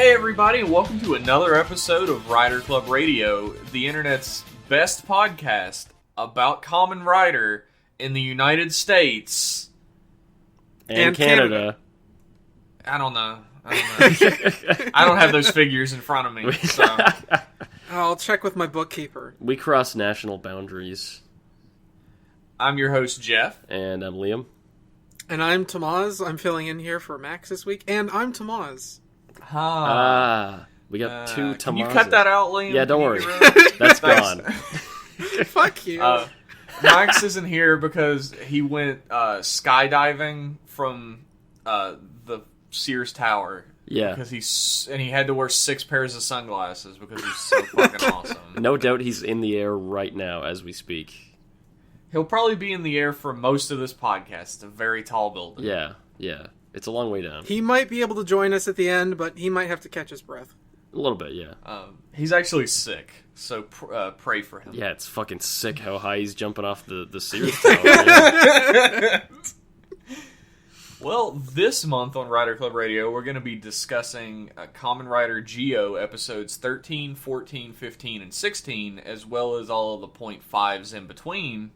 Hey everybody, welcome to another episode of Rider Club Radio, the internet's best podcast about Kamen Rider in the United States. And Canada. I don't know. I don't have those figures in front of me, so... I'll check with my bookkeeper. We cross national boundaries. I'm your host, Jeff. And I'm Liam. And I'm Tamaz. I'm filling in here for Max this week. And I'm Tamaz. We got two Tamazes. Can you cut that out, Liam? Yeah, don't worry. That's gone. Fuck you. Max isn't here because he went skydiving from the Sears Tower. Yeah. Because he had to wear 6 pairs of sunglasses because he's so fucking awesome. No doubt he's in the air right now as we speak. He'll probably be in the air for most of this podcast. It's a very tall building. Yeah. It's a long way down. He might be able to join us at the end, but he might have to catch his breath. A little bit, yeah. He's actually sick, so pray for him. Yeah, it's fucking sick how high he's jumping off the Sears Tower. Yeah. Well, this month on Rider Club Radio, we're going to be discussing Kamen Rider Jeopardy episodes 13, 14, 15, and 16, as well as all of the .5s in between.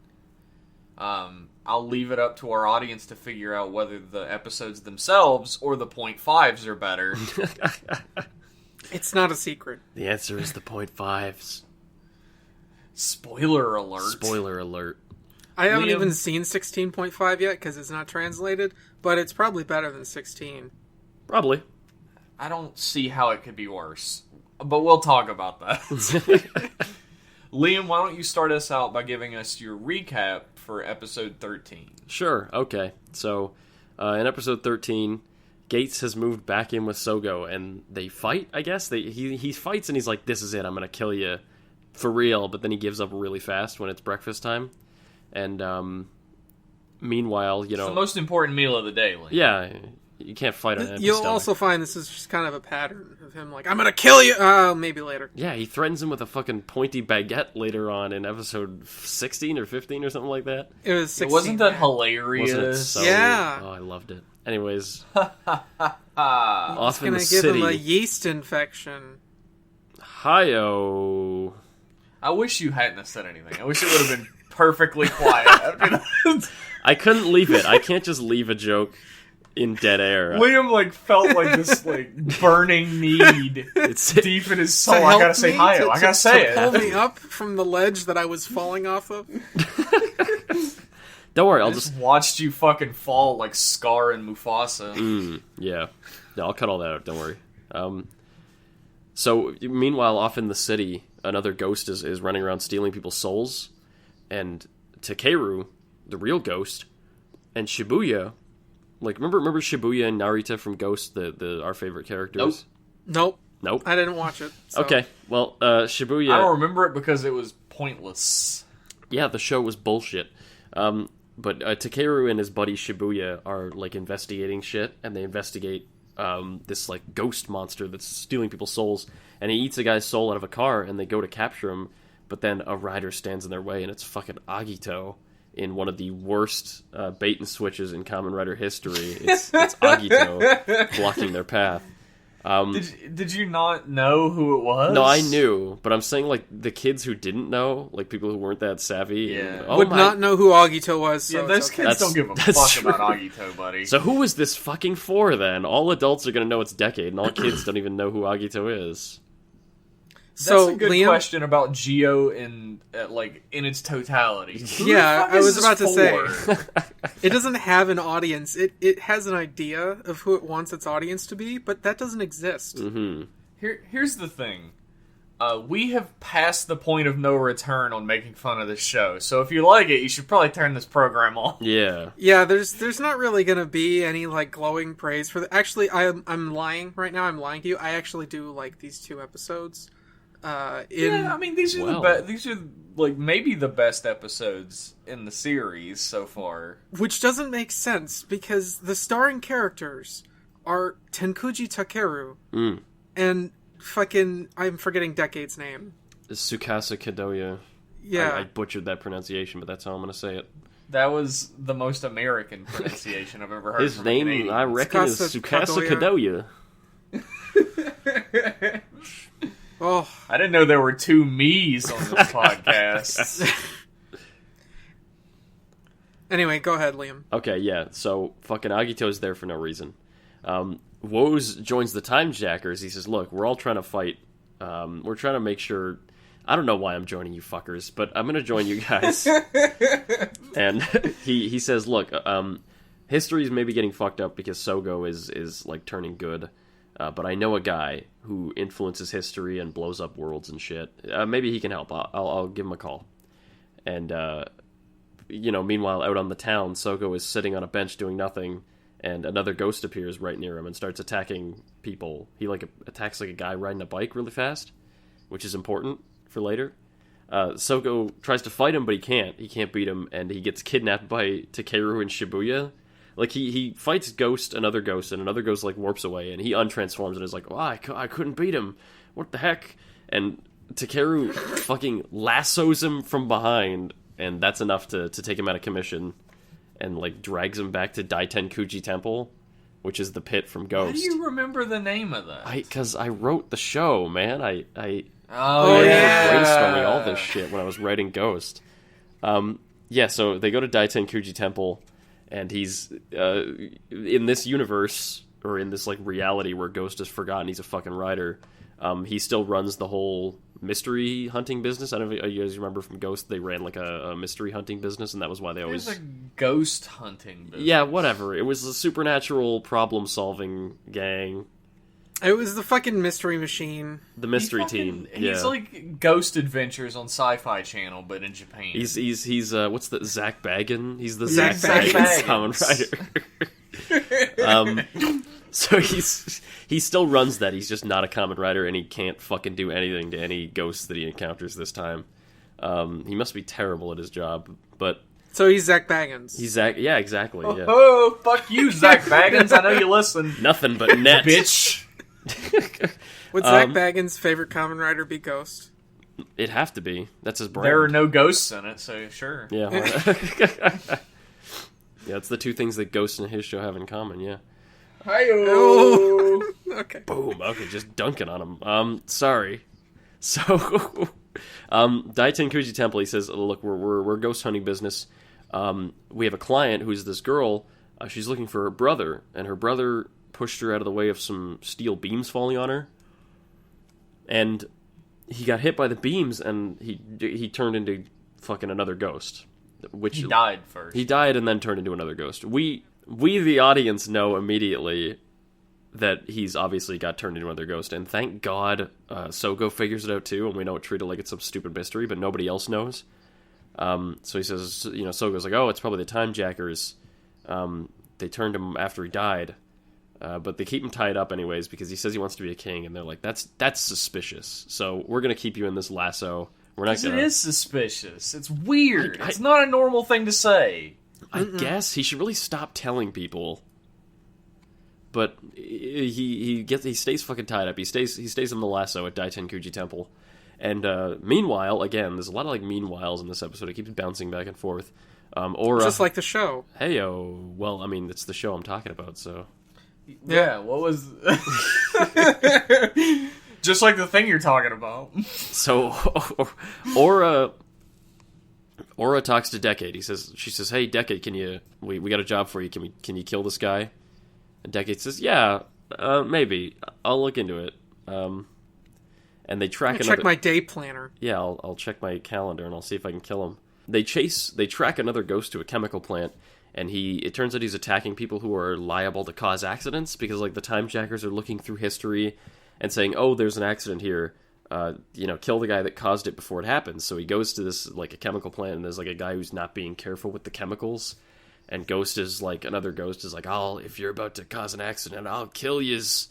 I'll leave it up to our audience to figure out whether the episodes themselves or the .5s are better. It's not a secret. The answer is the .5s. Spoiler alert. Spoiler alert. I haven't Liam, even seen 16.5 yet because it's not translated, but it's probably better than 16. Probably. I don't see how it could be worse, but we'll talk about that. Liam, why don't you start us out by giving us your recap for episode 13? Sure, okay. So, in episode 13, Gates has moved back in with Sogo, and they fight, I guess. He fights, and he's like, this is it, I'm gonna kill you for real, but then he gives up really fast when it's breakfast time. And, meanwhile, It's the most important meal of the day, Liam. Yeah, you can't fight on an empty You'll stomach. also find this is just kind of a pattern of him like, I'm gonna kill you! Maybe later. Yeah, he threatens him with a fucking pointy baguette later on in episode 16 or 15 or something like that. It was 16. Wasn't that hilarious? Wasn't it so... Yeah. Oh, I loved it. Anyways. He's Off in gonna the give city. him a yeast infection. Hi-oh. I wish you hadn't have said anything. I wish it would have been perfectly quiet after that. I couldn't leave it. I can't just leave a joke in dead air. Liam felt like this burning need. It's Deep in his soul. To I help gotta say me, hi. to- I gotta to say pull it. me up from the ledge that I was falling off of. Don't worry, I I'll just just... watched you fucking fall like Scar and Mufasa. Yeah. No, I'll cut all that out, don't worry. So, meanwhile, off in the city, another ghost is running around stealing people's souls. And Takeru, the real ghost, and Shibuya... remember Shibuya and Narita from Ghost, our favorite characters? Nope. Nope. I didn't watch it. So. Okay, well, Shibuya... I don't remember it because it was pointless. Yeah, the show was bullshit. But Takeru and his buddy Shibuya are, investigating shit, and they investigate this, ghost monster that's stealing people's souls, and he eats a guy's soul out of a car, and they go to capture him, but then a rider stands in their way, and it's fucking Agito in one of the worst bait and switches in Kamen Rider history. It's Agito blocking their path. Did you not know who it was? No, I knew, but I'm saying, the kids who didn't know, people who weren't that savvy... Yeah. Would not know who Agito was. So Yeah, those it's okay. kids don't give a That's fuck true. about Agito, buddy. So who is this fucking for, then? All adults are going to know it's Decade, and all kids don't even know who Agito is. That's So, a good Liam, question about Geo in its totality. Who the Yeah, fuck I is was this about to for? say. It doesn't have an audience. It has an idea of who it wants its audience to be, but that doesn't exist. Mm-hmm. Here's the thing. We have passed the point of no return on making fun of this show, so if you like it, you should probably turn this program off. Yeah. Yeah, there's not really gonna be any glowing praise for the. Actually, I'm lying right now. I'm lying to you. I actually do like these 2 episodes. Yeah, I mean these are these are maybe the best episodes in the series so far. Which doesn't make sense because the starring characters are Tenkuji Takeru and fucking I'm forgetting Decade's name. Tsukasa Kadoya. Yeah, I butchered that pronunciation, but that's how I'm going to say it. That was the most American pronunciation I've ever heard. His from name, a Canadian. I reckon, is Tsukasa Tsukasa Kadoya. Oh, I didn't know there were two me's on this podcast. anyway, go ahead, Liam. Okay, yeah. So fucking Agito's there for no reason. Woes joins the Time Jackers. He says, "Look, we're all trying to fight. We're trying to make sure. I don't know why I'm joining you fuckers, but I'm gonna join you guys." And he says, "Look, history is maybe getting fucked up because Sogo is like turning good, but I know a guy who influences history and blows up worlds and shit. Maybe he can help. I'll give him a call." And meanwhile, out on the town, Sogo is sitting on a bench doing nothing, and another ghost appears right near him and starts attacking people. He attacks a guy riding a bike really fast, which is important for later. Sogo tries to fight him, but he can't. He can't beat him, and he gets kidnapped by Takeru and Shibuya. He fights another ghost, and another ghost warps away, and he untransforms and is like, "Oh, I couldn't beat him. What the heck?" And Takeru fucking lassos him from behind, and that's enough to take him out of commission, and drags him back to Daitenkuji Temple, which is the pit from Ghost. How do you remember the name of that? Because I wrote the show, man. I yeah, brainstorming all this shit when I was writing Ghost. So they go to Daitenkuji Temple, and he's in this universe, or in this reality where Ghost is forgotten he's a fucking rider. He still runs the whole mystery hunting business. I don't know if you guys remember from Ghost, they ran a mystery hunting business, and that was why they always... There's a ghost hunting business. Yeah, whatever. It was a supernatural problem-solving gang. It was the fucking mystery machine. The mystery team. He's like Ghost Adventures on Sci-Fi Channel, but in Japan. He's what's the Zach Baggin? He's the Zach Zach Baggins. Kamen Rider. So he still runs that. He's just not a Kamen Rider, and he can't fucking do anything to any ghosts that he encounters this time. He must be terrible at his job, but... So he's Zach Baggins. He's Zach... Yeah, exactly, yeah. Oh, fuck you, Zach Baggins. I know you listen. Nothing but net. Bitch. Would Zach Baggins' favorite Kamen Rider be Ghost? It'd have to be. That's his brand. There are no ghosts in it, so sure. Yeah. Yeah, it's the two things that Ghost and his show have in common, yeah. Hi-yo. Okay. Boom. Okay, just dunking on him. Sorry. So, Daitenkuji Temple, he says, "Look, we're ghost hunting business. We have a client who's this girl. She's looking for her brother, and her brother pushed her out of the way of some steel beams falling on her. And he got hit by the beams, and he turned into fucking another ghost. Which he died first. He died and then turned into another ghost. We the audience know immediately that he's obviously got turned into another ghost, and thank God Sogo figures it out too, and we don't treat it like it's some stupid mystery, but nobody else knows. So he says, Sogo's like, "Oh, it's probably the Time Jackers. They turned him after he died, but they keep him tied up anyways because he says he wants to be a king, and they're like, that's suspicious. So we're gonna keep you in this lasso. We're not gonna." It is suspicious. It's weird. It's not a normal thing to say. I guess he should really stop telling people. But he stays fucking tied up. He stays in the lasso at Daitenkuji Temple. And meanwhile, again, there's a lot of meanwhiles in this episode. It keeps bouncing back and forth. Just like the show. Hey-o. Well, I mean, it's the show I'm talking about, so... Yeah, what was... Just like the thing you're talking about. So, Aura talks to Decade. She says, "Hey, Decade, we got a job for you. Can you kill this guy?" And Decade says, "Yeah, maybe. I'll look into it." And they track check my day planner. Yeah, I'll check my calendar and I'll see if I can kill him. They track another ghost to a chemical plant, and it turns out he's attacking people who are liable to cause accidents because the Time Jackers are looking through history and saying, "Oh, there's an accident here. Kill the guy that caused it before it happens." So he goes to this a chemical plant, and there's a guy who's not being careful with the chemicals, and Ghost is another ghost is if you're about to cause an accident, I'll kill yous.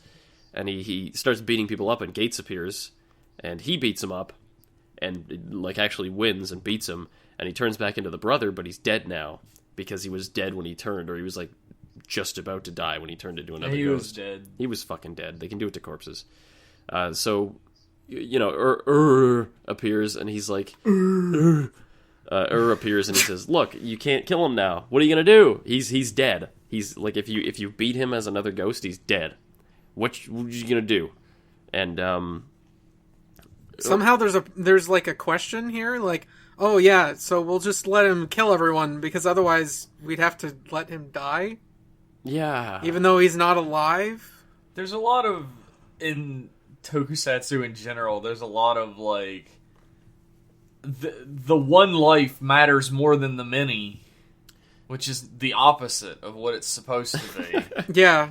And he starts beating people up, and Gates appears, and he beats him up, and actually wins and beats him, and he turns back into the brother, but he's dead now because he was dead when he turned, or he was just about to die when he turned into another ghost. He was dead. He was fucking dead. They can do it to corpses. So, appears, and he's like... appears, and he says, "Look, you can't kill him now. What are you gonna do? He's dead. He's if you beat him as another ghost, he's dead. What you gonna do?" And somehow there's like a question here, like, oh yeah, so we'll just let him kill everyone because otherwise we'd have to let him die? Yeah. Even though he's not alive? There's a lot of, in tokusatsu in general, there's a lot of, like, the one life matters more than the many, which is the opposite of what it's supposed to be. Yeah.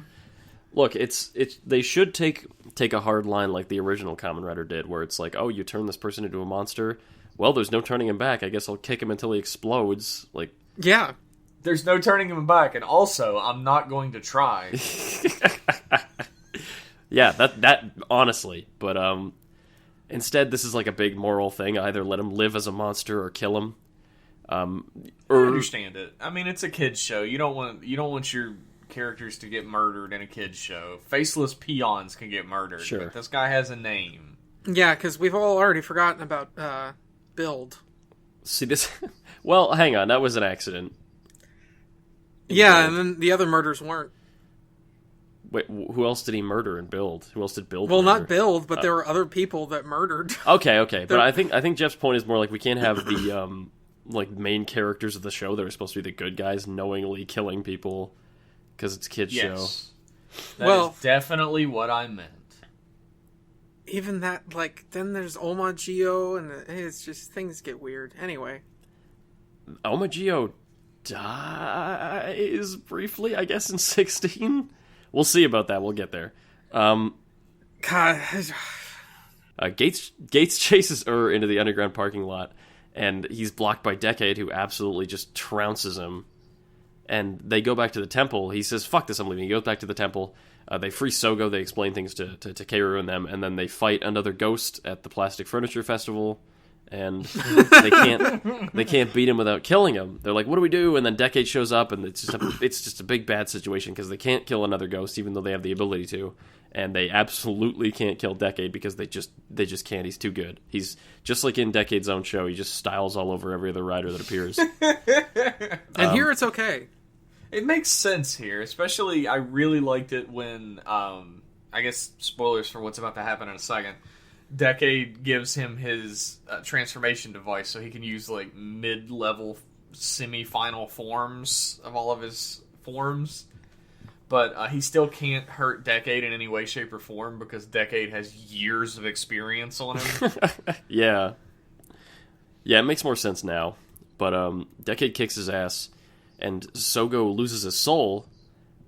Look, it's they should take a hard line like the original Kamen Rider did, where it's like, oh, you turn this person into a monster, well, there's no turning him back, I guess I'll kick him until he explodes. Like, yeah. There's no turning him back, and also, I'm not going to try. Yeah, that honestly, but instead this is like a big moral thing. Either let him live as a monster or kill him. I understand it. I mean, it's a kids show. You don't want your characters to get murdered in a kids show. Faceless peons can get murdered. Sure. But this guy has a name. Yeah, because we've all already forgotten about Build. See this? Well, hang on, that was an accident. Yeah, and then the other murders weren't. Wait, who else did he murder and Build? Who else did Build Well, murder? not Build, but there were other people that murdered. Okay, but I think Jeff's point is more like we can't have the like main characters of the show that are supposed to be the good guys knowingly killing people because it's a kids show. That is definitely what I meant. Even that, like, then there's Agito, and it's just, things get weird. Anyway. Agito dies briefly, I guess, in 16? We'll see about that. We'll get there. God. Gates chases into the underground parking lot, and he's blocked by Decade, who absolutely just trounces him. And they go back to the temple. He says, fuck this, I'm leaving. He goes back to the temple. They free Sogo. They explain things to Takeru and them, and then they fight another ghost at the Plastic Furniture Festival. And they can't beat him without killing him. They're like, what do we do? And then Decade shows up, and it's just a big bad situation because they can't kill another ghost, even though they have the ability to. And they absolutely can't kill Decade because they just can't. He's too good. He's just like in Decade's own show. He just styles all over every other rider that appears. And here it's okay. It makes sense here, especially I really liked it when, I guess spoilers for what's about to happen in a second, Decade gives him his transformation device so he can use like mid-level semi-final forms of all of his forms. But he still can't hurt Decade in any way, shape, or form because Decade has years of experience on him. Yeah, it makes more sense now. But Decade kicks his ass, and Sogo loses his soul.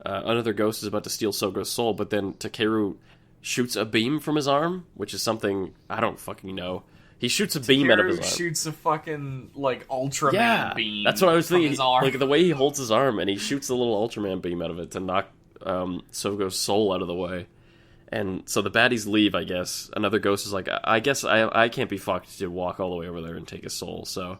Another ghost is about to steal Sogo's soul, but then Takeru shoots a beam from his arm, which is something I don't fucking know. He shoots a beam out of his arm. Shoots a fucking, like, Ultraman beam. That's what I was thinking. His arm. Like, the way he holds his arm, and he shoots a little Ultraman beam out of it to knock Sogo's soul out of the way. And so the baddies leave, I guess. Another ghost is like, I guess I can't be fucked to walk all the way over there and take his soul. So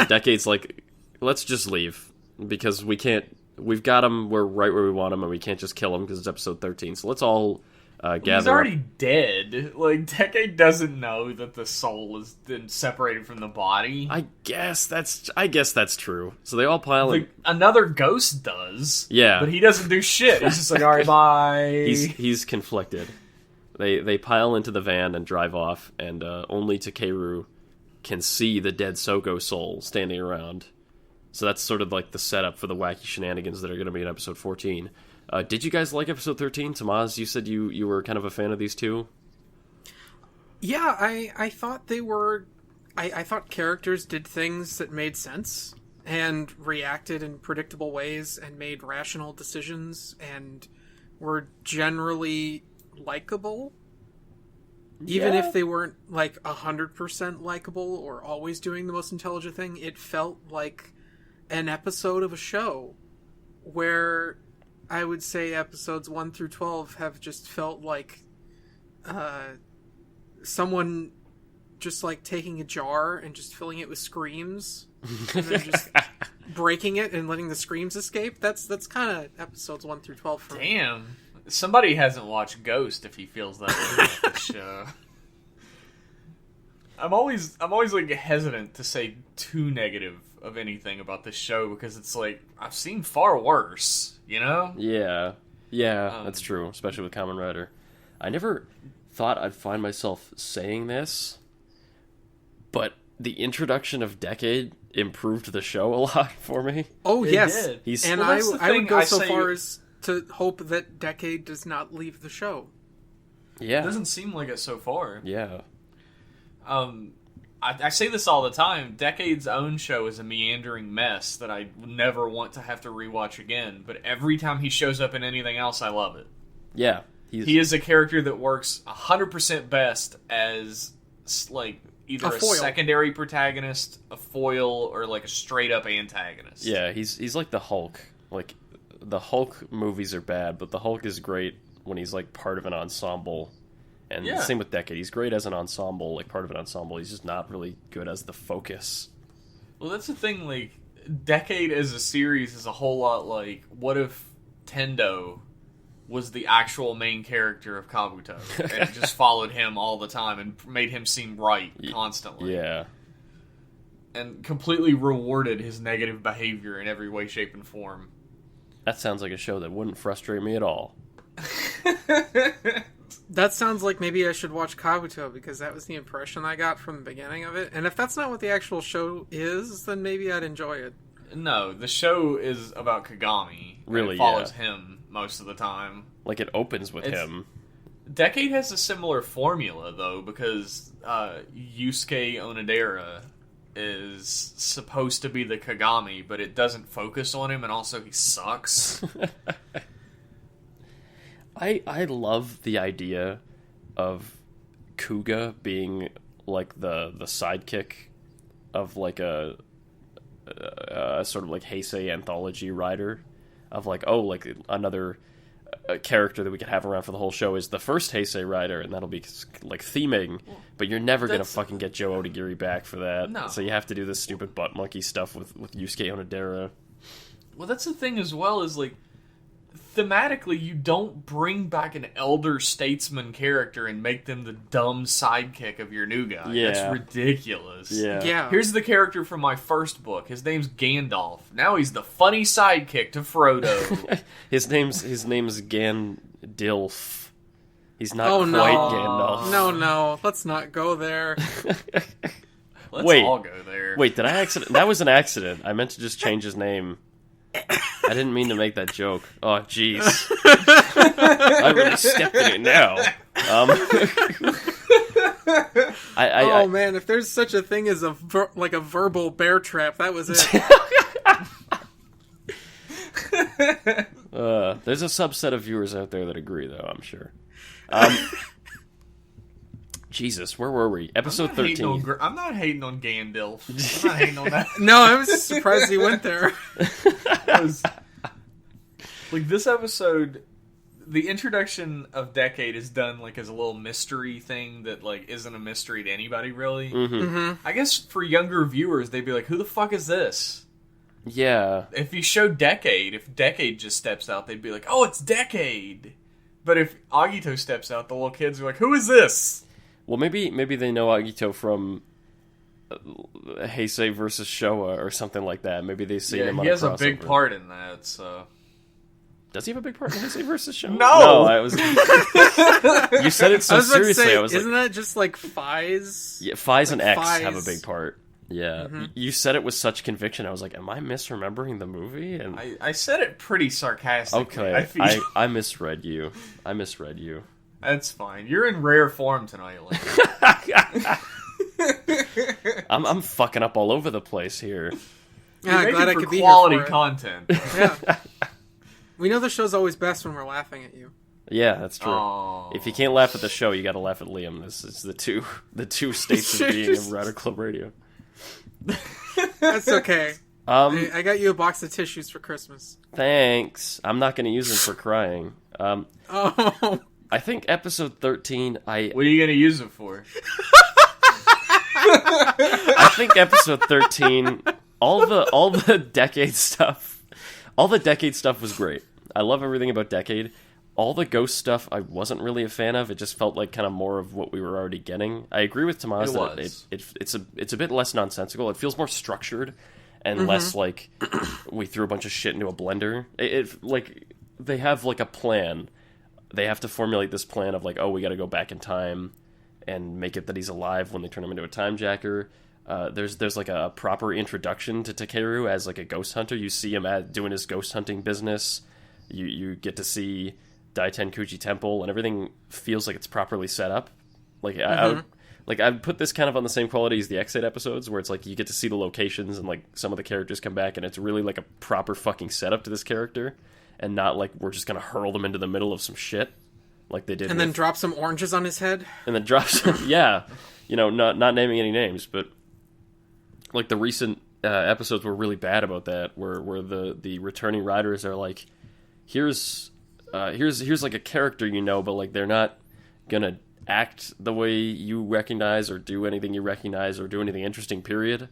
Decade's like, let's just leave. Because we can't... We've got him, we're right where we want him, and we can't just kill him because it's episode 13. So let's all... gather. He's already dead. Like, Decade doesn't know that the soul is then separated from the body. I guess that's true. So they all pile in. Another ghost does. Yeah. But he doesn't do shit. He's just like, alright, bye. He's conflicted. They pile into the van and drive off, and only Takeru can see the dead Sogo soul standing around. So that's sort of like the setup for the wacky shenanigans that are going to be in episode 14. Did you guys like episode 13? Tamaz, you said you were kind of a fan of these two? Yeah, I thought they were... I thought characters did things that made sense and reacted in predictable ways and made rational decisions and were generally likable. Even if they weren't, like, 100% likable or always doing the most intelligent thing, it felt like an episode of a show where... I would say episodes 1 through 12 have just felt like someone just like taking a jar and just filling it with screams and then just breaking it and letting the screams escape. That's kind of episodes 1 through 12 for me. Damn. Somebody hasn't watched Ghost if he feels that way about the show. I'm always like hesitant to say too negative of anything about this show because it's like I've seen far worse, you know? Yeah, that's true, especially with Kamen Rider. I never thought I'd find myself saying this, but the introduction of Decade improved the show a lot for me. Oh, yes. He's, and I would go so far as to hope that Decade does not leave the show. Yeah. It doesn't seem like it so far. Yeah. I say this all the time. Decade's own show is a meandering mess that I never want to have to rewatch again. But every time he shows up in anything else, I love it. Yeah. He is a character that works 100% best as, like, either a secondary protagonist, a foil, or, like, a straight-up antagonist. Yeah, he's like the Hulk. Like, the Hulk movies are bad, but the Hulk is great when he's, like, part of an ensemble. And the same with Decade. He's great as an ensemble, like, part of an ensemble. He's just not really good as the focus. Well, that's the thing, like, Decade as a series is a whole lot like, what if Tendo was the actual main character of Kabuto and just followed him all the time and made him seem right constantly. Yeah. And completely rewarded his negative behavior in every way, shape, and form. That sounds like a show that wouldn't frustrate me at all. That sounds like maybe I should watch Kabuto, because that was the impression I got from the beginning of it. And if that's not what the actual show is, then maybe I'd enjoy it. No, the show is about Kagami. Really, it follows him most of the time. Like, it opens with him. Decade has a similar formula, though, because Yusuke Onodera is supposed to be the Kagami, but it doesn't focus on him, and also he sucks. I love the idea of Kuga being, like, the sidekick of, like, a sort of, like, Heisei anthology rider. Of, like, oh, like, another character that we could have around for the whole show is the first Heisei rider, and that'll be, like, theming, but you're never gonna fucking get Joe Odagiri back for that. No. So you have to do this stupid butt monkey stuff with Yusuke Onodera. Well, that's the thing as well, is, like, thematically, you don't bring back an elder statesman character and make them the dumb sidekick of your new guy. Yeah. That's ridiculous. Yeah. Here's the character from my first book. His name's Gandalf. Now he's the funny sidekick to Frodo. his name's Gandilf. He's not Oh, quite no. Gandalf. No, let's not go there. Let's Wait. all go there. Wait, did I accident? That was an accident. I meant to just change his name. I didn't mean to make that joke. Oh, jeez. I really stepped in it now. Man, if there's such a thing as a verbal bear trap, that was it. There's a subset of viewers out there that agree, though, I'm sure. Jesus, where were we? Episode 13. I'm not hating on Gandalf. I'm not hating on that. No, I was surprised he went there. Like, this episode, the introduction of Decade is done, like, as a little mystery thing that, like, isn't a mystery to anybody, really. Mm-hmm. I guess for younger viewers, they'd be like, who the fuck is this? Yeah. If you show Decade, if Decade just steps out, they'd be like, oh, it's Decade. But if Agito steps out, the little kids are like, who is this? Well, maybe they know Agito from Heisei versus Showa or something like that. Maybe they've seen him on a crossover. He has a big part in that, so... Does he have a big part in Heisei versus Showa? No! I was... You said it so seriously. I was isn't that just like Fies? Yeah, Fies and X Fies. have a big part. Yeah. Mm-hmm. You said it with such conviction. I was like, am I misremembering the movie? And I said it pretty sarcastically. Okay, I misread you. That's fine. You're in rare form tonight, Link. I'm fucking up all over the place here. Yeah, I'm glad I for could be quality here for content. Yeah. We know the show's always best when we're laughing at you. Yeah, that's true. Aww. If you can't laugh at the show, you got to laugh at Liam. This is the two states of being in Rider Club Radio. That's okay. I got you a box of tissues for Christmas. Thanks. I'm not going to use them for crying. Oh. I think episode 13. What are you going to use it for? I think episode 13. All the Decade stuff. All the Decade stuff was great. I love everything about Decade. All the Ghost stuff I wasn't really a fan of. It just felt like kind of more of what we were already getting. I agree with Tomas that it's a bit less nonsensical. It feels more structured and less like we threw a bunch of shit into a blender. It like they have like a plan they have to formulate this plan of like, oh, we got to go back in time and make it that he's alive when they turn him into a time jacker. There's like a proper introduction to Takeru as like a ghost hunter. You see him doing his ghost hunting business. You get to see Daitenkuji Temple, and everything feels like it's properly set up. Like I would put this kind of on the same quality as the X8 episodes, where it's like you get to see the locations and like some of the characters come back, and it's really like a proper fucking setup to this character, and not like we're just gonna hurl them into the middle of some shit like they did. And then drop some oranges on his head. And then drop some, yeah, not naming any names, but like the recent episodes were really bad about that, where the returning riders are like, here's like a character, but like they're not gonna act the way you recognize or do anything you recognize or do anything interesting, period.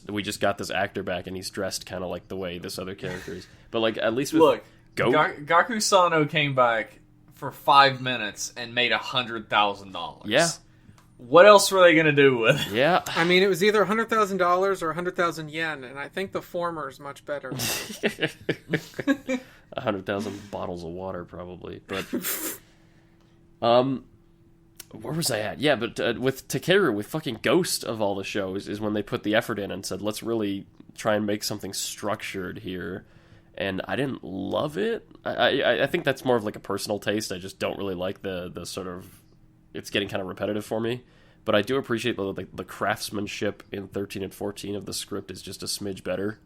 We just got this actor back and he's dressed kind of like the way this other character is. But like at least with Gaku Sano came back for 5 minutes and made $100,000. Yeah. What else were they gonna do with it? Yeah. I mean, it was either $100,000 or 100,000 yen, and I think the former is much better. 100,000 bottles of water, probably. But where was I at? Yeah, but with Takeru, with fucking Ghost of all the shows, is when they put the effort in and said, let's really try and make something structured here. And I didn't love it. I think that's more of like a personal taste. I just don't really like the sort of... It's getting kind of repetitive for me. But I do appreciate the craftsmanship in 13 and 14 of the script is just a smidge better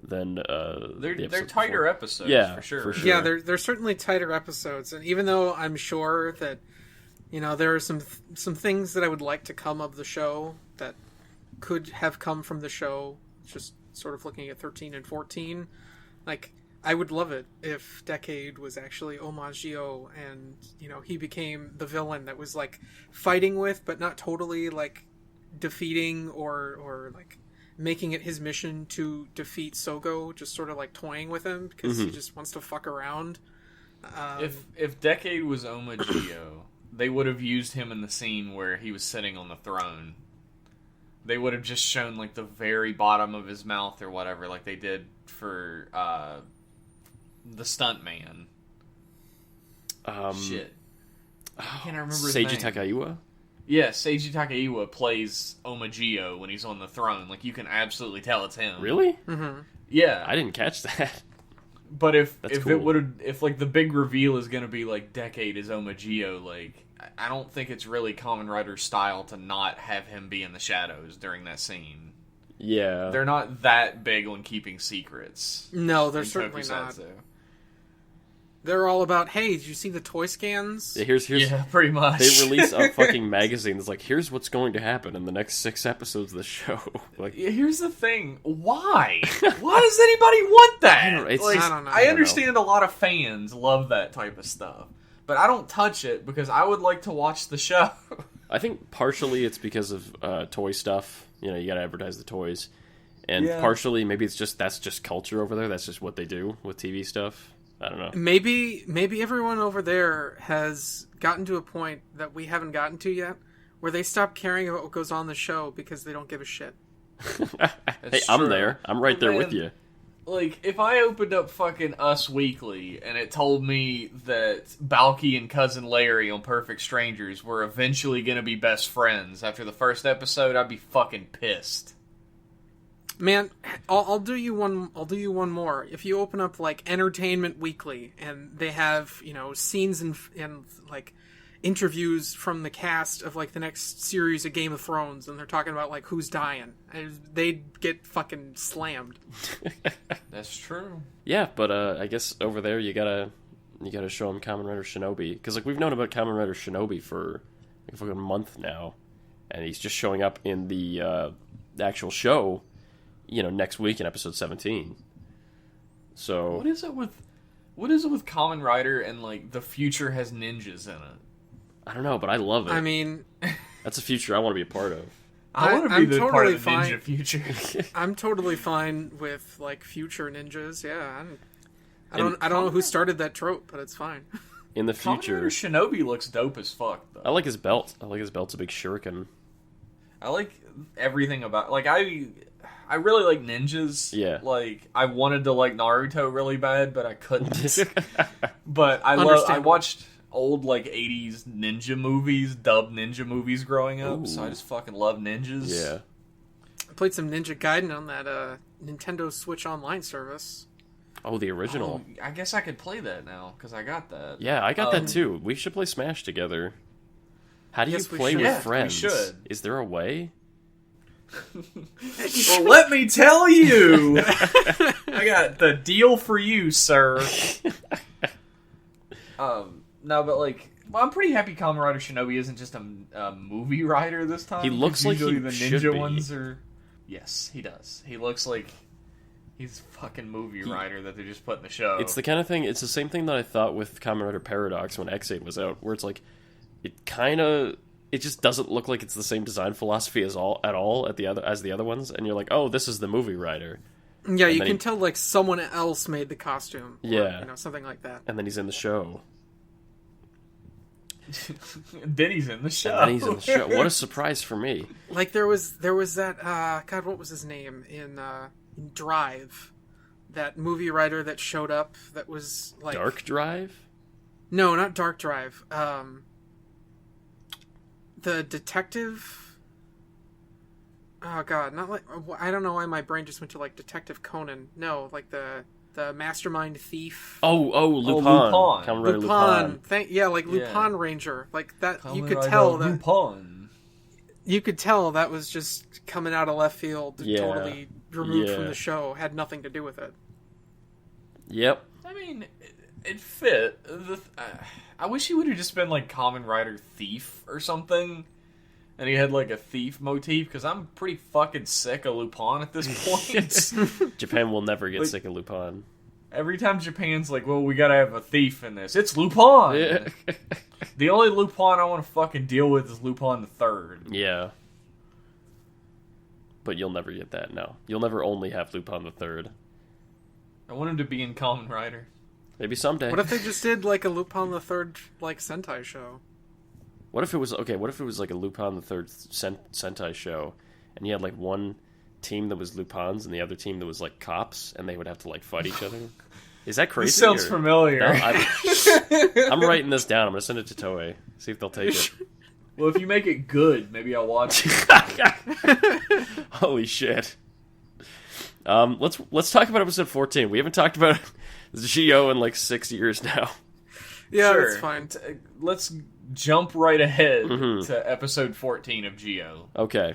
than they're tighter before. Episodes, yeah, for sure. Yeah, they're certainly tighter episodes. And even though I'm sure that there are some things that I would like to come of the show that could have come from the show, just sort of looking at 13 and 14. Like, I would love it if Decade was actually Agito and, he became the villain that was, like, fighting with, but not totally, like, defeating or like, making it his mission to defeat Sogo, just sort of, like, toying with him because he just wants to fuck around. If Decade was Agito, they would have used him in the scene where he was sitting on the throne. They would have just shown, like, the very bottom of his mouth or whatever, like they did for the stuntman. Shit. I can't remember his name. Seiji Takaiwa? Yeah, Seiji Takaiwa plays Agito when he's on the throne. Like, you can absolutely tell it's him. Really? Mm-hmm. Yeah. I didn't catch that. But if cool. it would have, if like the big reveal is gonna be like Decade is Agito, like I don't think it's really Kamen Rider's style to not have him be in the shadows during that scene. Yeah, they're not that big on keeping secrets. No, they're certainly not. They're all about, hey, did you see the toy scans? Yeah, here's yeah, pretty much. They release a fucking magazine that's like, here's what's going to happen in the next 6 episodes of the show. Like, here's the thing. Why? Why does anybody want that? I don't know. I understand a lot of fans love that type of stuff, but I don't touch it because I would like to watch the show. I think partially it's because of toy stuff. You gotta advertise the toys. And partially, maybe that's just culture over there. That's just what they do with TV stuff. I don't know. Maybe everyone over there has gotten to a point that we haven't gotten to yet, where they stop caring about what goes on in the show because they don't give a shit. Hey, I'm there. I'm right there with you. Like, if I opened up fucking Us Weekly and it told me that Balky and Cousin Larry on Perfect Strangers were eventually going to be best friends after the first episode, I'd be fucking pissed. Man, I'll do you one. I'll do you one more. If you open up like Entertainment Weekly and they have scenes and like interviews from the cast of like the next series of Game of Thrones, and they're talking about like who's dying, they'd get fucking slammed. That's true. Yeah, but I guess over there you gotta show them Kamen Rider Shinobi, because like we've known about Kamen Rider Shinobi for like a fucking month now, and he's just showing up in the actual show. Next week in episode 17. So what is it with Kamen Rider and like the future has ninjas in it? I don't know, but I love it. I mean, that's a future I want to be a part of. I want to be the part of the ninja future. I'm totally fine with like future ninjas. Yeah, I don't know who started that trope, but it's fine. In the future, Kamen Rider Shinobi looks dope as fuck, though. I like his belt. His belt's a big shuriken. I like everything about I really like ninjas. Yeah. Like, I wanted to like Naruto really bad, but I couldn't. But I old like 80s ninja movies, dubbed ninja movies growing up. Ooh. So I just fucking love ninjas. Yeah. I played some Ninja Gaiden on that Nintendo Switch Online service. Oh, the original. Oh, I guess I could play that now because I got that. Yeah, I got that too. We should play Smash together. How do you Yes, we play should. with Yeah, we friends? should. Is there a way? Well, let me tell you, I got the deal for you, sir. No, but like, well, I'm pretty happy Kamen Rider Shinobi isn't just a movie writer this time. He looks like Usually he the should ninja be. ones are. Yes, he does. He looks like he's a fucking movie writer that they just put in the show. It's the kind of thing. It's the same thing that I thought with Kamen Rider Paradox when X8 was out, where it's like, it just doesn't look like it's the same design philosophy as the other ones, and you're like, oh, this is the movie writer. Yeah, And you then can tell like someone else made the costume. Or, Yeah. something like that. And then he's in the show. Then he's in the show. And then he's in the show. What a surprise for me. Like there was that God, what was his name in Drive? That movie writer that showed up that was like Dark Drive? No, not Dark Drive. The detective. Oh God, not like I don't know why my brain just went to like Detective Conan. No, like the mastermind thief. Oh, Lupin. Lupin. Kamen Rider Lupin. Lupin. Like Lupin Ranger. Like that. You Kamen could Rider tell that. Lupin. You could tell that was just coming out of left field, Yeah. totally removed from Yeah. the show, had nothing to do with it. Yep. I mean, it fit. I wish he would have just been like Kamen Rider Thief or something, and he had like a thief motif. Because I'm pretty fucking sick of Lupin at this point. Japan will never get sick of Lupin. Every time Japan's like, "Well, we gotta have a thief in this," it's Lupin. Yeah. The only Lupin I want to fucking deal with is Lupin the Third. Yeah. But you'll never get that, no. You'll never only have Lupin the Third. I want him to be in Kamen Rider. Maybe someday. What if they just did like a Lupin the Third like Sentai show? What if it was like a Lupin the Third Sentai show, and you had like one team that was Lupins and the other team that was like cops, and they would have to like fight each other? Is that crazy? This sounds or- familiar. No, I'm writing this down. I'm gonna send it to Toei. See if they'll take it. Well, if you make it good, maybe I'll watch it. Holy shit. Let's talk about episode 14. We haven't talked about Jeopardy in like 6 years now. Yeah, Sure. that's fine. Let's jump right ahead Mhm. to episode 14 of Geo. Okay.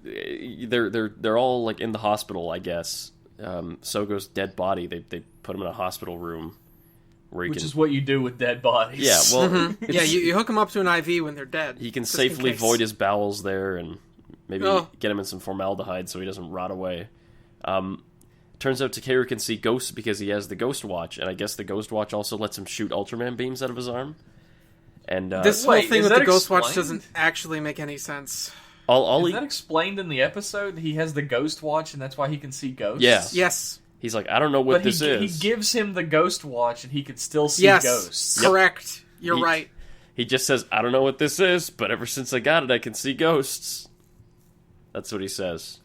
They're all like in the hospital, I guess. Sogo's dead body, they put him in a hospital room where Which is what you do with dead bodies. Yeah, well, Mm-hmm. Yeah, you hook them up to an IV when they're dead. he can just safely in case. void his bowels there and maybe Oh. get him in some formaldehyde so he doesn't rot away. Turns out Takeru can see ghosts because he has the Ghost Watch, and I guess the Ghost Watch also lets him shoot Ultraman beams out of his arm. And This Wait, whole thing is with that the Ghost Watch explained? doesn't actually make any sense. all Is he, that explained in the episode? He has the ghost watch, and that's why he can see ghosts? Yeah. Yes. he's like, I don't know what But this is. he gives him the ghost watch, and he can still see Yes. ghosts. Correct. You're He- right. He just says, I don't know what this is, but ever since I got it, I can see ghosts. That's what he says.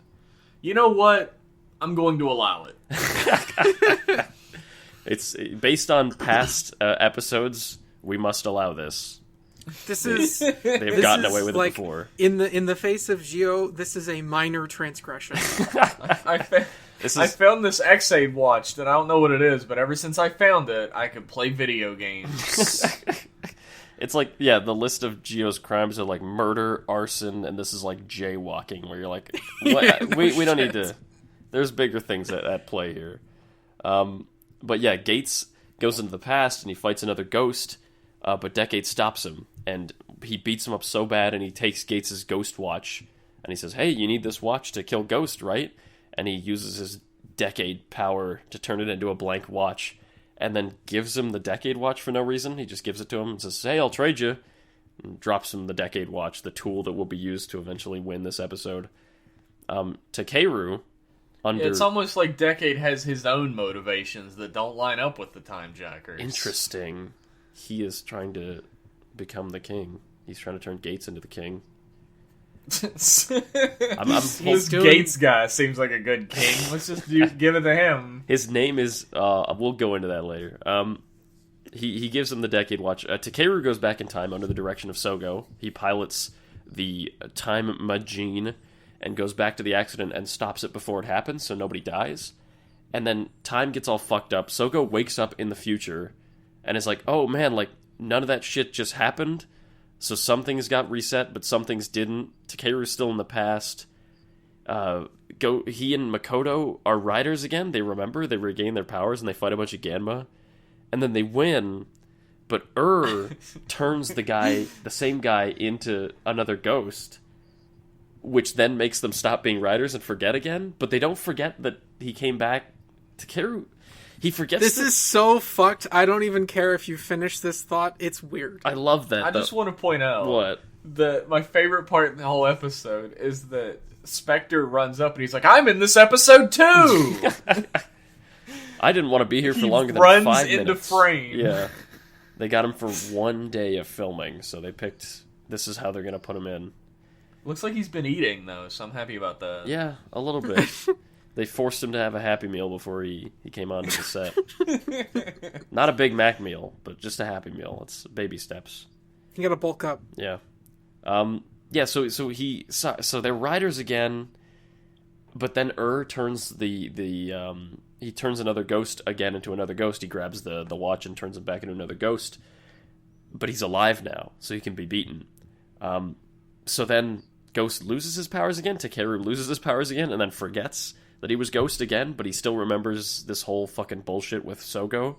You know what? I'm going to allow it. It's based on past episodes. We must allow this. This is They've This gotten is away with like- it before. in the face of Geo. This is a minor transgression. This I is found this X-Aid watch that I don't know what it is, but ever since I found it, I could play video games. it's like, yeah, the list of Geo's crimes are like murder, arson, and this is like jaywalking, where you're like, what? Yeah, no we don't need shit. to. There's bigger things at play here. But yeah, Gates goes into the past and he fights another ghost, but Decade stops him and he beats him up so bad, and he takes Gates' ghost watch and he says, "Hey, you need this watch to kill Ghost, right?" And he uses his Decade power to turn it into a blank watch, and then gives him the Decade watch for no reason. He just gives it to him and says, "Hey, I'll trade you," and drops him the Decade watch, the tool that will be used to eventually win this episode. Takeru, under It's almost like Decade has his own motivations that don't line up with the Time Jackers. interesting, he is trying to become the king. He's trying to turn Gates into the king. I'm This doing- Gates guy seems like a good king. Let's just give it to him. His name is we'll go into that later. he gives him the Decade Watch. Takeru goes back in time under the direction of Sogo. He pilots the time machine and goes back to the accident and stops it before it happens so nobody dies. And then time gets all fucked up. Sogo wakes up in the future and is like, oh man, like, none of that shit just happened. So some things got reset, but some things didn't. Takeru's still in the past. He and Makoto are riders again. They remember, they regain their powers, and they fight a bunch of Ganma. And then they win, but turns the same guy into another ghost, which then makes them stop being riders and forget again. But they don't forget that he came back. Takeru, he forgets. This is so fucked. I don't even care if you finish this thought. It's weird. I love that. I just want to point out what my favorite part in the whole episode is that Spectre runs up and he's like, "I'm in this episode too." I didn't want to be here for longer than 5 minutes. Runs into frame. Yeah, they got him for 1 day of filming, so they picked. This is how they're gonna put him in. Looks like he's been eating though, so I'm happy about that. Yeah, a little bit. They forced him to have a Happy Meal before he came onto the set. Not a Big Mac meal, but just a Happy Meal. It's baby steps. You gotta bulk up. Yeah. So they're riders again, but then turns he turns another ghost again into another ghost. He grabs the watch and turns him back into another ghost. But he's alive now, so he can be beaten. So then Ghost loses his powers again, Takeru loses his powers again, and then forgets that he was Ghost again, but he still remembers this whole fucking bullshit with Sogo.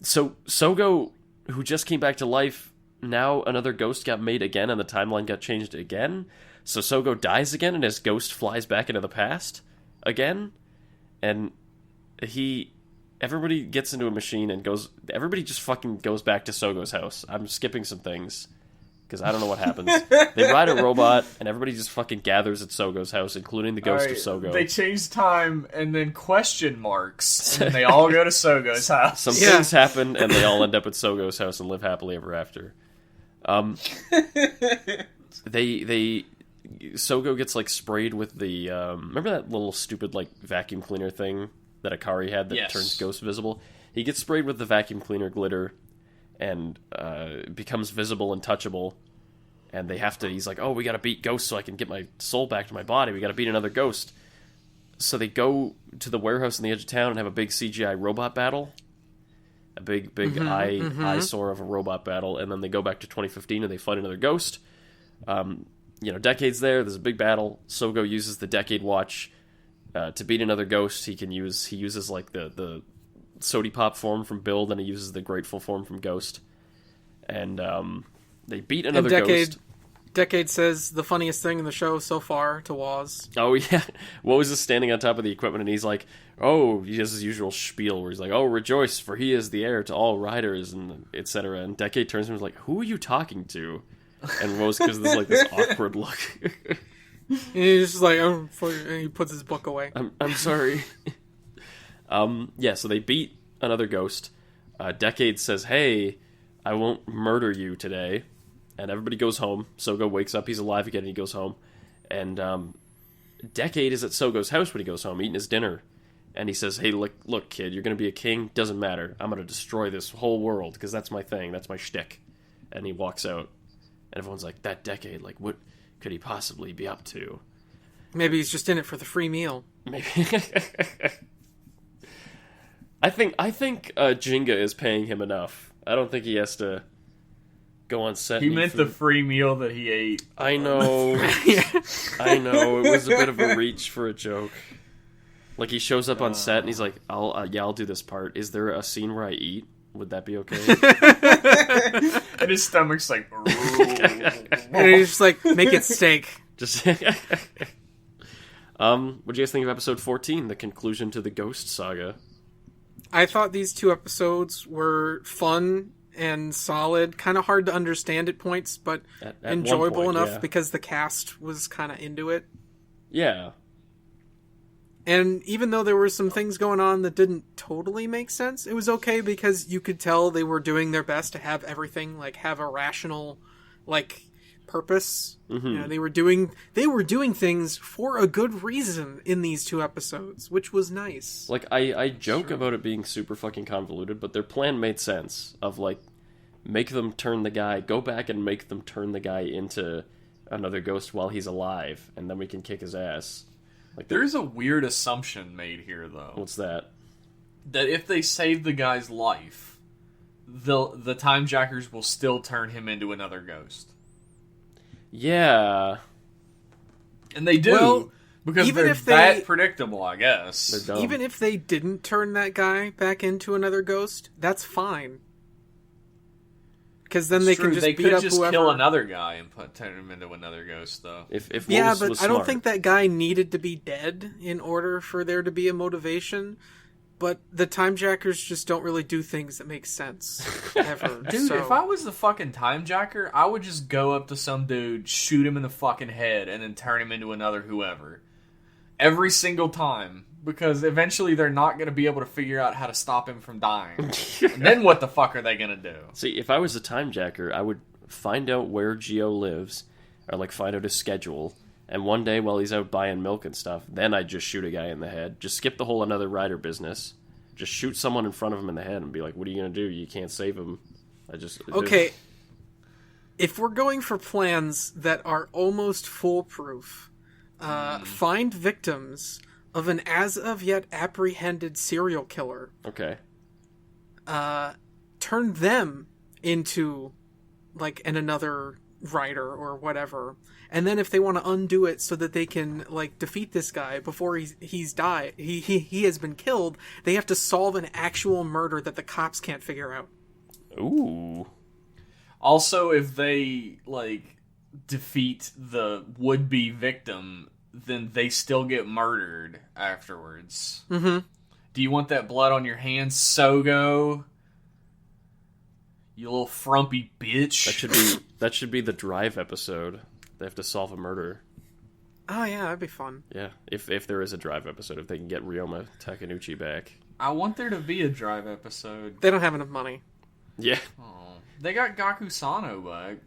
So Sogo, who just came back to life, now another ghost got made again, and the timeline got changed again. So Sogo dies again, and his ghost flies back into the past again, and everybody gets into a machine and everybody just fucking goes back to Sogo's house. I'm skipping some things, because I don't know what happens. They ride a robot, and everybody just fucking gathers at Sogo's house, including the ghost of Sogo. They change time, and then question marks, and they all go to Sogo's house. Some things happen, and they all end up at Sogo's house and live happily ever after. Sogo gets, like, sprayed with the, remember that little stupid, like, vacuum cleaner thing that Akari had that turns ghosts visible? He gets sprayed with the vacuum cleaner glitter, and becomes visible and touchable, and he's like, oh, we gotta beat ghosts so I can get my soul back to my body, we gotta beat another ghost. So they go to the warehouse on the edge of town and have a big CGI robot battle, a big eyesore of a robot battle, and then they go back to 2015 and they fight another ghost. Decade's there's a big battle. Sogo uses the Decade Watch to beat another ghost. He uses like the Sody Pop form from Build, and he uses the Grateful form from Ghost. And they beat another ghost. Decade says the funniest thing in the show so far to Waz. Oh, yeah. Woz is standing on top of the equipment, and he's like, oh, he has his usual spiel where he's like, oh, rejoice, for he is the heir to all riders, and etc. And Decade turns to him and is like, who are you talking to? And Woz gives this awkward look. And he's just like, oh, and he puts his book away. I'm sorry. So they beat another ghost. Decade says, hey, I won't murder you today. And everybody goes home. Sogo wakes up, he's alive again, and he goes home. And Decade is at Sogo's house when he goes home, eating his dinner. And he says, hey, look, kid, you're going to be a king? Doesn't matter. I'm going to destroy this whole world, because that's my thing. That's my shtick. And he walks out. And everyone's like, that Decade, like, what could he possibly be up to? Maybe he's just in it for the free meal. Maybe. I think Jinga is paying him enough. I don't think he has to go on set. He meant the free meal that he ate. I know. I know. It was a bit of a reach for a joke. Like, he shows up on set and he's like, I'll do this part. Is there a scene where I eat? Would that be okay? And his stomach's like, and he's just like, make it steak. Just. What do you guys think of episode 14, the conclusion to the Ghost Saga? I thought these 2 episodes were fun and solid, kind of hard to understand at points, but at enjoyable point, enough because the cast was kind of into it. Yeah. And even though there were some things going on that didn't totally make sense, it was okay because you could tell they were doing their best to have everything, like, have a rational, like, purpose. Mm-hmm. You know, they were doing things for a good reason in these 2 episodes, which was nice. Like, I joke about it being super fucking convoluted, but their plan made sense of, like, go back and make them turn the guy into another ghost while he's alive, and then we can kick his ass. Like, There's a weird assumption made here, though. What's that? That if they save the guy's life, the Time Jackers will still turn him into another ghost. Yeah. And they do. Well, because even they're if they- that predictable, I guess. They're dumb. Even if they didn't turn that guy back into another ghost, that's fine. Because then they can just they beat could up just whoever. kill another guy and turn him into another ghost, though. If Yeah, Lois but was I don't smart. think that guy needed to be dead in order for there to be a motivation. But the Time Jackers just don't really do things that make sense ever. Dude, so... if I was the fucking Time Jacker, I would just go up to some dude, shoot him in the fucking head, and then turn him into another whoever. Every single time. Because eventually they're not going to be able to figure out how to stop him from dying. And then what the fuck are they going to do? See, if I was a Time Jacker, I would find out where Geo lives, or, like, find out his schedule, and one day while he's out buying milk and stuff, then I'd just shoot a guy in the head. Just skip the whole another rider business. Just shoot someone in front of him in the head and be like, what are you going to do? You can't save him. Okay, if we're going for plans that are almost foolproof, find victims of an as-of-yet apprehended serial killer. Okay. Turn them into, like, another rider or whatever. And then if they want to undo it so that they can, like, defeat this guy before he's died, he has been killed, they have to solve an actual murder that the cops can't figure out. Ooh. Also, if they, like, defeat the would-be victim, then they still get murdered afterwards. Mm-hmm. Do you want that blood on your hands, Sogo? You little frumpy bitch. That should be the Drive episode. They have to solve a murder. Oh, yeah, that'd be fun. Yeah, if there is a Drive episode, if they can get Ryoma Takenuchi back. I want there to be a Drive episode. They don't have enough money. Yeah. Oh, they got Gaku Sano back.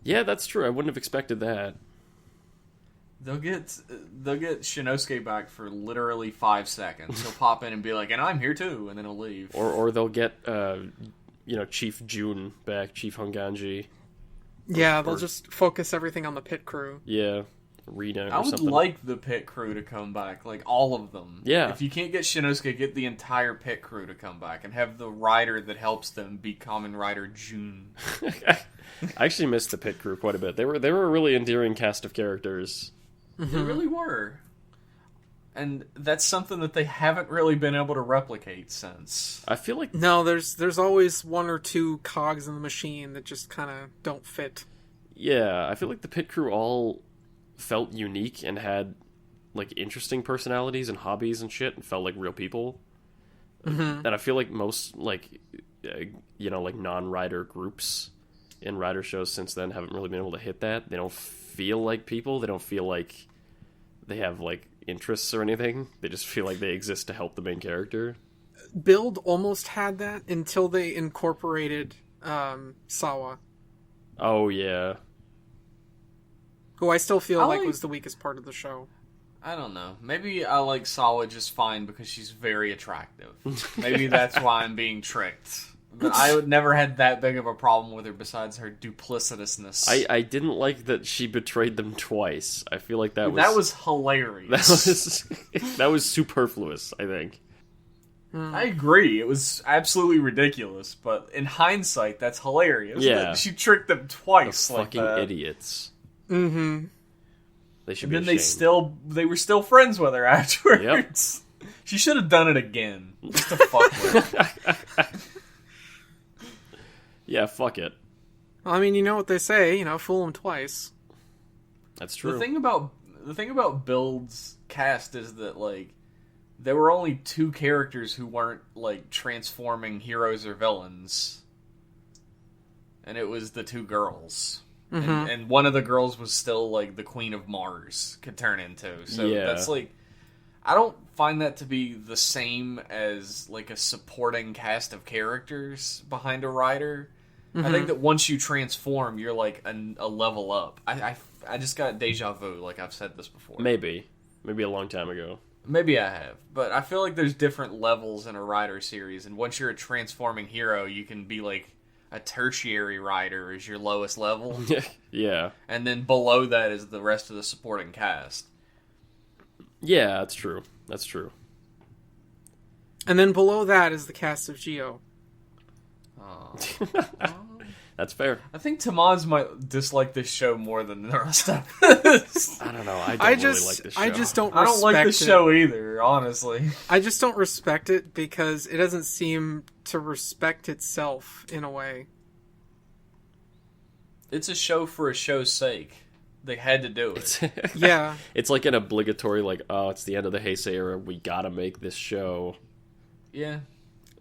Yeah, that's true. I wouldn't have expected that. They'll get Shinosuke back for literally 5 seconds. He'll pop in and be like, "And I'm here too," and then he'll leave. Or they'll get Chief Jun back, Chief Honganji. Yeah, they'll just focus everything on the pit crew. Yeah, Rina or I would something. like the pit crew to come back, like all of them. Yeah. If you can't get Shinosuke, get the entire pit crew to come back and have the rider that helps them be Kamen Rider Jun. I actually missed the pit crew quite a bit. They were a really endearing cast of characters. They really were. And that's something that they haven't really been able to replicate since. I feel like No, there's always 1 or 2 cogs in the machine that just kind of don't fit. Yeah, I feel like the pit crew all felt unique and had, like, interesting personalities and hobbies and shit, and felt like real people. Mm-hmm. And I feel like most, like, like non-rider groups in rider shows since then haven't really been able to hit that. They don't feel like people. They don't feel like they have, like, interests or anything. They just feel like they exist to help the main character. Build almost had that until they incorporated Sawa, Oh, yeah. who I still feel I like like- was the weakest part of the show. I don't know. Maybe I like Sawa just fine because she's very attractive. Maybe that's why I'm being tricked. But I would never had that big of a problem with her besides her duplicitousness. I didn't like that she betrayed them twice. I feel like that was hilarious. that was superfluous, I think. I agree. It was absolutely ridiculous, but in hindsight, that's hilarious. Yeah. That she tricked them twice. The like fucking that. idiots. Mm-hmm. They should And be then ashamed. they were still friends with her afterwards. She should have done it again, just to fuck with her. Yeah, fuck it. Well, I mean, you know what they say, fool them twice. That's true. The thing about Build's cast is that, like, there were only 2 characters who weren't, like, transforming heroes or villains. And it was the 2 girls. Mm-hmm. And one of the girls was still, like, the Queen of Mars could turn into. So Yeah. that's, like... I don't find that to be the same as, like, a supporting cast of characters behind a rider. I think that once you transform, you're like a level up. I just got deja vu, like I've said this before. Maybe a long time ago. Maybe I have, but I feel like there's different levels in a rider series, and once you're a transforming hero, you can be like a tertiary rider is your lowest level. Yeah. And then below that is the rest of the supporting cast. Yeah, that's true. That's true. And then below that is the cast of Geo. Oh. That's fair. I think Tamaz might dislike this show more than the rest of us. I don't know. I don't really like this show. I just don't. I don't like this it. show either, honestly. I just don't respect it because it doesn't seem to respect itself in a way. It's a show for a show's sake. They had to do it. Yeah. It's like an obligatory, like, oh, it's the end of the Heisei era. We gotta make this show. Yeah.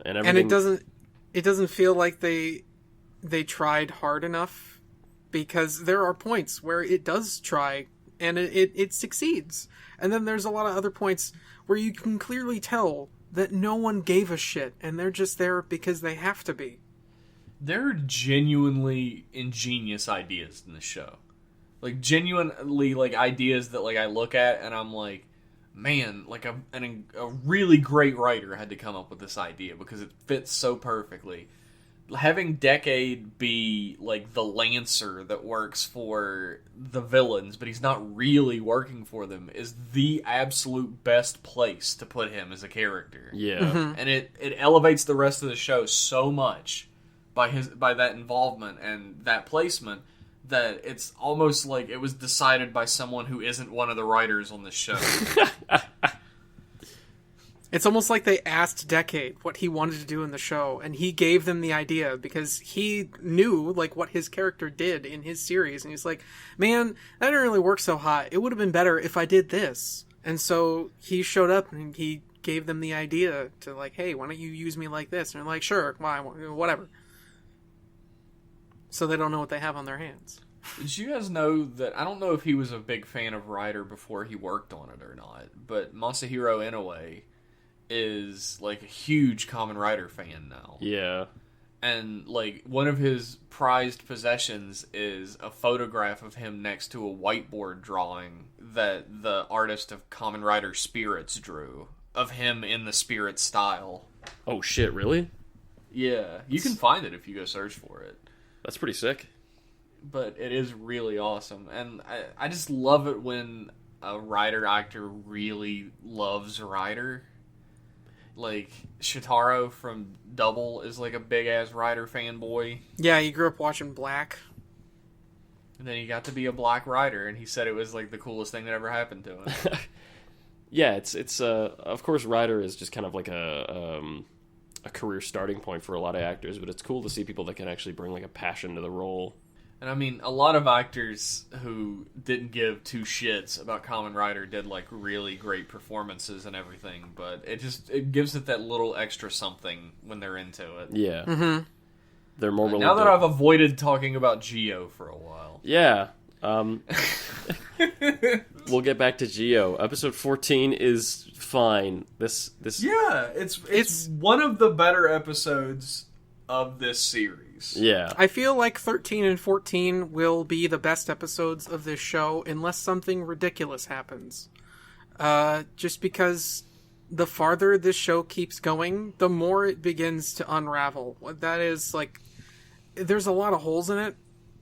And everything... it doesn't feel like they tried hard enough, because there are points where it does try and it succeeds. And then there's a lot of other points where you can clearly tell that no one gave a shit and they're just there because they have to be. There are genuinely ingenious ideas in the show. Like, genuinely, like, ideas that, like, I look at and I'm like, man, like, a really great writer had to come up with this idea because it fits so perfectly. Having Decade be, like, the Lancer that works for the villains, but he's not really working for them, is the absolute best place to put him as a character. Yeah. Mm-hmm. And it elevates the rest of the show so much by that involvement and that placement that it's almost like it was decided by someone who isn't one of the writers on the show. It's almost like they asked Decade what he wanted to do in the show, and he gave them the idea because he knew, like, what his character did in his series, and he's like, man, that didn't really work so hot. It would have been better if I did this. And so he showed up and he gave them the idea to, like, hey, why don't you use me like this? And they're like, sure, whatever. So they don't know what they have on their hands. Did you guys know that, I don't know if he was a big fan of Rider before he worked on it or not, but Masahiro Inoue is, like, a huge Kamen Rider fan now. Yeah. And, like, one of his prized possessions is a photograph of him next to a whiteboard drawing that the artist of Kamen Rider Spirits drew, of him in the Spirit style. Oh, shit, really? Yeah, you can find it if you go search for it. That's pretty sick. But it is really awesome. And I just love it when a Rider actor really loves Rider. Like, Shitaro from Double is like a big-ass Rider fanboy. Yeah, he grew up watching Black. And then he got to be a Black Rider, and he said it was like the coolest thing that ever happened to him. Yeah, it's of course Rider is just kind of like a career starting point for a lot of actors, but it's cool to see people that can actually bring like a passion to the role. And I mean, a lot of actors who didn't give two shits about Kamen Rider did like really great performances and everything, but it gives it that little extra something when they're into it. Yeah. Mm-hmm. They're more willing now that to... I've avoided talking about Geo for a while. Yeah. We'll get back to Geo. Episode 14 is fine. This Yeah, it's one of the better episodes of this series. Yeah. I feel like 13 and 14 will be the best episodes of this show unless something ridiculous happens. Just because the farther this show keeps going, the more it begins to unravel. That is, like, there's a lot of holes in it,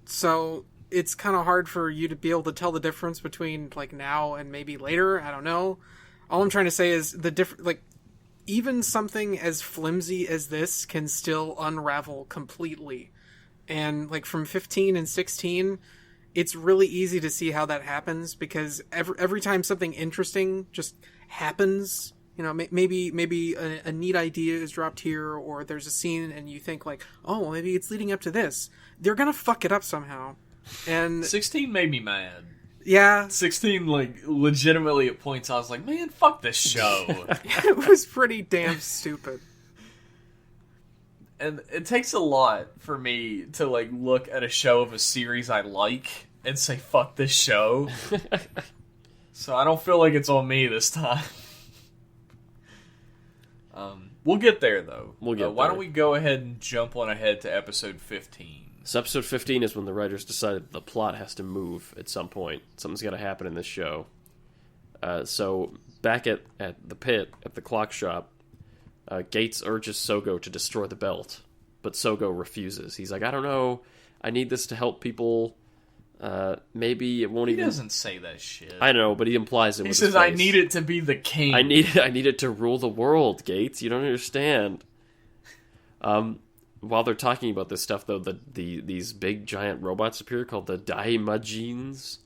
so it's kind of hard for you to be able to tell the difference between, like, now and maybe later. I don't know. All I'm trying to say is even something as flimsy as this can still unravel completely. And, like, from 15 and 16, it's really easy to see how that happens, because every time something interesting just happens, you know, maybe a neat idea is dropped here, or there's a scene and you think, like, oh, well, maybe it's leading up to this. They're gonna fuck it up somehow. And 16 made me mad. Yeah. 16, like, legitimately at points I was like, man, fuck this show. It was pretty damn stupid. And it takes a lot for me to, like, look at a show of a series I like and say, fuck this show. So I don't feel like it's on me this time. We'll get there, though. We'll get Why there. don't we go ahead and jump on ahead to episode 15? So episode 15 is when the writers decided the plot has to move at some point. Something's got to happen in this show. So back at the pit, at the clock shop, Gates urges Sogo to destroy the belt, but Sogo refuses. He's like, I don't know, I need this to help people. Maybe it won't He even... doesn't say that shit. I know, but he implies it He with says, his I face. need it to be the king. I need it to rule the world, Gates. You don't understand. While they're talking about this stuff, though, these big giant robots appear called the Daimajins,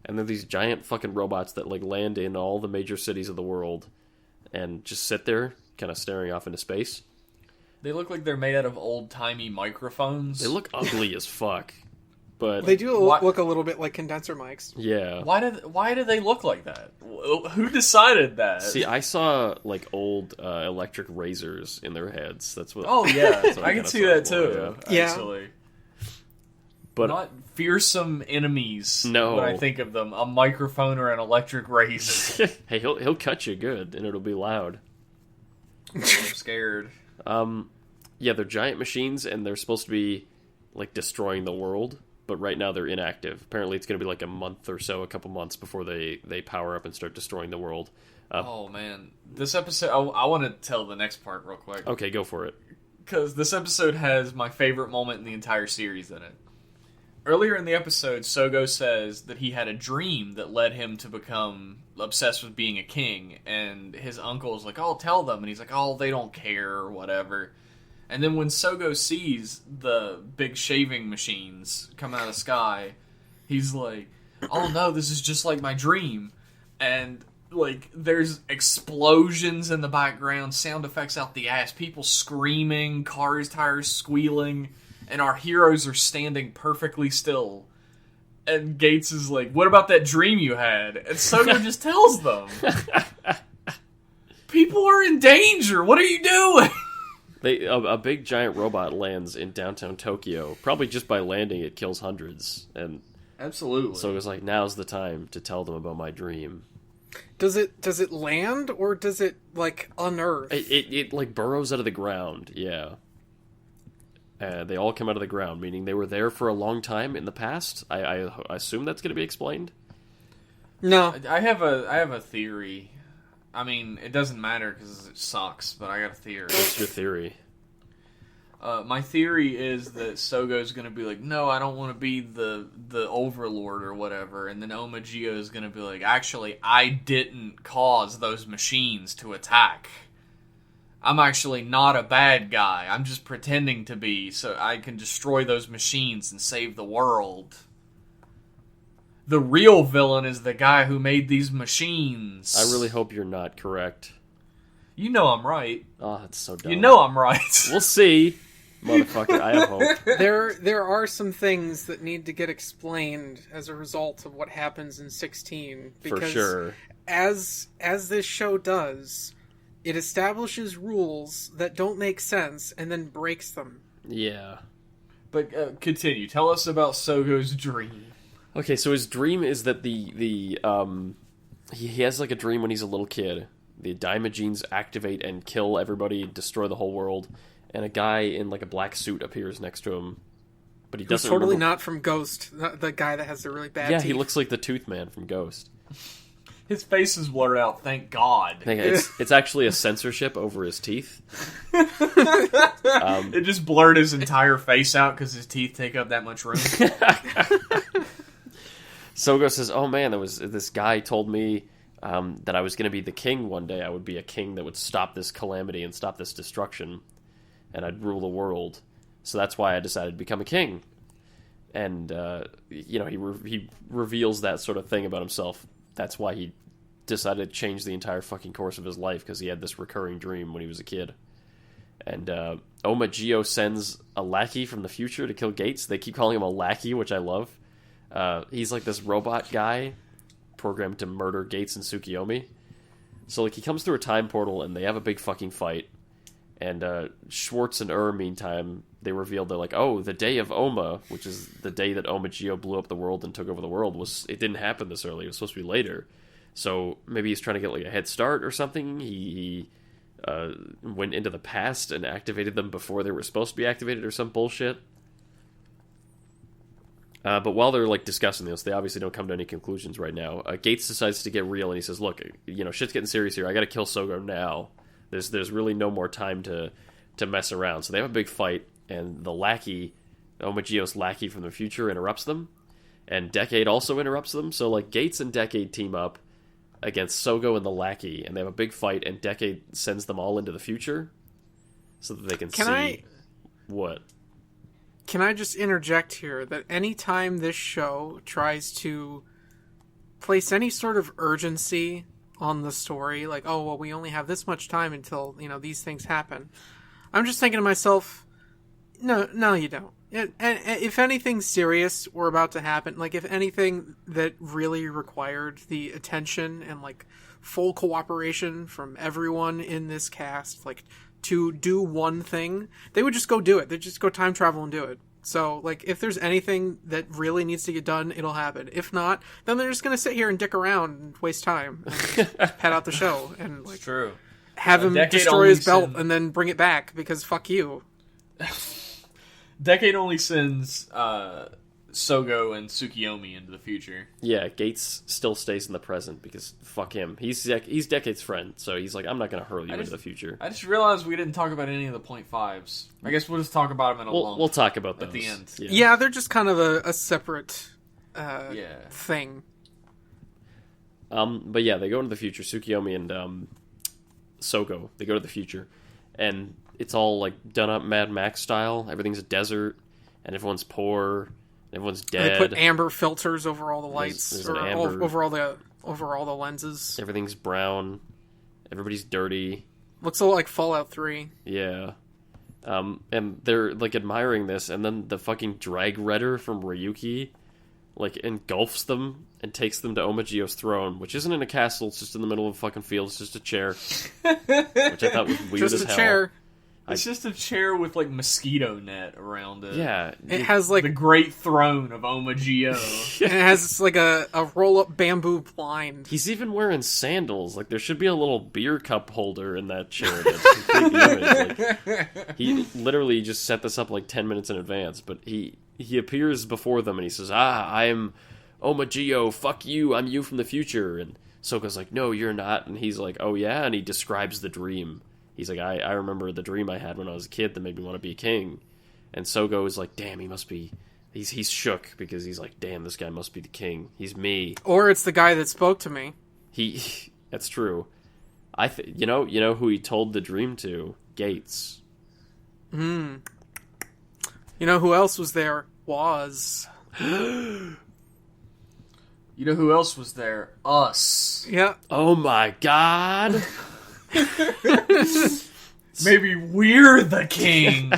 and they're these giant fucking robots that like land in all the major cities of the world and just sit there, kind of staring off into space. They look like they're made out of old-timey microphones. They look ugly as fuck, but They do look a little bit like condenser mics. yeah. Why do they look like that? Who decided that? See, I saw like old electric razors in their heads. That's what. Oh yeah, That's what I kinda can see saw that it for, too. yeah. Actually, But not fearsome enemies. No. When I think of them, a microphone or an electric razor. hey, he'll cut you good, and it'll be loud. I'm scared. Yeah, they're giant machines, and they're supposed to be like destroying the world. But right now they're inactive. Apparently, it's going to be like a month or so, a couple months before they power up and start destroying the world. Oh man, this episode. I want to tell the next part real quick. Okay, go for it. Because this episode has my favorite moment in the entire series in it. Earlier in the episode, Sogo says that he had a dream that led him to become obsessed with being a king, and his uncle is like, "Oh, tell them," and he's like, "Oh, they don't care," or whatever. And then when Sogo sees the big shaving machines come out of the sky, he's like, "Oh no, this is just like my dream." And like, there's explosions in the background, sound effects out the ass, people screaming, cars, tires squealing, and our heroes are standing perfectly still. And Gates is like, "What about that dream you had?" And Sogo just tells them, "People are in danger, what are you doing?" A big giant robot lands in downtown Tokyo. Probably just by landing, it kills hundreds. And Absolutely. so it was like, now's the time to tell them about my dream. Does it land or does it like unearth? It like burrows out of the ground. Yeah. They all come out of the ground, meaning they were there for a long time in the past. I assume that's going to be explained. No. I have a theory. I mean, it doesn't matter because it sucks, but I got a theory. What's your theory? My theory is that Sogo's going to be like, "No, I don't want to be the overlord or whatever," and then Agito is going to be like, "Actually, I didn't cause those machines to attack. I'm actually not a bad guy. I'm just pretending to be so I can destroy those machines and save the world. The real villain is the guy who made these machines." I really hope you're not correct. You know I'm right. Oh, that's so dumb. You know I'm right. We'll see, motherfucker. I have hope. There are some things that need to get explained as a result of what happens in 16. Because For sure. as this show does, it establishes rules that don't make sense and then breaks them. Yeah. But continue. Tell us about Sogo's dream. Okay, so his dream is that he has like a dream when he's a little kid. The Daimajins activate and kill everybody, destroy the whole world, and a guy in like a black suit appears next to him. But he Who's doesn't totally remember... not from Ghost, the guy that has the really bad teeth. he looks like the Tooth Man from Ghost. His face is blurred out, thank God. It's actually a censorship over his teeth. It just blurred his entire face out because his teeth take up that much room. Sogo says, "Oh man, this guy told me that I was going to be the king one day. I would be a king that would stop this calamity and stop this destruction, and I'd rule the world. So that's why I decided to become a king." And he reveals that sort of thing about himself. That's why he decided to change the entire fucking course of his life, because he had this recurring dream when he was a kid. And Agito sends a lackey from the future to kill Gates. They keep calling him a lackey, which I love. He's like this robot guy programmed to murder Gates and Tsukiyomi. So like he comes through a time portal and they have a big fucking fight. And Schwartz and meantime, they revealed they're like, oh, the day of Oma, which is the day that Agito blew up the world and took over the world, it didn't happen this early. It was supposed to be later. So maybe he's trying to get like a head start or something. He went into the past and activated them before they were supposed to be activated or some bullshit. But while they're like discussing this, they obviously don't come to any conclusions right now. Gates decides to get real, and he says, "Look, shit's getting serious here. I got to kill Sogo now. There's really no more time to mess around." So they have a big fight, and the lackey, Omagio's lackey from the future, interrupts them, and Decade also interrupts them. So like Gates and Decade team up against Sogo and the lackey, and they have a big fight, and Decade sends them all into the future so that they can see what. Can I just interject here that any time this show tries to place any sort of urgency on the story, like, oh, well, we only have this much time until, these things happen, I'm just thinking to myself, no, you don't. And if anything serious were about to happen, like, if anything that really required the attention and, like, full cooperation from everyone in this cast, like, to do one thing, they would just go do it. They'd just go time travel and do it. So, like, if there's anything that really needs to get done, it'll happen. If not, then they're just going to sit here and dick around and waste time and pad out the show and, like, True. Have him destroy his belt and then bring it back because fuck you. Decade only sends Sogo and Tsukiyomi into the future. Yeah, Gates still stays in the present because fuck him. He's Decade's friend, so he's like, I'm not going to hurl you into the future. I just realized we didn't talk about any of the .5s. I guess we'll just talk about them in a lump. We'll talk about those at the end. Yeah, they're just kind of a separate thing. But yeah, they go into the future. Tsukiyomi and Sogo, they go to the future, and it's all like done up Mad Max style. Everything's a desert, and everyone's poor. Everyone's dead. And they put amber filters over all the lights, there's over all the lenses. Everything's brown. Everybody's dirty. Looks a lot like Fallout 3. Yeah. And they're like admiring this, and then the fucking drag redder from Ryuki like engulfs them and takes them to Omagio's throne, which isn't in a castle. It's just in the middle of a fucking field. It's just a chair, which I thought was weird as hell. Just a chair. It's just a chair with, like, mosquito net around it. Yeah. It has, like... the great throne of Omagio. And it has, like, a roll-up bamboo blind. He's even wearing sandals. Like, there should be a little beer cup holder in that chair. That's complete image. Like, he literally just set this up, like, 10 minutes in advance. But he appears before them, and he says, I'm Omagio, fuck you, I'm you from the future. And Soko's like, no, you're not. And he's like, oh, yeah? And he describes the dream. He's like, I remember the dream I had when I was a kid that made me want to be a king. And Sogo is like, damn, he must be... He's shook because he's like, damn, this guy must be the king. He's me. Or it's the guy that spoke to me. That's true. You know who he told the dream to? Gates. You know who else was there? Was. You know who else was there? Us. Yeah. Oh my god. Maybe we're the king.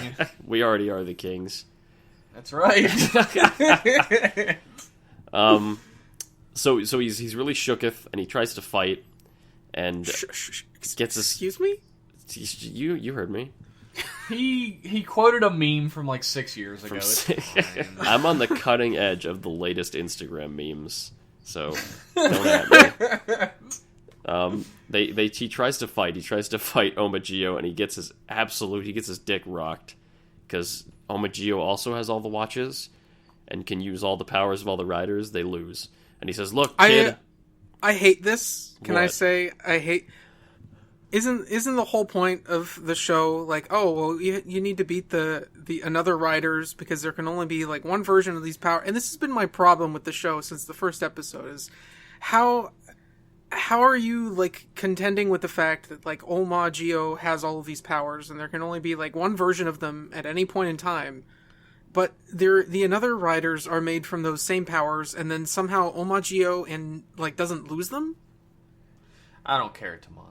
We already are the kings. That's right. So he's really shooketh, and he tries to fight, and gets his... Excuse me? You heard me. He quoted a meme from like 6 years ago. It's fine. I'm on the cutting edge of the latest Instagram memes, so don't at me. He tries to fight. He tries to fight Omagio, and he gets his dick rocked because Omagio also has all the watches and can use all the powers of all the riders. They lose, and he says, "Look, kid, I hate this. Can what? I say I hate? Isn't the whole point of the show like, oh well, you need to beat the another riders because there can only be like one version of these powers? And this has been my problem with the show since the first episode is how are you like contending with the fact that like Omagio has all of these powers and there can only be like one version of them at any point in time, but the another riders are made from those same powers, and then somehow Omagio and like doesn't lose them? I don't care, Tomas.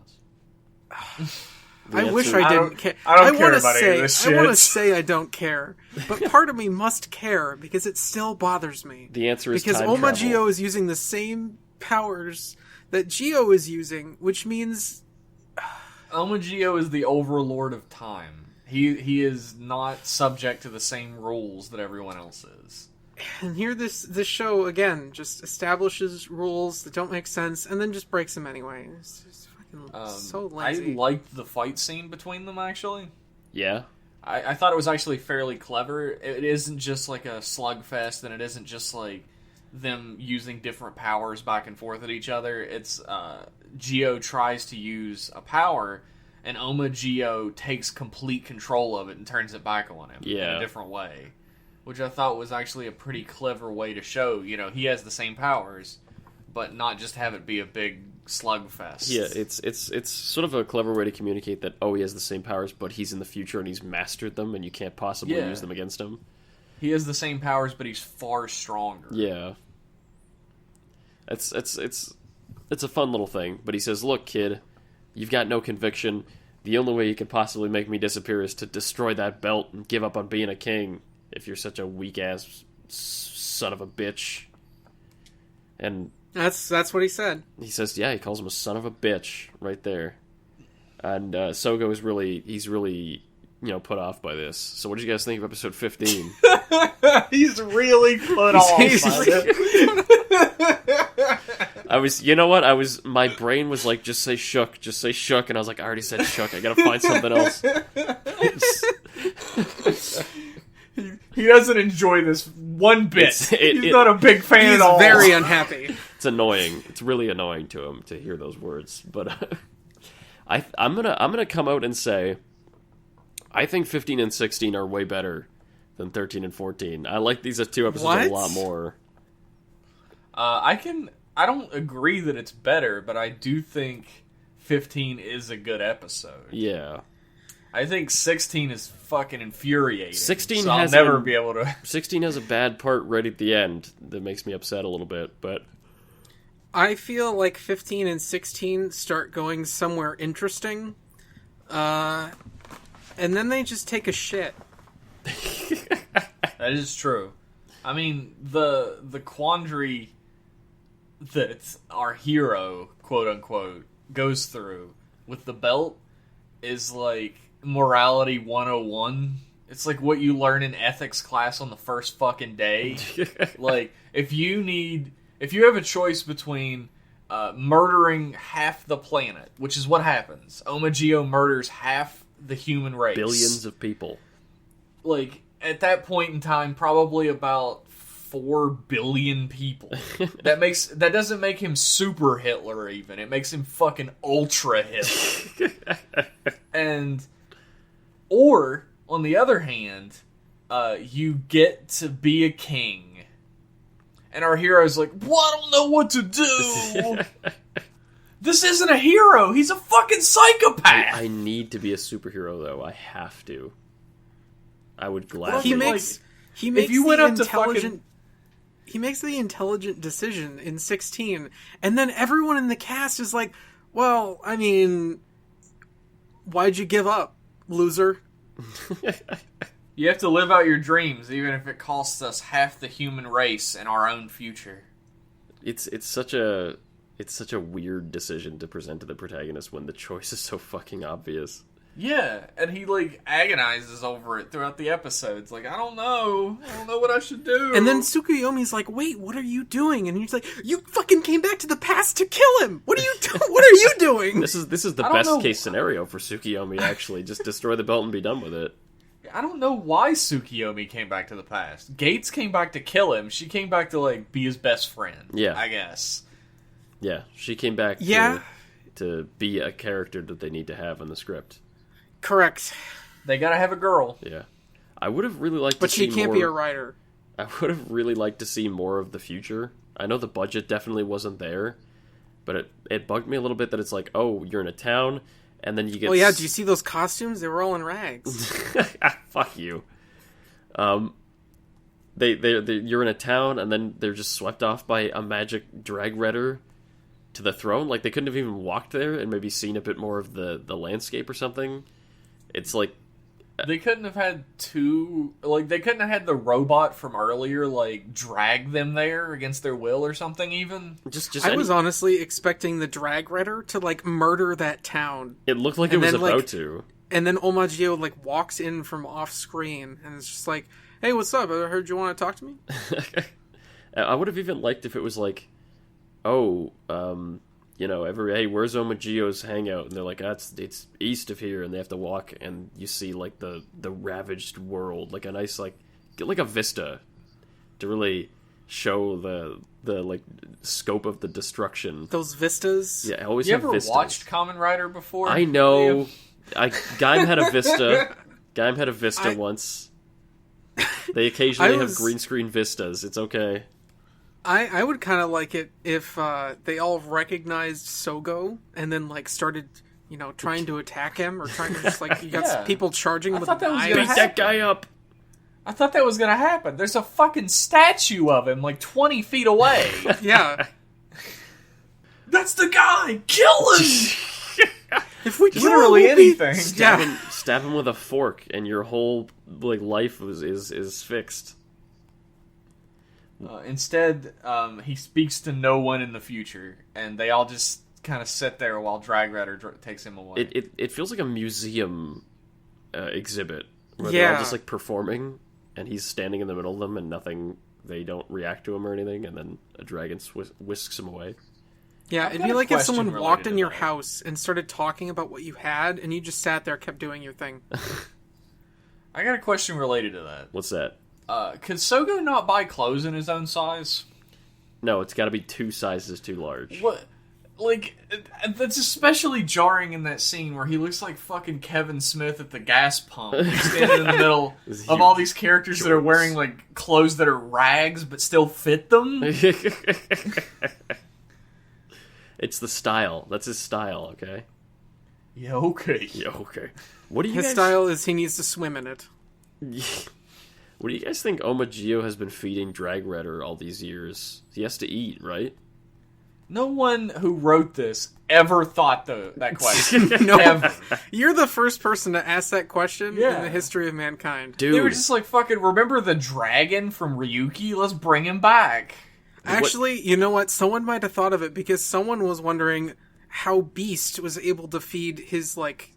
I wish I didn't care. I don't care about any of this shit. I want to say I don't care, but part of me must care because it still bothers me. The answer is because time Omagio travel. is using the same powers that Gio is using, which means Omagio is the overlord of time. He is not subject to the same rules that everyone else is. And here this show again just establishes rules that don't make sense and then just breaks them anyway. It's just fucking So I lazy. liked the fight scene between them, actually. Yeah. I thought it was actually fairly clever. It isn't just like a slugfest, and it isn't just like them using different powers back and forth at each other. It's Geo tries to use a power, and Geo takes complete control of it and turns it back on him in a different way, which I thought was actually a pretty clever way to show, he has the same powers, but not just have it be a big slugfest. Yeah, it's sort of a clever way to communicate that, he has the same powers, but he's in the future and he's mastered them, and you can't possibly use them against him. He has the same powers, but he's far stronger. Yeah. It's a fun little thing, but he says, "Look, kid, you've got no conviction. The only way you can possibly make me disappear is to destroy that belt and give up on being a king, if you're such a weak-ass son of a bitch." And That's what he said. he says, he calls him a son of a bitch right there. And Sogo is really put off by this. So what did you guys think of episode 15? He's really put off by it. My brain was like, just say shook, and I was like, I already said shook, I gotta find something else. He doesn't enjoy this one bit. He's not a big fan at all. He's very unhappy. It's annoying. It's really annoying to him to hear those words. But I'm gonna come out and say, I think 15 and 16 are way better than 13 and 14. I like these two episodes a lot more. I don't agree that it's better, but I do think 15 is a good episode. Yeah. I think 16 is fucking infuriating. 16 so has I'll never be able to. 16 has a bad part right at the end that makes me upset a little bit, but I feel like 15 and 16 start going somewhere interesting, and then they just take a shit. That is true. I mean, the quandary that our hero, quote unquote, goes through with the belt is like morality 101. It's like what you learn in ethics class on the first fucking day. Like, if you have a choice between murdering half the planet, which is what happens. Geo murders half the human race. Billions of people. Like, at that point in time, probably about 4 billion people. That doesn't make him super Hitler even. It makes him fucking ultra Hitler. Or, on the other hand, you get to be a king. And our hero's like, well, I don't know what to do. This isn't a hero. He's a fucking psychopath. I need to be a superhero, though. I have to. I would gladly. He makes if you went up to fucking... He makes the intelligent decision in 16, and then everyone in the cast is like, well, I mean, why'd you give up, loser? You have to live out your dreams, even if it costs us half the human race and our own future. It's such a weird decision to present to the protagonist when the choice is so fucking obvious. Yeah, and he, like, agonizes over it throughout the episodes. Like, I don't know what I should do. And then Tsukuyomi's like, wait, what are you doing? And he's like, you fucking came back to the past to kill him! What are you doing? This is the best case scenario for Tsukuyomi, actually. Just destroy the belt and be done with it. I don't know why Tsukuyomi came back to the past. Gates came back to kill him. She came back to, like, be his best friend. Yeah. I guess. Yeah, she came back to be a character that they need to have in the script. Correct. They gotta have a girl. Yeah. I would have really liked to see more... But she can't be a writer. I would have really liked to see more of the future. I know the budget definitely wasn't there, but it bugged me a little bit that it's like, oh, you're in a town, and then you get... Oh yeah, do you see those costumes? They were all in rags. Fuck you. You're in a town, and then they're just swept off by a magic drag rider to the throne. Like, they couldn't have even walked there and maybe seen a bit more of the landscape or something. It's like... They couldn't have had they couldn't have had the robot from earlier, like, drag them there against their will or something, even? I was honestly expecting the drag rider to, like, murder that town. It looked like it was about to. And then Geo, like, walks in from off-screen, and it's just like, hey, what's up? I heard you want to talk to me? I would have even liked if it was like, oh, hey, where's Omagio's hangout? And they're like, it's east of here, and they have to walk, and you see like the ravaged world, like a nice get like a vista to really show the like scope of the destruction. Those vistas. Yeah, I always You have ever vistas. watched Kamen Rider before? I know. Liam? Gaim had a vista. Gaim had a vista once. They occasionally have green screen vistas. It's okay. I would kind of like it if they all recognized Sogo and then like started, trying to attack him or trying to just like you got people charging with thought that was knives. gonna Beat that guy up. I thought that was gonna happen. There's a fucking statue of him like 20 feet away. Yeah. That's the guy! Kill him! If we Literally anything. Stab him with a fork, and your whole like life is fixed. Instead, he speaks to no one in the future, and they all just kind of sit there while Drag Rider takes him away. It feels like a museum exhibit where they're all just like performing, and he's standing in the middle of them, and they don't react to him or anything, and then a dragon whisks him away. Yeah, I've it'd got be a like if question someone related walked to in your that. house and started talking about what you had, and you just sat there, kept doing your thing. I got a question related to that. What's that? Could Sogo not buy clothes in his own size? No, it's got to be 2 sizes too large. What? Like, that's especially jarring in that scene where he looks like fucking Kevin Smith at the gas pump. He's standing in the middle of all these characters that are wearing, like, clothes that are rags but still fit them. It's the style. That's his style, okay? Yeah, okay. Yeah, okay. What do you His guys... style is he needs to swim in it. What do you guys think Omagio has been feeding Drag Rider all these years? He has to eat, right? No one who wrote this ever thought that question. No. Ever. You're the first person to ask that question in Yeah. the history of mankind. Dude. They were just like, fucking, remember the dragon from Ryuki? Let's bring him back. Actually, you know what? Someone might have thought of it because someone was wondering how Beast was able to feed his, like,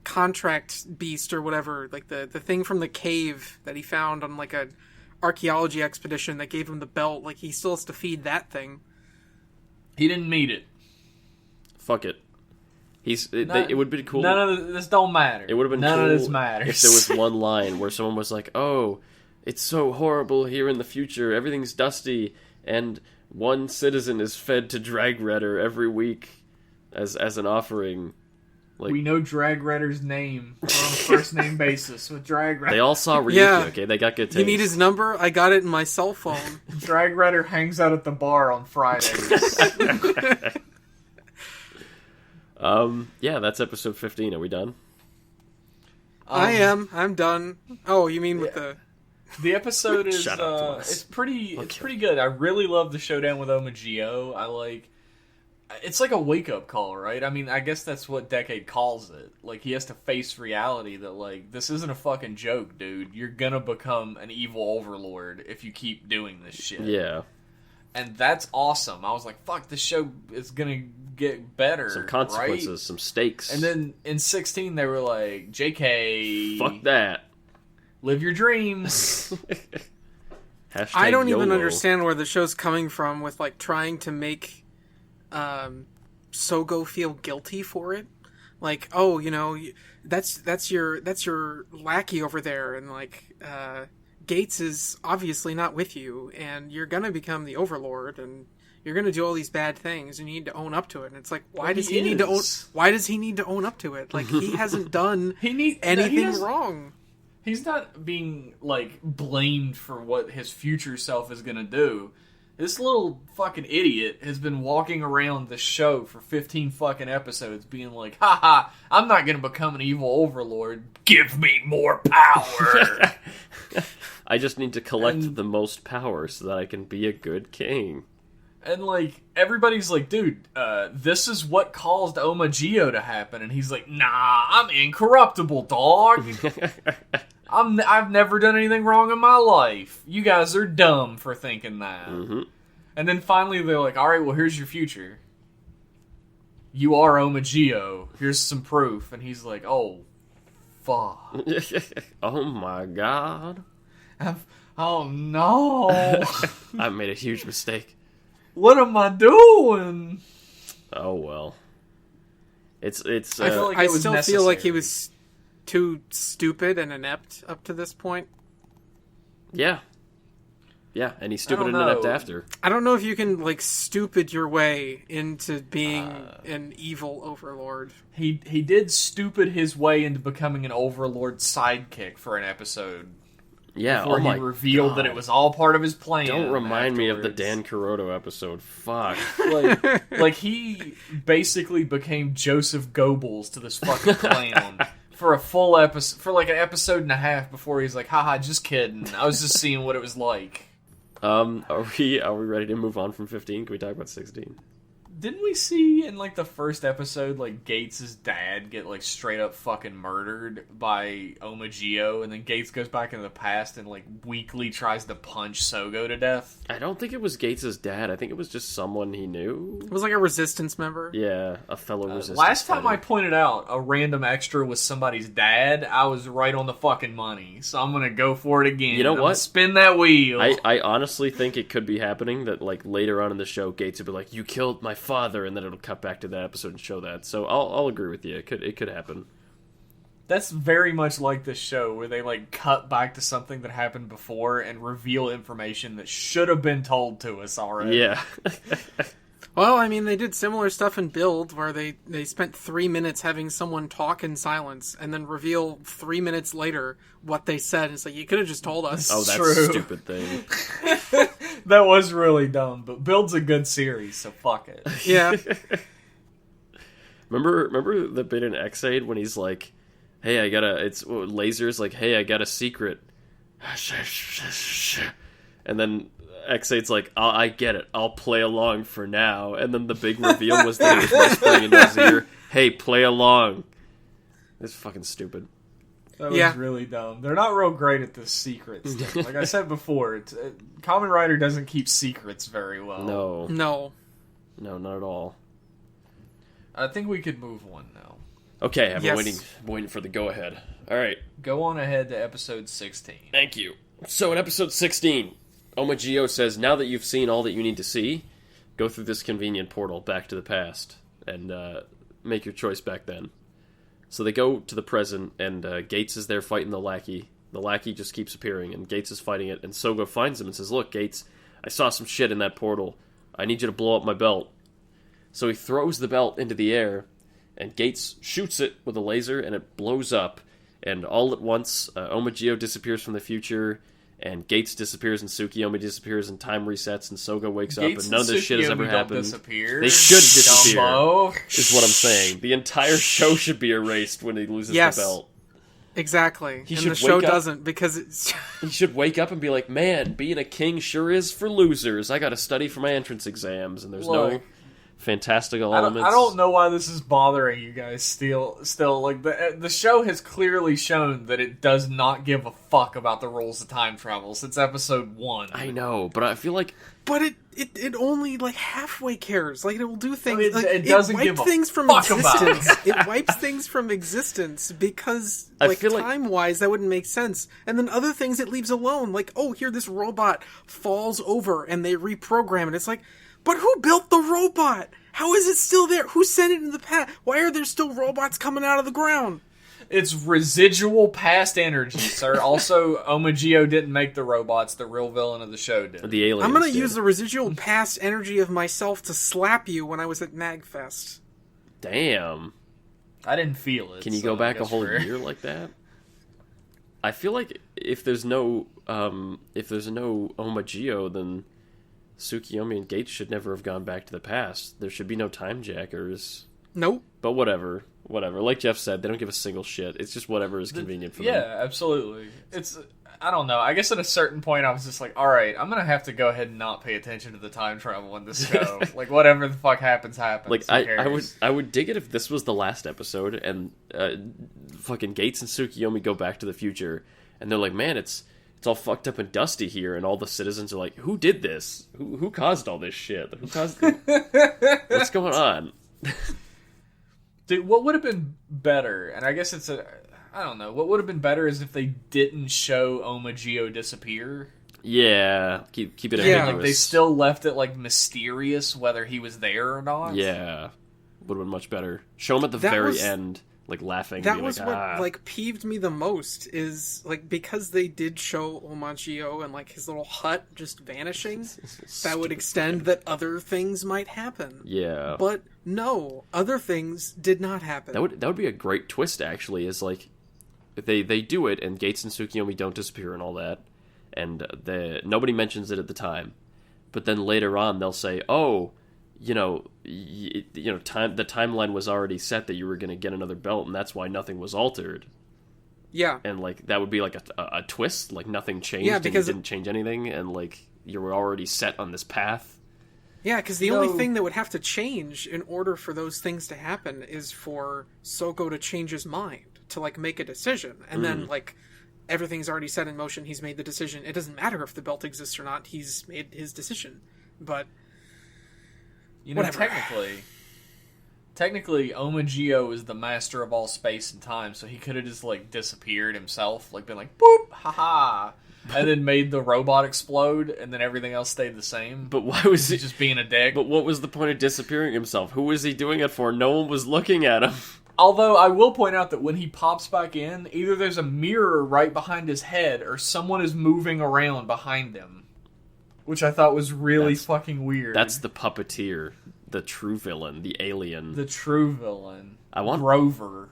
contract beast or whatever, like the thing from the cave that he found on, like, a archaeology expedition that gave him the belt. Like, he still has to feed that thing. He didn't meet it. Fuck it. It would be cool. None of this don't matter. It would have been none cool of this matters. if there was one line where someone was like, "Oh, it's so horrible here in the future. Everything's dusty, and one citizen is fed to Drag Rider every week as an offering." Like, we know Drag Rider's name. We're on a first name basis with Drag Rider. they all saw Ryuki. Yeah. Okay, they got good taste. You need his number? I got it in my cell phone. Drag Rider hangs out at the bar on Fridays. Yeah, that's episode 15. Are we done? I'm done. Oh, you mean with the... The episode is Shut up, Thomas. it's pretty good. I really love the showdown with Omagio. It's like a wake up call, right? I mean, I guess that's what Decade calls it. Like, he has to face reality that, like, this isn't a fucking joke, dude. You're gonna become an evil overlord if you keep doing this shit. Yeah. And that's awesome. I was like, fuck, this show is gonna get better. Some consequences, right? some stakes. And then in 16, they were like, JK. Fuck that. Live your dreams. Hashtag I don't even YOLO. understand where the show's coming from with, like, trying to make Sogo feel guilty for it. Like, oh, that's your lackey over there, and, like, Gates is obviously not with you, and you're gonna become the overlord, and you're gonna do all these bad things, and you need to own up to it. And it's like, why does he need to own up to it? Like, he hasn't done anything wrong. He's not being, like, blamed for what his future self is gonna do. This little fucking idiot has been walking around the show for 15 fucking episodes being like, haha, I'm not gonna become an evil overlord. Give me more power! I just need to collect the most power so that I can be a good king. And, like, everybody's like, dude, this is what caused Omagio to happen. And he's like, nah, I'm incorruptible, dog. I've never done anything wrong in my life. You guys are dumb for thinking that. Mm-hmm. And then finally they're like, alright, well, here's your future. You are Omagio. Here's some proof. And he's like, oh, fuck. Oh my god. Oh, no. I made a huge mistake. What am I doing? Oh well. It's. I feel like I it was still necessary. feel like he was too stupid and inept up to this point. Yeah. Yeah, and he's stupid and don't inept know. after. I don't know if you can like stupid your way into being an evil overlord. He did stupid his way into becoming an overlord sidekick for an episode. Yeah, Before he revealed that it was all part of his plan. Don't remind me of the afterwards. Dan Caroto episode. Fuck. Like he basically became Joseph Goebbels to this fucking plan for a full episode, for like an episode and a half before he's like, haha, just kidding. I was just seeing what it was like. Are we ready to move on from 15? Can we talk about 16? Didn't we see in like the first episode like Gates' dad get like straight up fucking murdered by Agito, and then Gates goes back into the past and like weakly tries to punch Sogo to death? I don't think it was Gates' dad. I think it was just someone he knew. It was like a resistance member. Yeah, a fellow resistance Last time I fighter. pointed out a random extra was somebody's dad, I was right on the fucking money. So I'm gonna go for it again. You know I'm what? gonna spin that wheel. I honestly think it could be happening that like later on in the show, Gates would be like, "You killed my father," and then it'll cut back to that episode and show that. So I'll agree with you. It could happen. That's very much like this show where they like cut back to something that happened before and reveal information that should have been told to us already. Yeah. Well, I mean, they did similar stuff in Build, where they spent 3 minutes having someone talk in silence, and then reveal 3 minutes later what they said. It's like, you could have just told us. Oh, that's True. a stupid thing. That was really dumb, but Build's a good series, so fuck it. Yeah. Remember the bit in X-Aid when he's like, "Hey, it's Laser's like, hey, I got a secret," and then X-Aid's like, I get it, I'll play along for now, and then the big reveal was that he was whispering into his ear, "Hey, play along." It's fucking stupid. That was really dumb. They're not real great at this secret stuff. Like I said before, Kamen Rider doesn't keep secrets very well. No, not at all. I think we could move on now. Okay, I've been Yes. waiting for the go-ahead. All right. Go on ahead to episode 16. Thank you. So in episode 16, Agito says, now that you've seen all that you need to see, go through this convenient portal back to the past and make your choice back then. So they go to the present, and Gates is there fighting the lackey. The lackey just keeps appearing, and Gates is fighting it, and Sogo finds him and says, "Look, Gates, I saw some shit in that portal. I need you to blow up my belt." So he throws the belt into the air, and Gates shoots it with a laser, and it blows up. And all at once, Agito disappears from the future, and Gates disappears, and Tsukiyomi disappears, and time resets, and Sogo wakes up, and none of this shit has ever happened. Disappear. They should disappear, Dumbo. is what I'm saying. The entire show should be erased when he loses Yes. the belt. Exactly. He and should the show wake up- doesn't, because it's... He should wake up and be like, "Man, being a king sure is for losers. I gotta study for my entrance exams," and there's no Look, fantastical I elements. don't know why this is bothering you guys still. Like, the show has clearly shown that it does not give a fuck about the rules of time travel since episode 1. I know, but I feel like But it only like halfway cares. Like, it will do things. It- like, it doesn't wiped give a things from fuck about existence. It wipes things from existence because, I like, feel like- time wise, that wouldn't make sense. And then other things it leaves alone. Like, oh, here this robot falls over and they reprogram it. It's like, but who built the robot? How is it still there? Who sent it in the past? Why are there still robots coming out of the ground? It's residual past energy, sir. Also, Agito didn't make the robots. The real villain of the show did. the aliens I'm gonna did. use the residual past energy of myself to slap you when I was at MagFest. Damn. I didn't feel it. Can you so go I back a guess whole we're- year like that? I feel like if there's no Agito, then Tsukiyomi and Gates should never have gone back to the past. There should be no time jackers. Nope. But whatever. Like Jeff said, they don't give a single shit. It's just whatever is convenient for them. Yeah, absolutely. I don't know. I guess at a certain point I was just like, alright, I'm gonna have to go ahead and not pay attention to the time travel in this show. Like, whatever the fuck happens. Like Who I cares? would dig it if this was the last episode and fucking Gates and Tsukiyomi go back to the future and they're like, "Man, it's all fucked up and dusty here," and all the citizens are like, "Who did this? Who caused all this shit? Who caused what's going on?" Dude, what would have been better, and I guess I don't know, what would have been better is if they didn't show Agito disappear. Yeah, keep it Yeah. ambiguous. Like, they still left it, like, mysterious whether he was there or not. Yeah. would have been much better. Show him at the very end, like, laughing. That was what, like, peeved me the most, is, like, because they did show Agito and, like, his little hut just vanishing, that would extend that other things might happen. Yeah. But, no, other things did not happen. That would be a great twist, actually, is, like, they do it, and Gates and Tsukiyomi don't disappear and all that, and nobody mentions it at the time. But then later on, they'll say, oh, the timeline was already set that you were going to get another belt, and that's why nothing was altered. Yeah. And, like, that would be, like, a twist, like, nothing changed, and you didn't change anything, and, like, you were already set on this path. Yeah, because the only thing that would have to change in order for those things to happen is for Sogo to change his mind, to, like, make a decision. And then, like, everything's already set in motion, he's made the decision. It doesn't matter if the belt exists or not, he's made his decision. But... whatever. Technically, Agito is the master of all space and time, so he could have just, like, disappeared himself, like, been like, boop, haha, and then made the robot explode, and then everything else stayed the same. But why was he just being a dick? But what was the point of disappearing himself? Who was he doing it for? No one was looking at him. Although, I will point out that when he pops back in, either there's a mirror right behind his head, or someone is moving around behind him. Which I thought was really fucking weird. That's the puppeteer, the true villain, the alien. The true villain. I want Grover.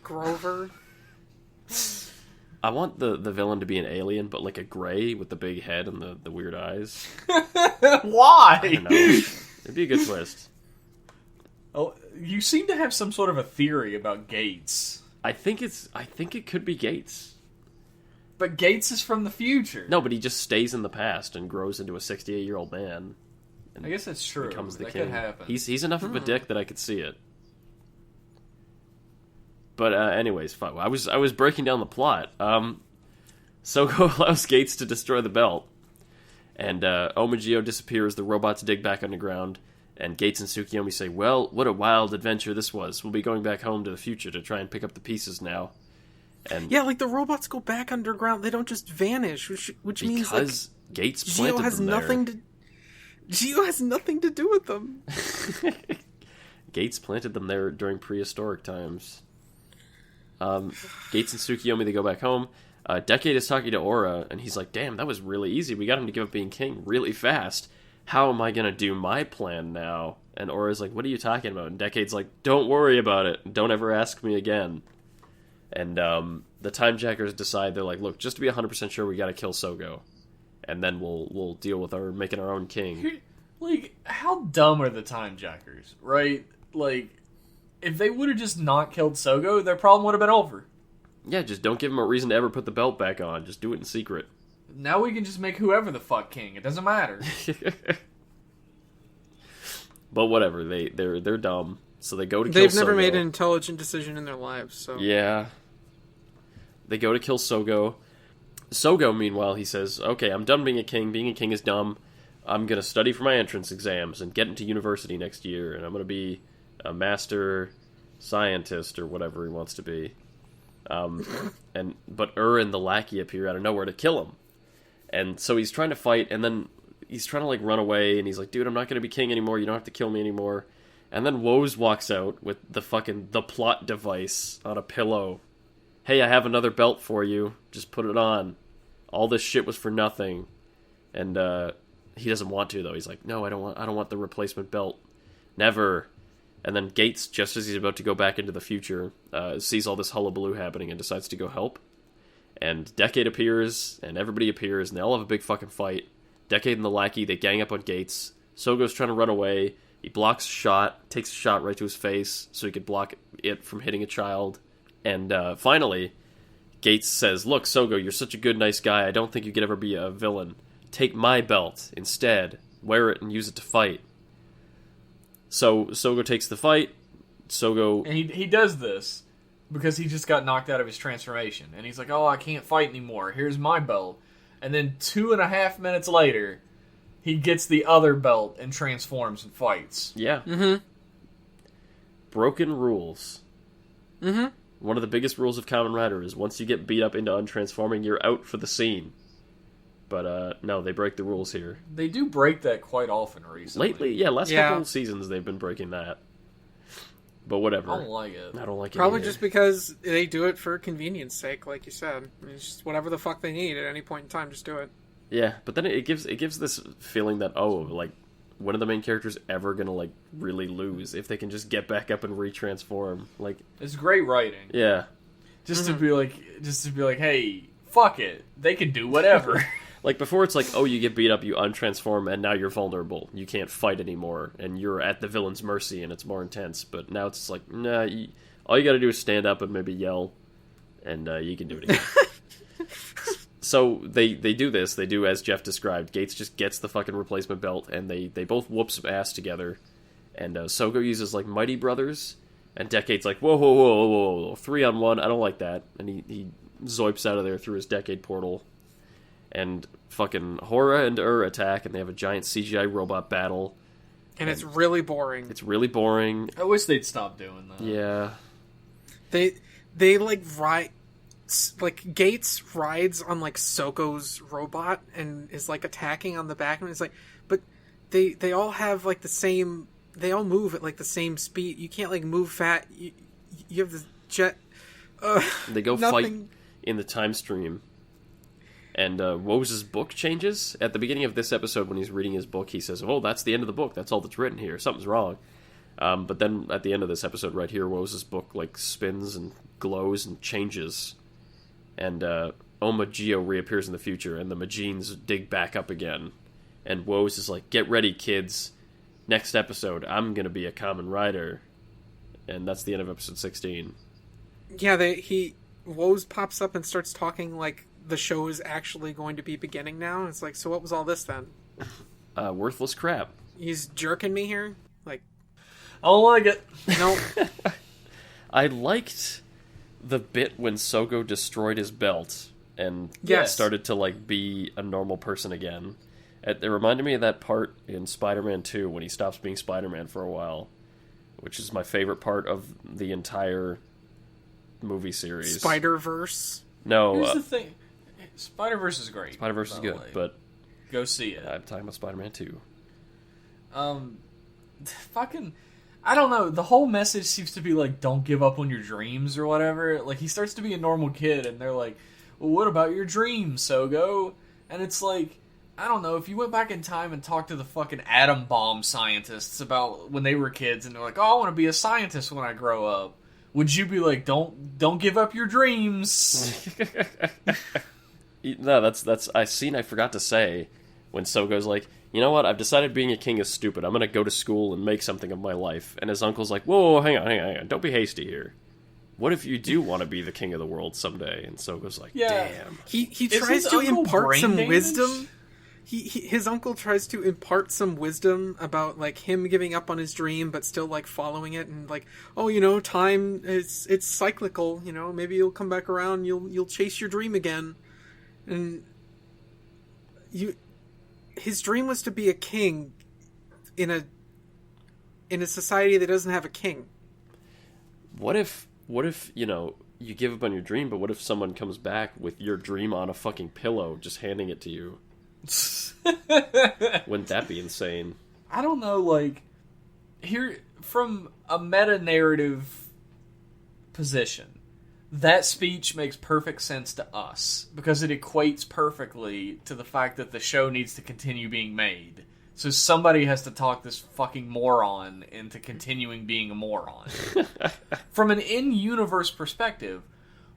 Grover? I want the villain to be an alien, but like a gray with the big head and the weird eyes. Why? I don't know. It'd be a good twist. Oh, you seem to have some sort of a theory about Gates. I think it could be Gates. But Gates is from the future. No, but he just stays in the past and grows into a 68-year-old man. I guess that's true. Becomes the that king. Could happen. He's enough of a dick that I could see it. But anyways, fine. I was breaking down the plot. Sogo allows Gates to destroy the belt, and Agito disappears. The robots dig back underground, and Gates and Tsukiyomi say, "Well, what a wild adventure this was. We'll be going back home to the future to try and pick up the pieces now." And yeah, like the robots go back underground; they don't just vanish, which means because Gates planted Gio has them nothing there. Gio has nothing to do with them. Gates planted them there during prehistoric times. Gates and Tsukiyomi, they go back home. Decade is talking to Aura, and he's like, "Damn, that was really easy. We got him to give up being king really fast. How am I gonna do my plan now?" And Aura's like, "What are you talking about?" And Decade's like, "Don't worry about it. Don't ever ask me again." And the Timejackers decide, they're like, "Look, just to be 100% sure, we gotta kill Sogo, and then we'll deal with making our own king." Like, how dumb are the Timejackers, right? Like, if they would have just not killed Sogo, their problem would have been over. Yeah, just don't give him a reason to ever put the belt back on. Just do it in secret. Now we can just make whoever the fuck king. It doesn't matter. But whatever, they're dumb, so they go to kill They've never Sogo. made an intelligent decision in their lives, so... Yeah. They go to kill Sogo. Sogo, meanwhile, he says, "Okay, I'm done being a king. Being a king is dumb. I'm going to study for my entrance exams and get into university next year, and I'm going to be a master scientist," or whatever he wants to be. But and the lackey appear out of nowhere to kill him. And so he's trying to fight, and then he's trying to, like, run away, and he's like, "Dude, I'm not going to be king anymore. You don't have to kill me anymore." And then Woz walks out with the plot device on a pillow. "Hey, I have another belt for you. Just put it on. All this shit was for nothing." And he doesn't want to, though. He's like, "No, I don't want the replacement belt. Never." And then Gates, just as he's about to go back into the future, sees all this hullabaloo happening and decides to go help. And Decade appears, and everybody appears, and they all have a big fucking fight. Decade and the lackey, they gang up on Gates. Sogo's trying to run away. He blocks a shot, takes a shot right to his face, so he could block it from hitting a child. And finally, Gates says, "Look, Sogo, you're such a good, nice guy. I don't think you could ever be a villain. Take my belt instead. Wear it and use it to fight." So Sogo takes the fight. Sogo... And he does this because he just got knocked out of his transformation. And he's like, "Oh, I can't fight anymore. Here's my belt." And then 2.5 minutes later, he gets the other belt and transforms and fights. Yeah. Mm-hmm. Broken rules. Mm-hmm. One of the biggest rules of Kamen Rider is once you get beat up into untransforming, you're out for the scene. But no, they break the rules here. They do break that quite often recently. Lately, last couple of seasons they've been breaking that. But whatever. I don't like it. I don't like it Probably either. just because they do it for convenience sake, like you said. I mean, it's just whatever the fuck they need at any point in time, just do it. Yeah, but then it gives this feeling that, oh, like, when are the main characters ever gonna, like, really lose? If they can just get back up and retransform. Like, It's great writing. yeah. Just to be like, hey, fuck it. They can do whatever. Like, before it's like, oh, you get beat up, you untransform, and now you're vulnerable. You can't fight anymore, and you're at the villain's mercy, and it's more intense. But now it's like, nah, all you gotta do is stand up and maybe yell, and you can do it again. So they do this. They do as Jeff described. Gates just gets the fucking replacement belt, and they both whoop some ass together. And Sogo uses, like, Mighty Brothers, and Decade's like, whoa, 3-on-1, I don't like that. And he zoips out of there through his Decade portal. And fucking Hora and attack, and they have a giant CGI robot battle. And it's really boring. It's really boring. I wish they'd stop doing that. Yeah. They like ride... Like, Gates rides on, like, Soko's robot and is, like, attacking on the back. And it's like... But they all have, like, the same... They all move at, like, the same speed. You can't, like, move fat. You have the jet... They go nothing... fight in the time stream. And Woes' book changes. At the beginning of this episode, when he's reading his book, he says, oh, that's the end of the book. That's all that's written here. Something's wrong. But then at the end of this episode right here, Woes' book like spins and glows and changes. And Oma Geo reappears in the future, and the Majins dig back up again. And Woes is like, get ready, kids. Next episode, I'm going to be a Kamen Rider. And that's the end of episode 16. Yeah, Woes pops up and starts talking like the show is actually going to be beginning now. It's like, so what was all this then? Worthless crap. He's jerking me here? Like, I don't like it. no. I liked the bit when Sogo destroyed his belt and started to like be a normal person again. It reminded me of that part in Spider-Man 2 when he stops being Spider-Man for a while, which is my favorite part of the entire movie series. Spider-Verse? No. Here's the thing. Spider-Verse is great. Spider-Verse is good, but... Go see it. I'm talking about Spider-Man 2. Fucking... I don't know. The whole message seems to be like, don't give up on your dreams or whatever. Like, he starts to be a normal kid, and they're like, well, what about your dreams, Sogo? And it's like, I don't know, if you went back in time and talked to the fucking atom bomb scientists about when they were kids, and they're like, oh, I want to be a scientist when I grow up, would you be like, don't give up your dreams? No, that's a scene I forgot to say when Sogo's like, you know what, I've decided being a king is stupid. I'm going to go to school and make something of my life. And his uncle's like, whoa, hang on. Don't be hasty here. What if you do want to be the king of the world someday? And Sogo's like, damn. He tries to impart some wisdom. His uncle tries to impart some wisdom about, like, him giving up on his dream but still, like, following it, and like, oh, you know, time it's cyclical, you know, maybe you'll come back around, you'll chase your dream again. And his dream was to be a king in a society that doesn't have a king. What if, you know, you give up on your dream, but what if someone comes back with your dream on a fucking pillow, just handing it to you? Wouldn't that be insane? I don't know, like, here, from a meta-narrative position, that speech makes perfect sense to us, because it equates perfectly to the fact that the show needs to continue being made. So somebody has to talk this fucking moron into continuing being a moron. From an in-universe perspective,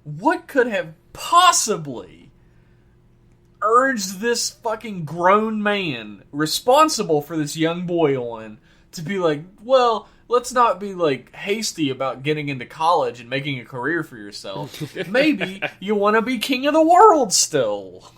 what could have possibly urged this fucking grown man responsible for this young boy on to be like, well, let's not be like hasty about getting into college and making a career for yourself. Maybe you want to be king of the world still.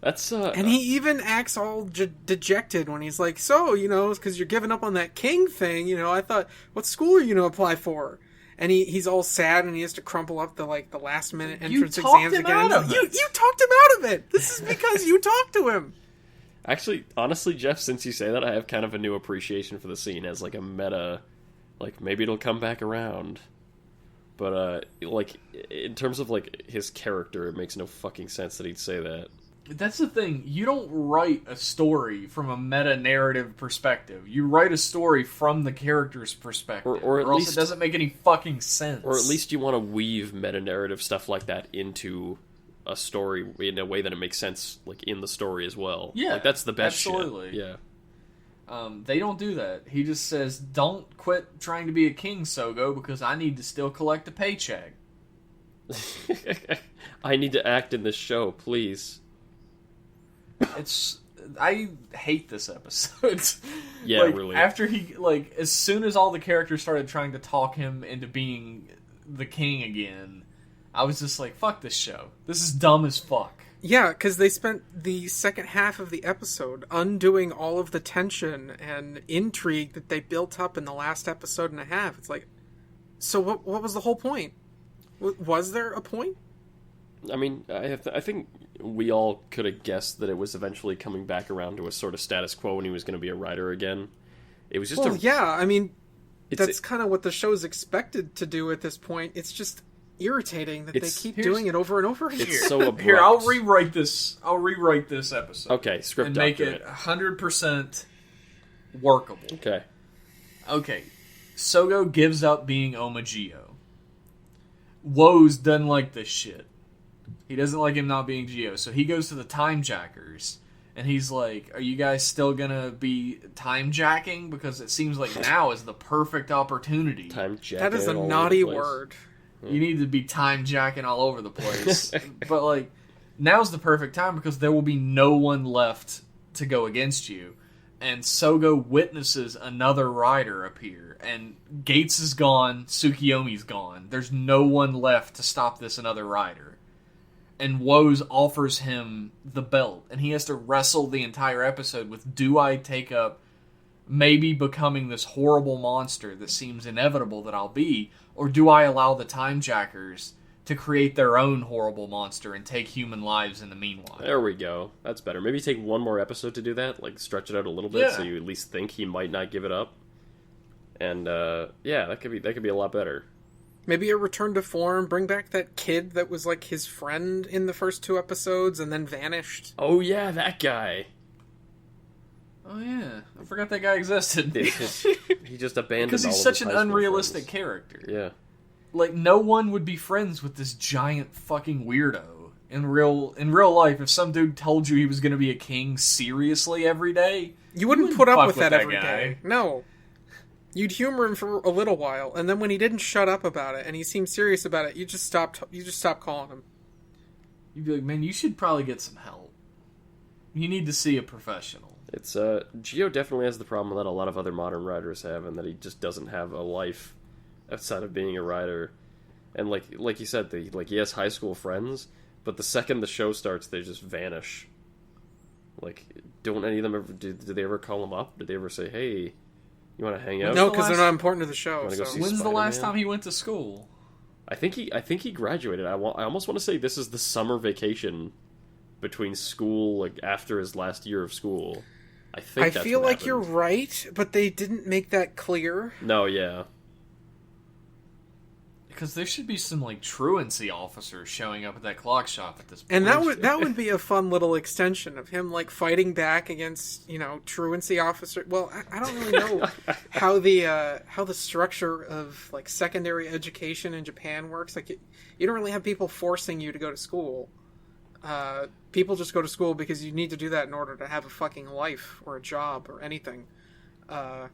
That's and he even acts all dejected when he's like, so, you know, because you're giving up on that king thing, you know, I thought, what school are you going to apply for? And he's all sad, and he has to crumple up the last minute entrance exams again. You talked him out of it. This is because you talked to him. Actually, honestly, Jeff, since you say that, I have kind of a new appreciation for the scene as like a meta. Like, maybe it'll come back around. But like, in terms of like his character, it makes no fucking sense that he'd say that. That's the thing. You don't write a story from a meta-narrative perspective. You write a story from the character's perspective. Or at else least it doesn't make any fucking sense. Or at least you want to weave meta-narrative stuff like that into a story in a way that it makes sense, like, in the story as well. Yeah, like, that's the best absolutely. shit. Yeah. They don't do that. He just says, don't quit trying to be a king, Sogo, because I need to still collect a paycheck. I need to act in this show, please. I hate this episode. Yeah, like, really. After he, like, as soon as all the characters started trying to talk him into being the king again, I was just like, fuck this show. This is dumb as fuck. Yeah, because they spent the second half of the episode undoing all of the tension and intrigue that they built up in the last episode and a half. It's like, so what was the whole point? Was there a point? I mean, I think we all could have guessed that it was eventually coming back around to a sort of status quo when he was going to be a writer again. It was just yeah, I mean, that's kind of what the show's expected to do at this point. It's just irritating that they keep doing it over and over again. It's so abrupt. Here, I'll rewrite this episode. Okay, script and make document. it 100% workable. Okay. Sogo gives up being Omagio. Woes doesn't like this shit. He doesn't like him not being Geo, so he goes to the Time Jackers, and he's like, are you guys still gonna be time jacking? Because it seems like now is the perfect opportunity. Time jacking. That is a naughty word. You need to be time jacking all over the place. But, like, now's the perfect time because there will be no one left to go against you. And Sogo witnesses another rider appear. And Gates is gone, Tsukiyomi's gone. There's no one left to stop this another rider. And Woes offers him the belt. And he has to wrestle the entire episode with, do I take up maybe becoming this horrible monster that seems inevitable that I'll be, or do I allow the Time Jackers to create their own horrible monster and take human lives in the meanwhile? There we go. That's better. Maybe take one more episode to do that, like stretch it out a little bit so you at least think he might not give it up. And that could be a lot better. Maybe a return to form, bring back that kid that was like his friend in the first 2 episodes and then vanished. Oh yeah, that guy. Oh yeah, I forgot that guy existed. He just abandoned because he's all such of an his high school unrealistic friends. character. Yeah, like no one would be friends with this giant fucking weirdo in real life. If some dude told you he was going to be a king seriously every day, you wouldn't put up with that every guy. day. No, you'd humor him for a little while, and then when he didn't shut up about it and he seemed serious about it, you just stopped calling him. You'd be like, man, you should probably get some help. You need to see a professional. It's Geo definitely has the problem that a lot of other modern writers have, and that he just doesn't have a life outside of being a writer. And like you said, he has high school friends, but the second the show starts, they just vanish. Like, don't any of them ever? Did they ever call him up? Did they ever say, "Hey, you want to hang out?" No, because they're not important to the show. So. When's the last time he went to school? I think he graduated. I almost want to say this is the summer vacation between school, like after his last year of school. I feel like you're right, but they didn't make that clear. No, yeah. Because there should be some like truancy officers showing up at that clock shop at this point. And that would be a fun little extension of him like fighting back against, truancy officer. Well, I don't really know how the structure of like secondary education in Japan works. Like you don't really have people forcing you to go to school. People just go to school because you need to do that in order to have a fucking life or a job or anything. The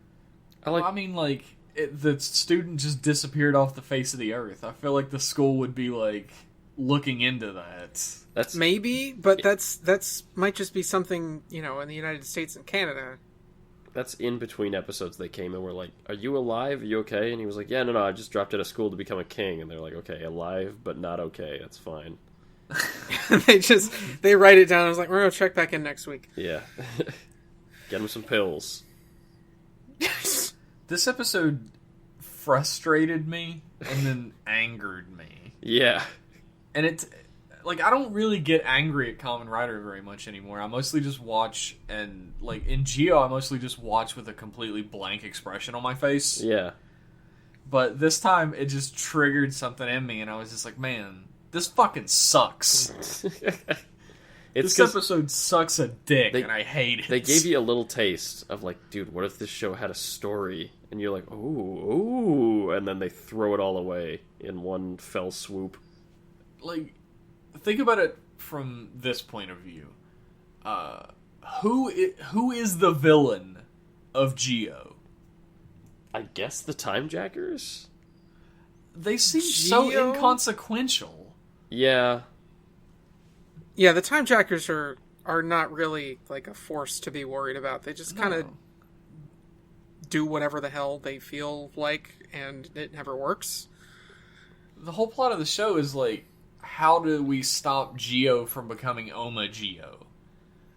student just disappeared off the face of the earth. I feel like the school would be like looking into that. That's maybe, but that's might just be something in the United States and Canada. That's in between episodes. They came and were like, "Are you alive? Are you okay?" And he was like, "Yeah, no, I just dropped out of school to become a king." And they're like, "Okay, alive but not okay. That's fine." they write it down. I was like, we're gonna check back in next week. Yeah. Get him some pills. This episode frustrated me and then angered me. Yeah. And it's like I don't really get angry at Kamen Rider very much anymore. I mostly just watch, and like in Geo I mostly just watch with a completely blank expression on my face. Yeah. But this time it just triggered something in me and I was just like, man, this fucking sucks. It's this episode sucks a dick, and I hate it. They gave you a little taste of like, dude, what if this show had a story? And you're like, ooh, and then they throw it all away in one fell swoop. Like, think about it from this point of view. Who is the villain of Geo? I guess the Time Jackers? They seem so inconsequential. Yeah. Yeah, the Time Jackers are not really like a force to be worried about. They just kind of do whatever the hell they feel like, and it never works. The whole plot of the show is like, how do we stop Geo from becoming Oma Geo?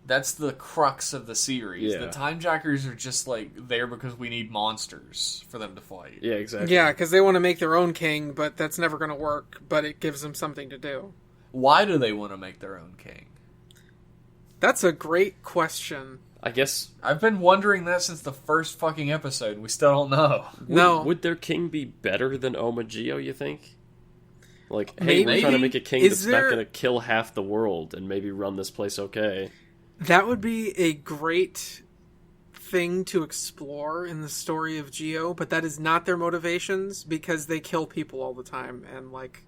That's the crux of the series. Yeah. The Time Jackers are just like there because we need monsters for them to fight. Yeah, exactly. Yeah, because they want to make their own king, but that's never going to work, but it gives them something to do. Why do they want to make their own king? That's a great question. I guess... I've been wondering that since the first fucking episode, and we still don't know. Would their king be better than Oma Geo, you think? Like, hey, Maybe. we're trying to make a king that's not going to kill half the world and maybe run this place okay. That would be a great thing to explore in the story of Geo, but that is not their motivations because they kill people all the time and, like,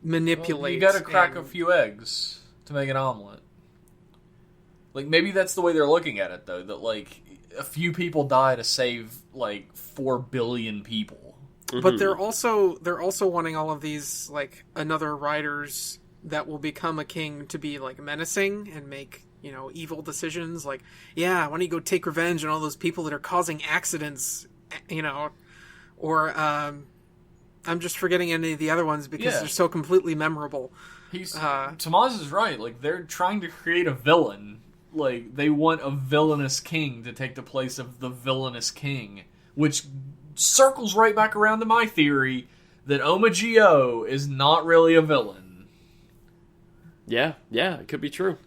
manipulate. Well, you gotta crack a few eggs to make an omelet. Like, maybe that's the way they're looking at it, though, that, like, a few people die to save, like, 4 billion people. But they're also wanting all of these, like, another riders that will become a king to be, like, menacing and make, you know, evil decisions. Like, yeah, why don't you go take revenge on all those people that are causing accidents, you know? Or, I'm just forgetting any of the other ones because they're so completely memorable. Tomaz is right. Like, they're trying to create a villain. Like, they want a villainous king to take the place of the villainous king, which circles right back around to my theory that Oma Geo is not really a villain. Yeah, it could be true.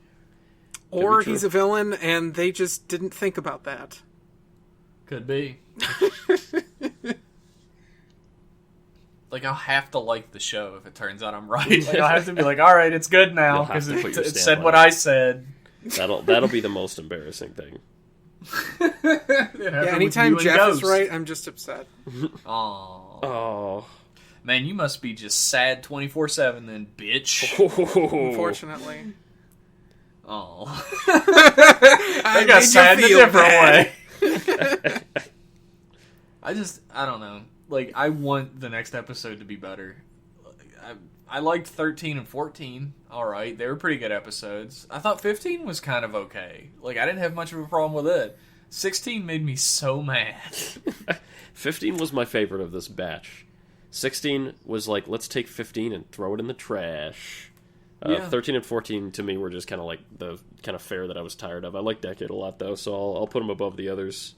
Or he's a villain and they just didn't think about that. Could be. Like, I'll have to like the show if it turns out I'm right. Like, I'll have to be like, all right, it's good now because it said what I said. That'll be the most embarrassing thing. Yeah, anytime Jeff is right, I'm just upset. Oh. Man, you must be just sad 24/7 then, bitch. Unfortunately. Oh. I got sad in a different way. I don't know. Like, I want the next episode to be better. I liked 13 and 14. Alright, they were pretty good episodes. I thought 15 was kind of okay. Like, I didn't have much of a problem with it. 16 made me so mad. 15 was my favorite of this batch. 16 was like, let's take 15 and throw it in the trash. 13 and 14 to me were just kind of like the kind of fare that I was tired of. I like Decade a lot though, so I'll put them above the others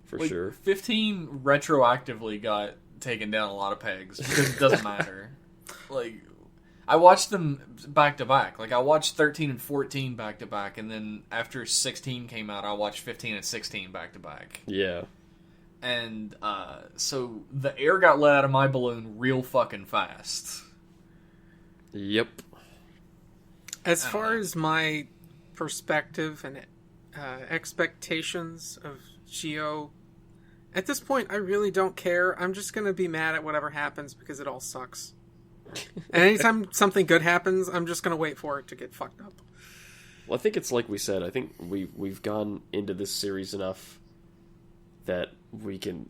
for sure. 15 retroactively got taken down a lot of pegs because it doesn't matter. Like, I watched them back to back. Like, I watched 13 and 14 back to back, and then after 16 came out, I watched 15 and 16 back to back. Yeah. And so the air got let out of my balloon real fucking fast. Yep. As far as my perspective and expectations of Geo, at this point, I really don't care. I'm just going to be mad at whatever happens because it all sucks. And anytime something good happens, I'm just going to wait for it to get fucked up. Well, I think it's like we said. I think we've gone into this series enough that we can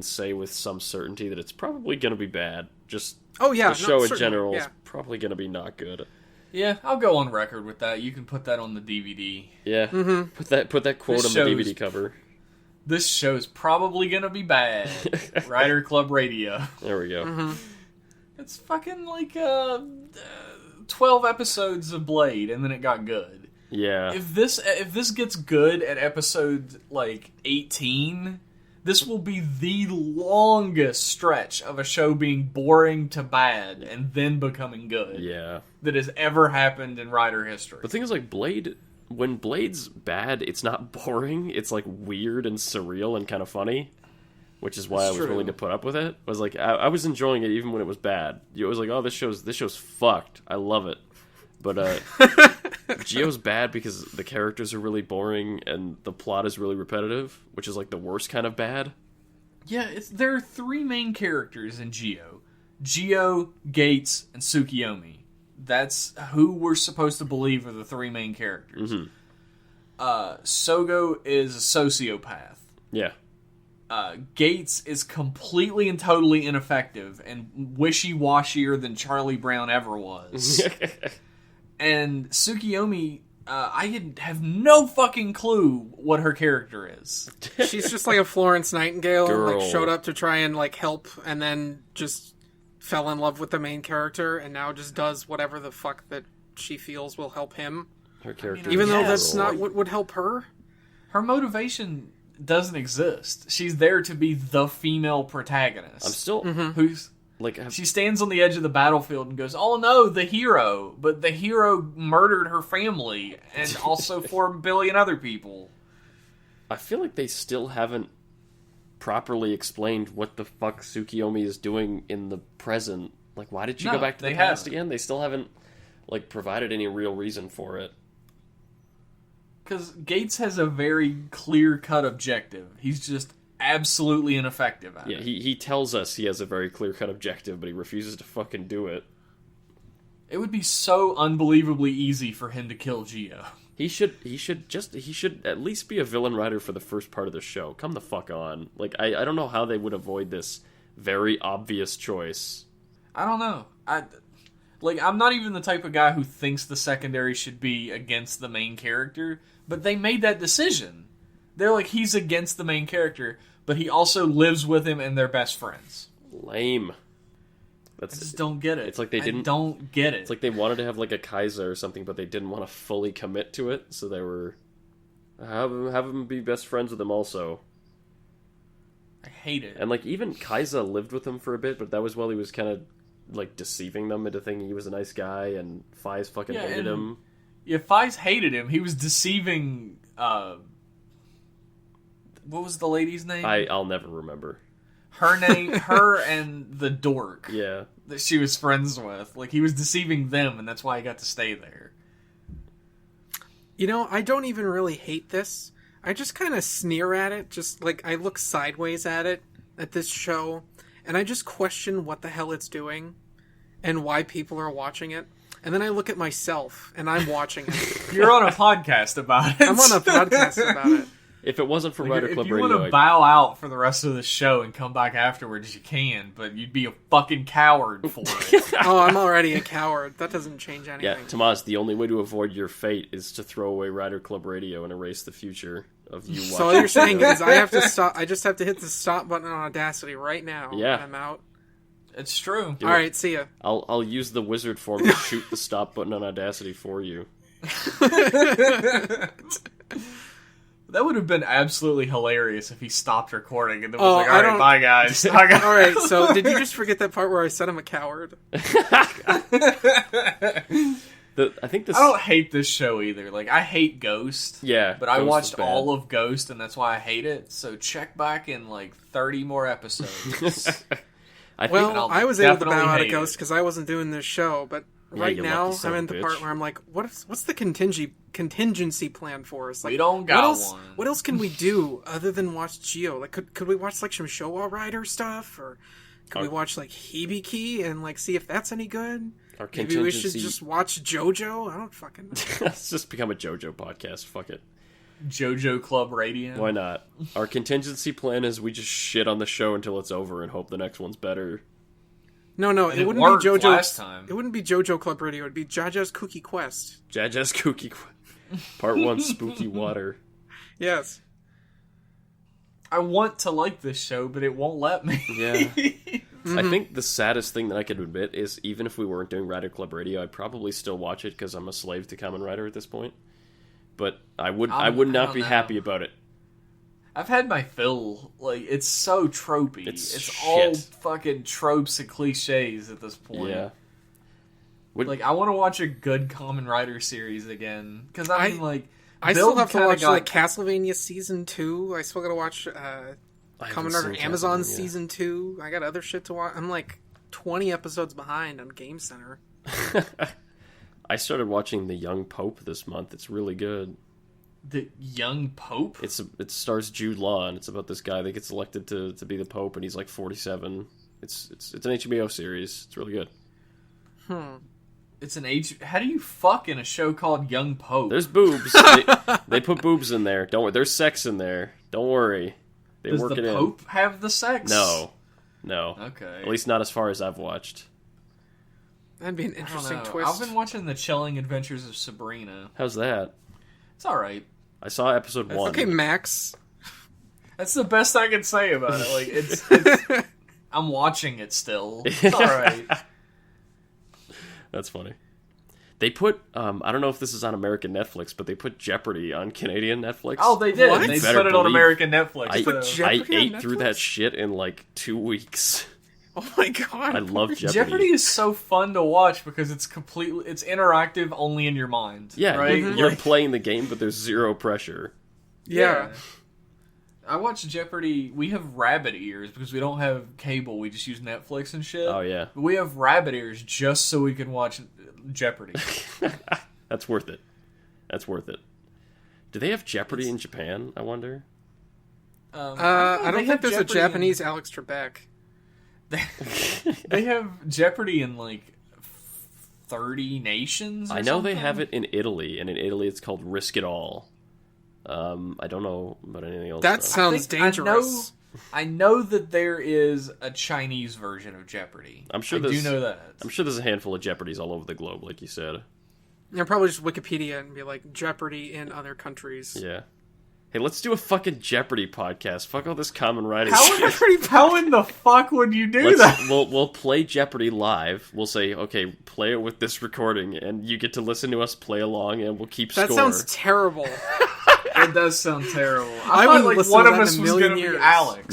say with some certainty that it's probably going to be bad. Just the show in general is probably going to be not good. Yeah, I'll go on record with that. You can put that on the DVD. Yeah, put that quote on the DVD cover. This show's probably going to be bad. Rider Club Radio. There we go. Mm-hmm. It's fucking like 12 episodes of Blade, and then it got good. Yeah. If this gets good at episode like 18, this will be the longest stretch of a show being boring to bad and then becoming good. Yeah. That has ever happened in Rider history. The thing is, like, Blade, when Blade's bad, it's not boring. It's like weird and surreal and kind of funny. Which is why I was willing to put up with it. I was like, I was enjoying it even when it was bad. It was like, oh, this show's fucked. I love it. But Gio's bad because the characters are really boring and the plot is really repetitive, which is like the worst kind of bad. Yeah, there are three main characters in Gio. Gio, Gates, and Tsukiyomi. That's who we're supposed to believe are the three main characters. Sogo is a sociopath. Yeah. Gates is completely and totally ineffective and wishy-washier than Charlie Brown ever was. And Tsukiyomi, I have no fucking clue what her character is. She's just like a Florence Nightingale, Girl. like showed up to try and like help, and then just fell in love with the main character, and now just does whatever the fuck that she feels will help him. Her character, Even though Yes. that's not what would help her. Her motivation doesn't exist. She's there to be the female protagonist. I'm still who's like she stands on the edge of the battlefield and goes, "Oh no, the hero!" But the hero murdered her family and also 4 billion other people. I feel like they still haven't properly explained what the fuck Tsukiyomi is doing in the present. Like, why did she No, go back to the they past haven't. again? They still haven't like provided any real reason for it. Because Gates has a very clear-cut objective. He's just absolutely ineffective at Yeah, it. he tells us he has a very clear-cut objective, but he refuses to fucking do it. It would be so unbelievably easy for him to kill Gio. He should at least be a villain writer for the first part of the show. Come the fuck on. Like, I don't know how they would avoid this very obvious choice. I don't know. I'm not even the type of guy who thinks the secondary should be against the main character, but they made that decision. They're like, he's against the main character, but he also lives with him and they're best friends. Lame. I just don't get it. It's like they didn't. I don't get it. It's like they wanted to have like a Kaiser or something, but they didn't want to fully commit to it, so they were have him be best friends with him also. I hate it. And like even Kaiser lived with him for a bit, but that was while he was kind of like deceiving them into thinking he was a nice guy, and Faiz fucking hated him. Yeah, Faiz hated him. He was deceiving. What was the lady's name? I'll never remember. Her name, her and the dork Yeah. that she was friends with. Like, he was deceiving them, and that's why he got to stay there. You know, I don't even really hate this. I just kind of sneer at it. Just like I look sideways at it, at this show, and I just question what the hell it's doing and why people are watching it. And then I look at myself, and I'm watching it. You're on a podcast about it. I'm on a podcast about it. If it wasn't for Like, Rider if Club you Radio, want to bow out for the rest of the show and come back afterwards, you can, but you'd be a fucking coward for it. Oh, I'm already a coward. That doesn't change yeah, anything. Tomas, the only way to avoid your fate is to throw away Rider Club Radio and erase the future of you watching. So all you're saying is I have to stop. I just have to hit the stop button on Audacity right now. Yeah. And I'm out. It's true. Do All it. right, see ya. I'll use the wizard form to shoot the stop button on Audacity for you. That would have been absolutely hilarious if he stopped recording and then Oh, was like, I alright, don't- bye guys. Bye, guys. All right, so did you just forget that part where I said I'm a coward? I think this. I don't hate this show either. Like, I hate Ghost. Yeah, But I Ghost was watched bad. all of Ghost, and that's why I hate it. So check back in, like, 30 more episodes. I think Well, I'll I was able to definitely bow out of hate Ghost it. because I wasn't doing this show, but Yeah, right you now lucky son I'm of in a the bitch. part where I'm like, what's the contingency plan for us? Like, We don't got what else, one. What else can we do other than watch Geo? Like, could we watch like some Showa Rider stuff, or could we watch like Hibiki and like see if that's any good? Our Maybe we should contingency. just watch JoJo. I don't fucking know. Let's just become a JoJo podcast. Fuck it. JoJo Club Radio. Why not? Our contingency plan is we just shit on the show until it's over and hope the next one's better. No, And it it wouldn't worked be JoJo. last time. It wouldn't be JoJo Club Radio. It'd be Jaja's Cookie Quest. Jaja's Cookie Part 1 Spooky Water. Yes. I want to like this show, but it won't let me. Yeah. I think the saddest thing that I can admit is even if we weren't doing Rider Club Radio, I'd probably still watch it because I'm a slave to Kamen Rider at this point. But I would I not don't be know. happy about it. I've had my fill. Like, it's so tropey. It's all shit. fucking tropes and cliches at this point. Yeah. Like, I want to watch a good Kamen Rider series again. Because, I mean, like, I Build still have to kinda watch got- like Castlevania Season 2. I still gotta watch Kamen Rider seen Amazon Castlevania. Season 2. I got other shit to watch. I'm like 20 episodes behind on Game Center. I started watching The Young Pope this month. It's really good. The Young Pope? It stars Jude Law, and it's about this guy that gets elected to be the Pope, and he's like 47. It's an HBO series. It's really good. It's an How do you fuck in a show called Young Pope? There's boobs. They put boobs in there. Don't worry. There's sex in there. Don't worry. They Does work the it Pope have the sex? No. Okay. At least not as far as I've watched. That'd be an interesting twist. I've been watching The Chilling Adventures of Sabrina. How's that? It's alright. I saw episode 1. Okay, Max. That's the best I can say about it. Like it's I'm watching it still. It's alright. That's funny. They put, I don't know if this is on American Netflix, but they put Jeopardy on Canadian Netflix. Oh, they did. What? They You better put it on believe American Netflix. I Jeopardy ate on through Netflix? that shit in like 2 weeks. Oh my god. I love Jeopardy. Jeopardy is so fun to watch because it's interactive only in your mind. Yeah, right? you're playing the game, but there's zero pressure. Yeah. I watch Jeopardy. We have rabbit ears because we don't have cable. We just use Netflix and shit. Oh, yeah. But we have rabbit ears just so we can watch Jeopardy. That's worth it. That's worth it. Do they have Jeopardy in Japan, I wonder? I don't think there's a Japanese Alex Trebek. They have Jeopardy in like 30 nations. I know they have it in Italy, and in Italy it's called Risk It All. I don't know about anything else. That though. sounds dangerous. I know that there is a Chinese version of Jeopardy. I'm sure I do there's- know that. I'm sure there's a handful of Jeopardies all over the globe, like you said. They'll probably just Wikipedia and be like, Jeopardy in other countries. Yeah. Hey, let's do a fucking Jeopardy podcast. Fuck all this Kamen Rider How shit. in the fuck would you do that? We'll play Jeopardy live. We'll say, okay, play it with this recording, and you get to listen to us play along, and we'll keep score. That sounds terrible. It does sound terrible. I thought wouldn't like listen one to of that us in a was million going to be years. Alex.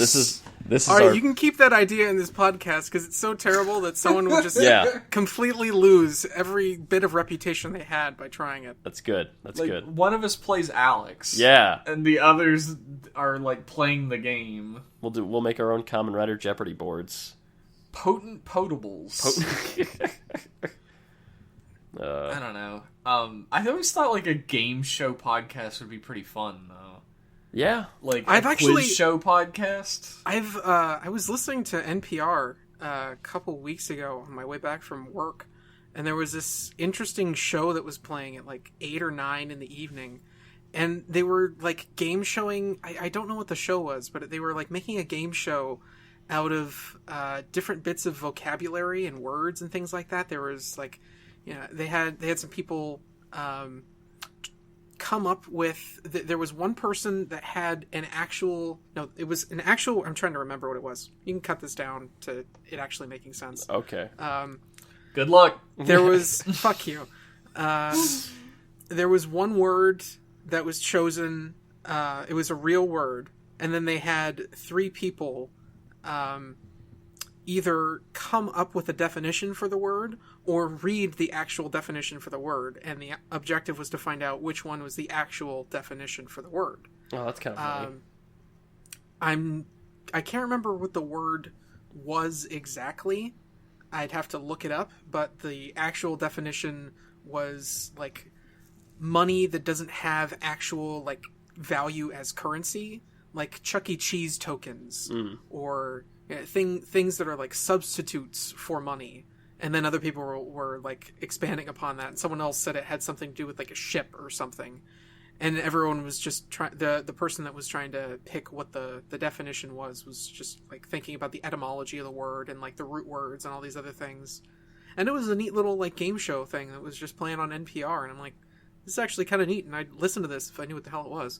This is All right, our... you can keep that idea in this podcast because it's so terrible that someone would just Yeah. completely lose every bit of reputation they had by trying it. That's good. That's like, good. one of us plays Alex. Yeah. And the others are like playing the game. We'll make our own Kamen Rider Jeopardy boards. Potent potables. I don't know. I always thought like a game show podcast would be pretty fun though. Yeah. Like I've a actually- quiz show podcast. I was listening to NPR a couple weeks ago on my way back from work, and there was this interesting show that was playing at like 8 or 9 in the evening, and they were like game showing. I don't know what the show was, but they were like making a game show out of different bits of vocabulary and words and things like that. There was like, they had some people come up with there was one person that had I'm trying to remember what it was. You can cut this down to it actually making sense. Okay. Good luck. There was fuck you. There was one word that was chosen. It was a real word, and then they had 3 people either come up with a definition for the word or read the actual definition for the word, and the objective was to find out which one was the actual definition for the word. Oh, that's kind of funny. I can't remember what the word was exactly. I'd have to look it up, but the actual definition was like money that doesn't have actual like value as currency, like Chuck E. Cheese tokens, or things that are like substitutes for money. And then other people were like expanding upon that, and someone else said it had something to do with like a ship or something. And everyone was just the person that was trying to pick what the definition was just like thinking about the etymology of the word and like the root words and all these other things. And it was a neat little like game show thing that was just playing on NPR, and I'm like, this is actually kind of neat, and I'd listen to this if I knew what the hell it was.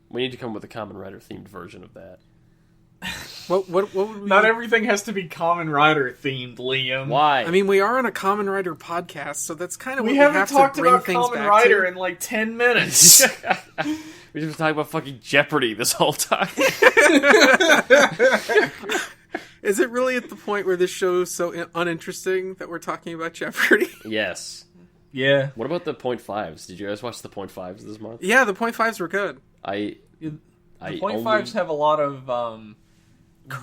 We need to come with a Kamen Rider themed version of that. What would we... Not everything has to be Kamen Rider themed, Liam. Why? I mean, we are on a Kamen Rider podcast, so that's kind of what We we haven't have talked to bring about things Kamen back Rider to. in like 10 minutes. We've been talking about fucking Jeopardy this whole time. Is it really at the point where this show is so uninteresting that we're talking about Jeopardy? Yes. Yeah. What about the .5s? Did you guys watch the .5s this month? Yeah, the .5s were good. The point fives have a lot of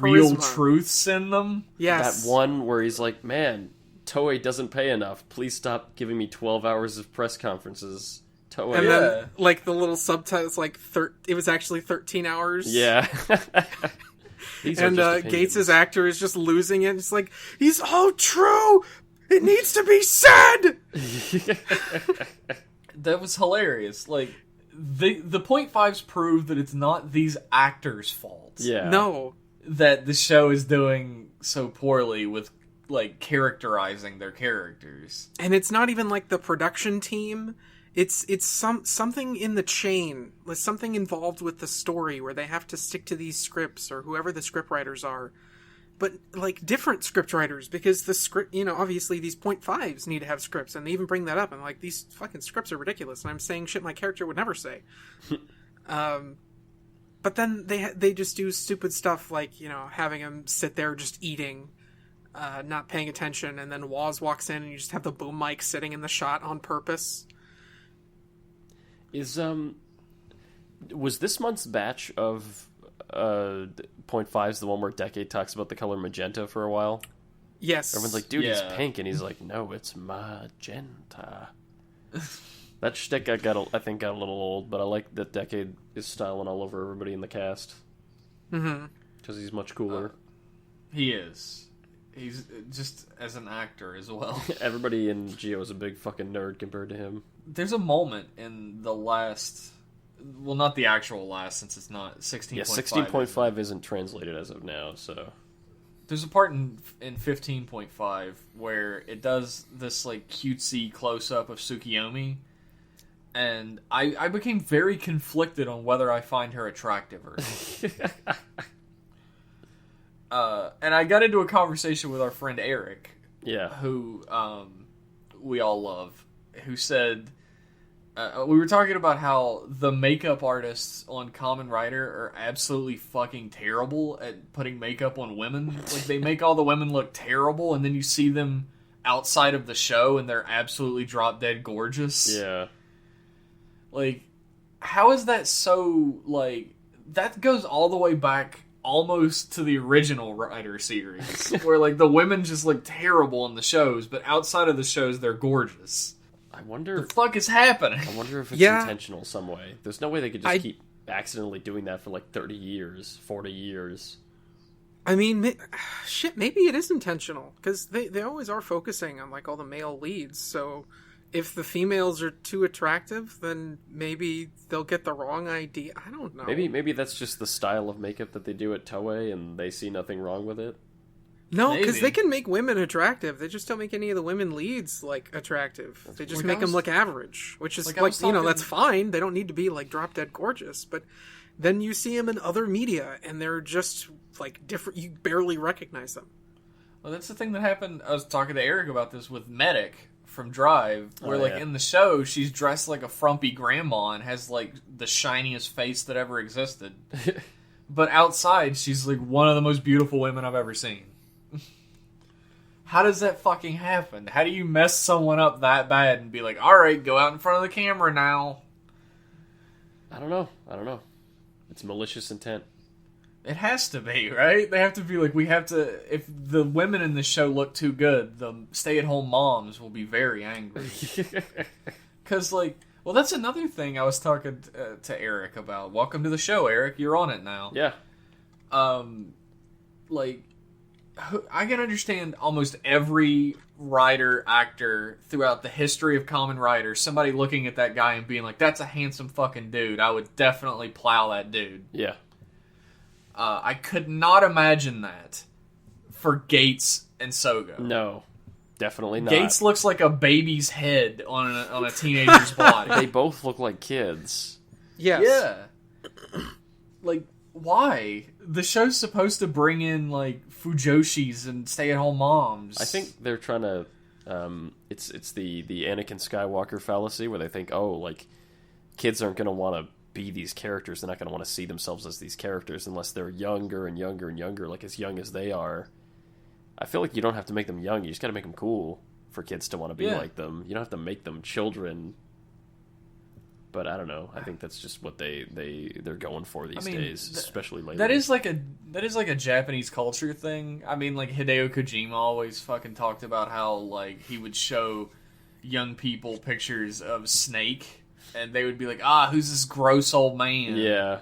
real Charisma. truths in them. Yes. That one where he's like, man, Toei doesn't pay enough. Please stop giving me 12 hours of press conferences. Toei. And then, like, the little subtitles, like, it was actually 13 hours. Yeah. And Gates' actor is just losing it. It's like, he's all true! It needs to be said! That was hilarious. Like, the point fives prove that it's not these actors' fault. Yeah. No. That the show is doing so poorly with, like, characterizing their characters. And it's not even, like, the production team. It's something in the chain. There's something involved with the story where they have to stick to these scripts or whoever the scriptwriters are. But, like, different scriptwriters, because the script, obviously these point fives need to have scripts, and they even bring that up. And, like, these fucking scripts are ridiculous, and I'm saying shit my character would never say. But then they just do stupid stuff like, having him sit there just eating, not paying attention, and then Waz walks in and you just have the boom mic sitting in the shot on purpose. Was this month's batch of point fives the one where Decade talks about the color magenta for a while? Yes. Everyone's like, dude, he's pink, and he's like, no, it's magenta. That shtick I think got a little old, but I like that Decade is styling all over everybody in the cast. Mm-hmm. Because he's much cooler. He is. He's just as an actor as well. Everybody in Geo is a big fucking nerd compared to him. There's a moment in the last... Well, not the actual last, since it's not 16.5. Yeah, 16.5 isn't translated as of now, so... There's a part in 15.5 where it does this, like, cutesy close-up of Tsukiyomi, and I became very conflicted on whether I find her attractive or not. And I got into a conversation with our friend Eric, who we all love, who said... we were talking about how the makeup artists on Kamen Rider are absolutely fucking terrible at putting makeup on women. Like, they make all the women look terrible, and then you see them outside of the show, and they're absolutely drop-dead gorgeous. Yeah. Like, how is that so, like... That goes all the way back almost to the original Rider series, where, like, the women just look terrible in the shows, but outside of the shows, they're gorgeous. I wonder... What the fuck is happening? I wonder if it's intentional some way. There's no way they could just keep accidentally doing that for like 30 years, 40 years. I mean, shit, maybe it is intentional. Because they always are focusing on like all the male leads. So if the females are too attractive, then maybe they'll get the wrong idea. I don't know. Maybe that's just the style of makeup that they do at Toei and they see nothing wrong with it. No, because they can make women attractive. They just don't make any of the women leads, like, attractive. They just make them look average, which is, like that's fine. They don't need to be, like, drop-dead gorgeous. But then you see them in other media, and they're just, like, different. You barely recognize them. Well, that's the thing that happened. I was talking to Eric about this with Medic from Drive, where, in the show, she's dressed like a frumpy grandma and has, like, the shiniest face that ever existed. But outside, she's, like, one of the most beautiful women I've ever seen. How does that fucking happen? How do you mess someone up that bad and be like, alright, go out in front of the camera now? I don't know. It's malicious intent. It has to be, right? They have to be like, we have to... If the women in the show look too good, the stay-at-home moms will be very angry. Because, like... Well, that's another thing I was talking to Eric about. Welcome to the show, Eric. You're on it now. Yeah. I can understand almost every writer, actor throughout the history of Kamen Rider, somebody looking at that guy and being like, that's a handsome fucking dude. I would definitely plow that dude. Yeah. I could not imagine that for Gates and Sogo. No, definitely not. Gates looks like a baby's head on a teenager's body. They both look like kids. Yes. Yeah. Like, why? The show's supposed to bring in, like, Fujoshis and stay-at-home moms. I think they're trying to... it's the Anakin Skywalker fallacy, where they think, kids aren't going to want to be these characters. They're not going to want to see themselves as these characters unless they're younger and younger and younger, like as young as they are. I feel like you don't have to make them young. You just got to make them cool for kids to want to be like them. You don't have to make them children. But I don't know. I think that's just what they're going for these days, especially lately. That is like a Japanese culture thing. I mean, like Hideo Kojima always fucking talked about how like he would show young people pictures of Snake, and they would be like, who's this gross old man? Yeah.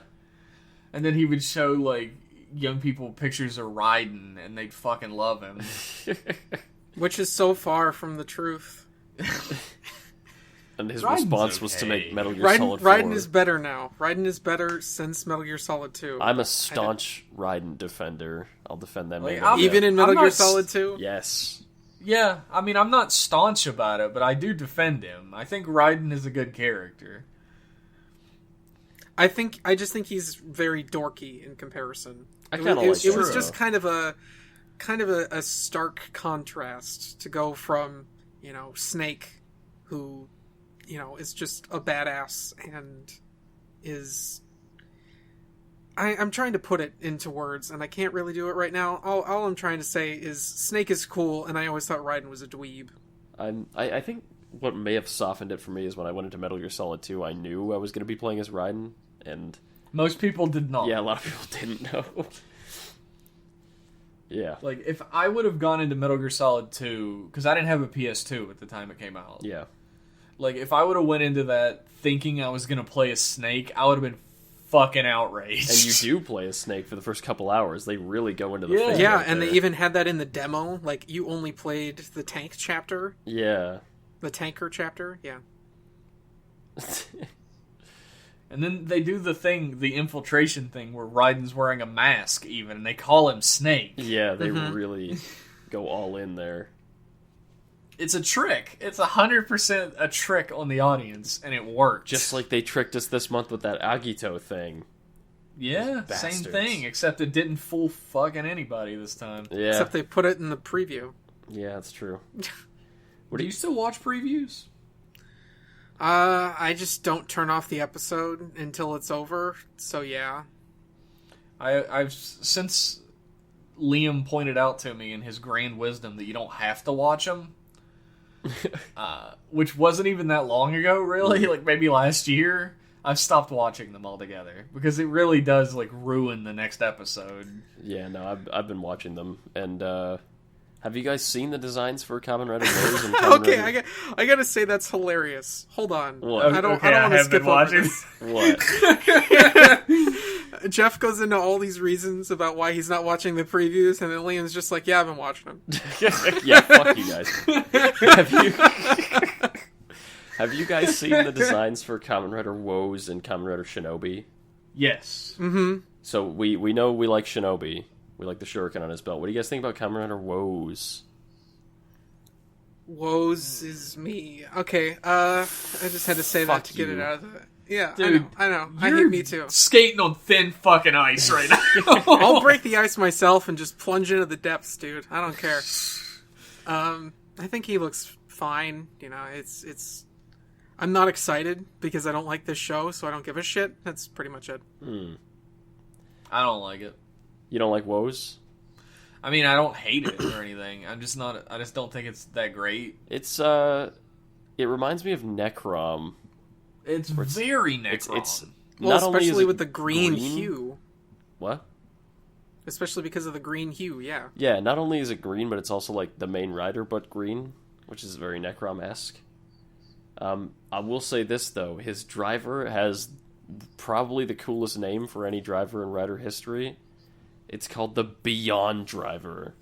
And then he would show like young people pictures of Raiden, and they'd fucking love him. Which is so far from the truth. And his Raiden's response was to make Metal Gear Solid 4. Raiden is better now. Raiden is better since Metal Gear Solid 2. I'm a staunch Raiden defender. I'll defend them. Even in Metal Gear Solid 2? Yes. Yeah, I mean, I'm not staunch about it, but I do defend him. I think Raiden is a good character. I just think he's very dorky in comparison. I kind of like it was just kind of a stark contrast to go from, Snake, who, is just a badass and is... I'm trying to put it into words, and I can't really do it right now. All I'm trying to say is Snake is cool, and I always thought Raiden was a dweeb. I think what may have softened it for me is when I went into Metal Gear Solid 2, I knew I was going to be playing as Raiden, and... Most people did not. Yeah, a lot of people didn't know. Yeah. Like, if I would have gone into Metal Gear Solid 2, because I didn't have a PS2 at the time it came out. Yeah. Like, if I would have went into that thinking I was going to play as Snake, I would have been fucking outraged. And you do play as Snake for the first couple hours. They really go into the thing. Yeah, right and there. they even had that in the demo. Like, you only played the tank chapter. Yeah. The tanker chapter, yeah. And then they do the infiltration thing, where Raiden's wearing a mask even, and they call him Snake. Yeah, they really go all in there. It's a trick. It's 100% a trick on the audience, and it works. Just like they tricked us this month with that Agito thing. Yeah, same thing, except it didn't fool fucking anybody this time. Yeah. Except they put it in the preview. Yeah, that's true. Do you still watch previews? I just don't turn off the episode until it's over, so yeah. I've since Liam pointed out to me in his grand wisdom that you don't have to watch them, which wasn't even that long ago, really. Like maybe last year, I've stopped watching them altogether because it really does like ruin the next episode. Yeah, no, I've been watching them, and have you guys seen the designs for Kamen Rider Rose and Kamen Okay, Rider... I gotta say that's hilarious. Hold on. What? I don't want to skip over this. What? Jeff goes into all these reasons about why he's not watching the previews, and then Liam's just like, yeah, I've been watching them. Yeah, fuck you guys. Have you guys seen the designs for Kamen Rider Woes and Kamen Rider Shinobi? Yes. Mm-hmm. So we know we like Shinobi. We like the shuriken on his belt. What do you guys think about Kamen Rider Woes? Woes is me. Okay, I just had to say that to get it out of the... Yeah, dude, I know. I hate me too. Skating on thin fucking ice right now. I'll break the ice myself and just plunge into the depths, dude. I don't care. I think he looks fine. It's. I'm not excited because I don't like this show, so I don't give a shit. That's pretty much it. I don't like it. You don't like Woes? I mean, I don't hate it or anything. I just don't think it's that great. It's it reminds me of Necrom. It's very Necrom. It's well, not especially with the green hue. What? Especially because of the green hue, yeah. Yeah, not only is it green, but it's also like the main rider, but green, which is very Necrom-esque. I will say this though: his driver has probably the coolest name for any driver in Rider history. It's called the Beyond Driver,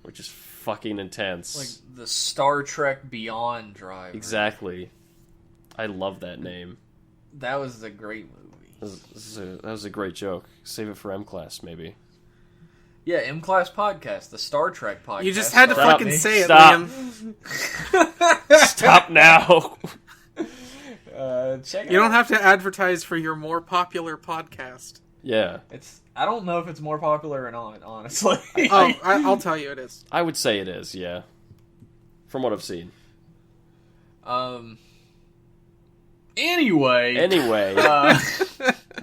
which is fucking intense. Like the Star Trek Beyond driver. Exactly. I love that name. That was a great movie. That was a great joke. Save it for M-Class, maybe. Yeah, M-Class Podcast, the Star Trek podcast. You just had to Stop. fucking say it, Stop. Liam. Stop now! Check it You don't out. have to advertise for your more popular podcast. Yeah. I don't know if it's more popular or not, honestly. Oh, I'll tell you it is. I would say it is, yeah. From what I've seen. Anyway,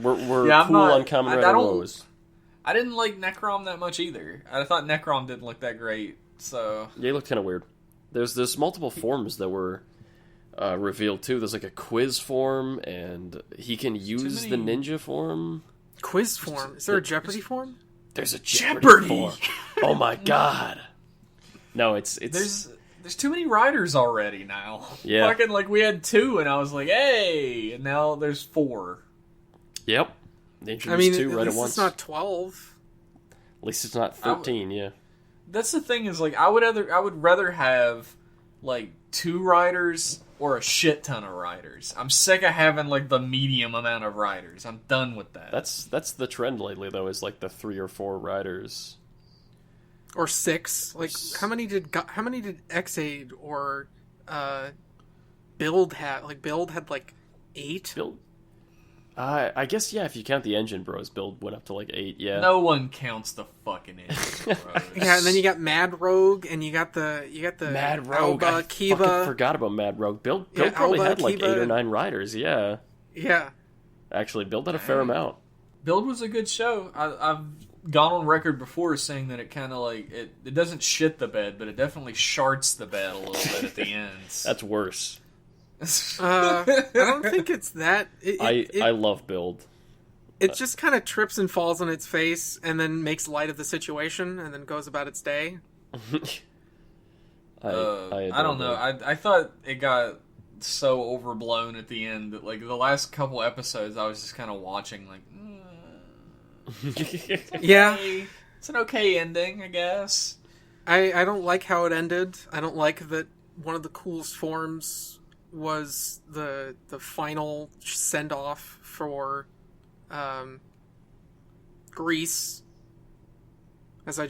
we're Yeah, I'm cool not- on Kamen I Rider don't- Woes. I didn't like Necrom that much either. I thought Necrom didn't look that great, so... Yeah, he looked kind of weird. There's multiple forms that were revealed too. There's like a quiz form, and he can use the ninja form. Quiz form? Is there a Jeopardy form? There's a Jeopardy form. Oh my god! No, it's there's too many riders already now. Yeah, fucking like we had 2, and I was like, hey, and now there's 4. Yep. They introduced 2 right at once. It's not 12. At least it's not 13. Yeah. That's the thing is like I would rather have like 2 riders or a shit ton of riders. I'm sick of having like the medium amount of riders. I'm done with that. That's the trend lately though, is like the 3 or 4 riders. Or 6. Like how many did Xaid or Build had? Like Build had like 8. Build. I guess yeah. If you count the Engine Bros, Build went up to like 8. Yeah. No one counts the fucking Engine Bros. Yeah, and then you got Mad Rogue, and you got the Mad Rogue. Alba, Kiva. I forgot about Mad Rogue. Build probably Alba, had like Kiva. 8 or 9 riders. Yeah. Yeah. Actually, Build had a fair amount. Build was a good show. I've gone on record before saying that it kind of like it doesn't shit the bed, but it definitely sharts the bed a little bit at the ends. That's worse. I don't think it's that. I love Build. It just kind of trips and falls on its face, and then makes light of the situation, and then goes about its day. I don't know. I thought it got so overblown at the end that like the last couple episodes, I was just kind of watching like. Yeah, it's an okay ending, I guess. I don't like how it ended. I don't like that one of the coolest forms was the final send off for Grease. As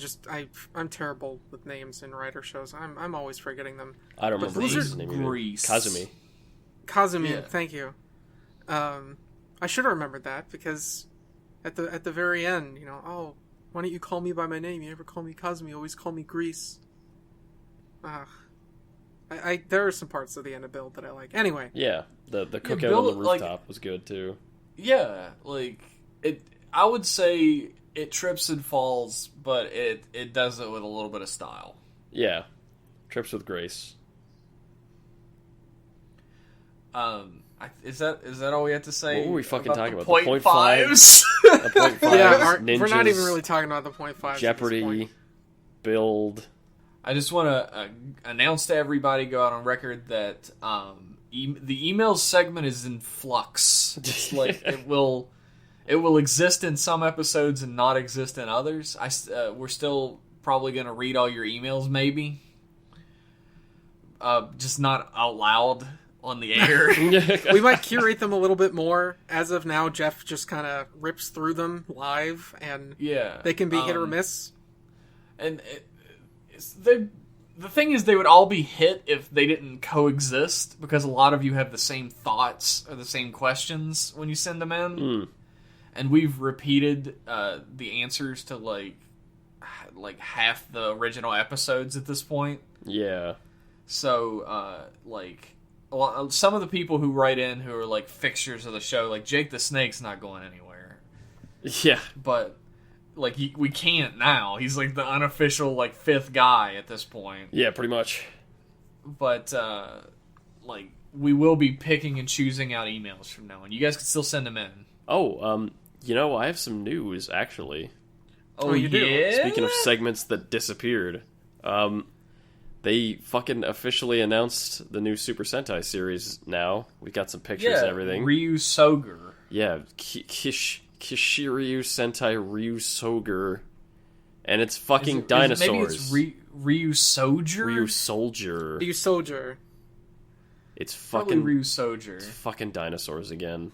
I'm terrible with names in writer shows. I'm always forgetting them. I don't remember his name. Grease. Kazumi. Yeah. Thank you. I should have remembered that because at the very end, oh, why don't you call me by my name? You never call me Kazumi. You always call me Grease. There are some parts of the end of Build that I like. Anyway. Yeah, the cookout on the rooftop was good too. Yeah, like it. I would say it trips and falls, but it does it with a little bit of style. Yeah, trips with grace. Is that all we have to say? What were we fucking talking about? The point fives. The point fives. Yeah, ninjas, we're not even really talking about the point fives. Jeopardy, Build. I just want to announce to everybody, go out on record that the emails segment is in flux. It's like it will exist in some episodes and not exist in others. We're still probably going to read all your emails, maybe. Just not out loud on the air. We might curate them a little bit more. As of now, Jeff just kind of rips through them live, and they can be hit or miss. And the thing is, they would all be hit if they didn't coexist, because a lot of you have the same thoughts or the same questions when you send them in. And we've repeated the answers to like half the original episodes at this point. Yeah. So some of the people who write in who are like fixtures of the show, like Jake the Snake's not going anywhere. Yeah. But like we can't now. He's like the unofficial like 5th guy at this point. Yeah, pretty much. But like we will be picking and choosing out emails from now on. You guys can still send them in. Oh, I have some news actually. Oh, you do? Yeah? Speaking of segments that disappeared, they fucking officially announced the new Super Sentai series now. We got some pictures and everything. Ryu Soger. Yeah, Kishiryu Sentai Ryu Soger. And it's fucking dinosaurs. Maybe it's Ryu Soldier? Ryu Soldier. Ryu Soldier. It's Probably fucking Ryu Soldier. It's fucking dinosaurs again.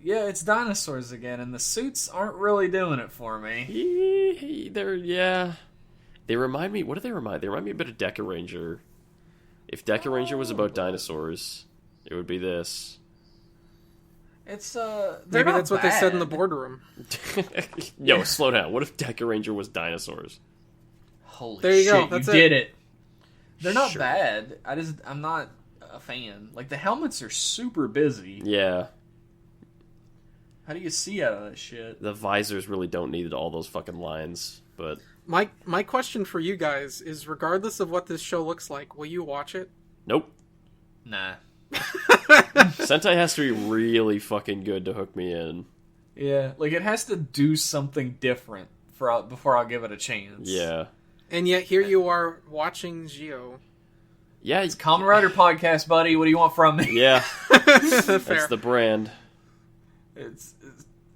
Yeah, it's dinosaurs again, and the suits aren't really doing it for me. They remind me... What do they remind? They remind me a bit of Deca Ranger. If Deca Ranger was about dinosaurs, it would be this. It's, maybe that's what they said in the boardroom. Yo, slow down. What if Deca Ranger was dinosaurs? Holy there you shit, go. That's you did it. They're not bad. I'm not a fan. Like, the helmets are super busy. Yeah. How do you see out of that shit? The visors really don't need all those fucking lines, but... My question for you guys is, regardless of what this show looks like, will you watch it? Nope. Nah. Sentai has to be really fucking good to hook me in. Yeah, like it has to do something different before I'll give it a chance. Yeah. And yet here you are watching Geo. Yeah, It's Kamen Rider podcast, buddy. What do you want from me? yeah. Fair. That's the brand. It's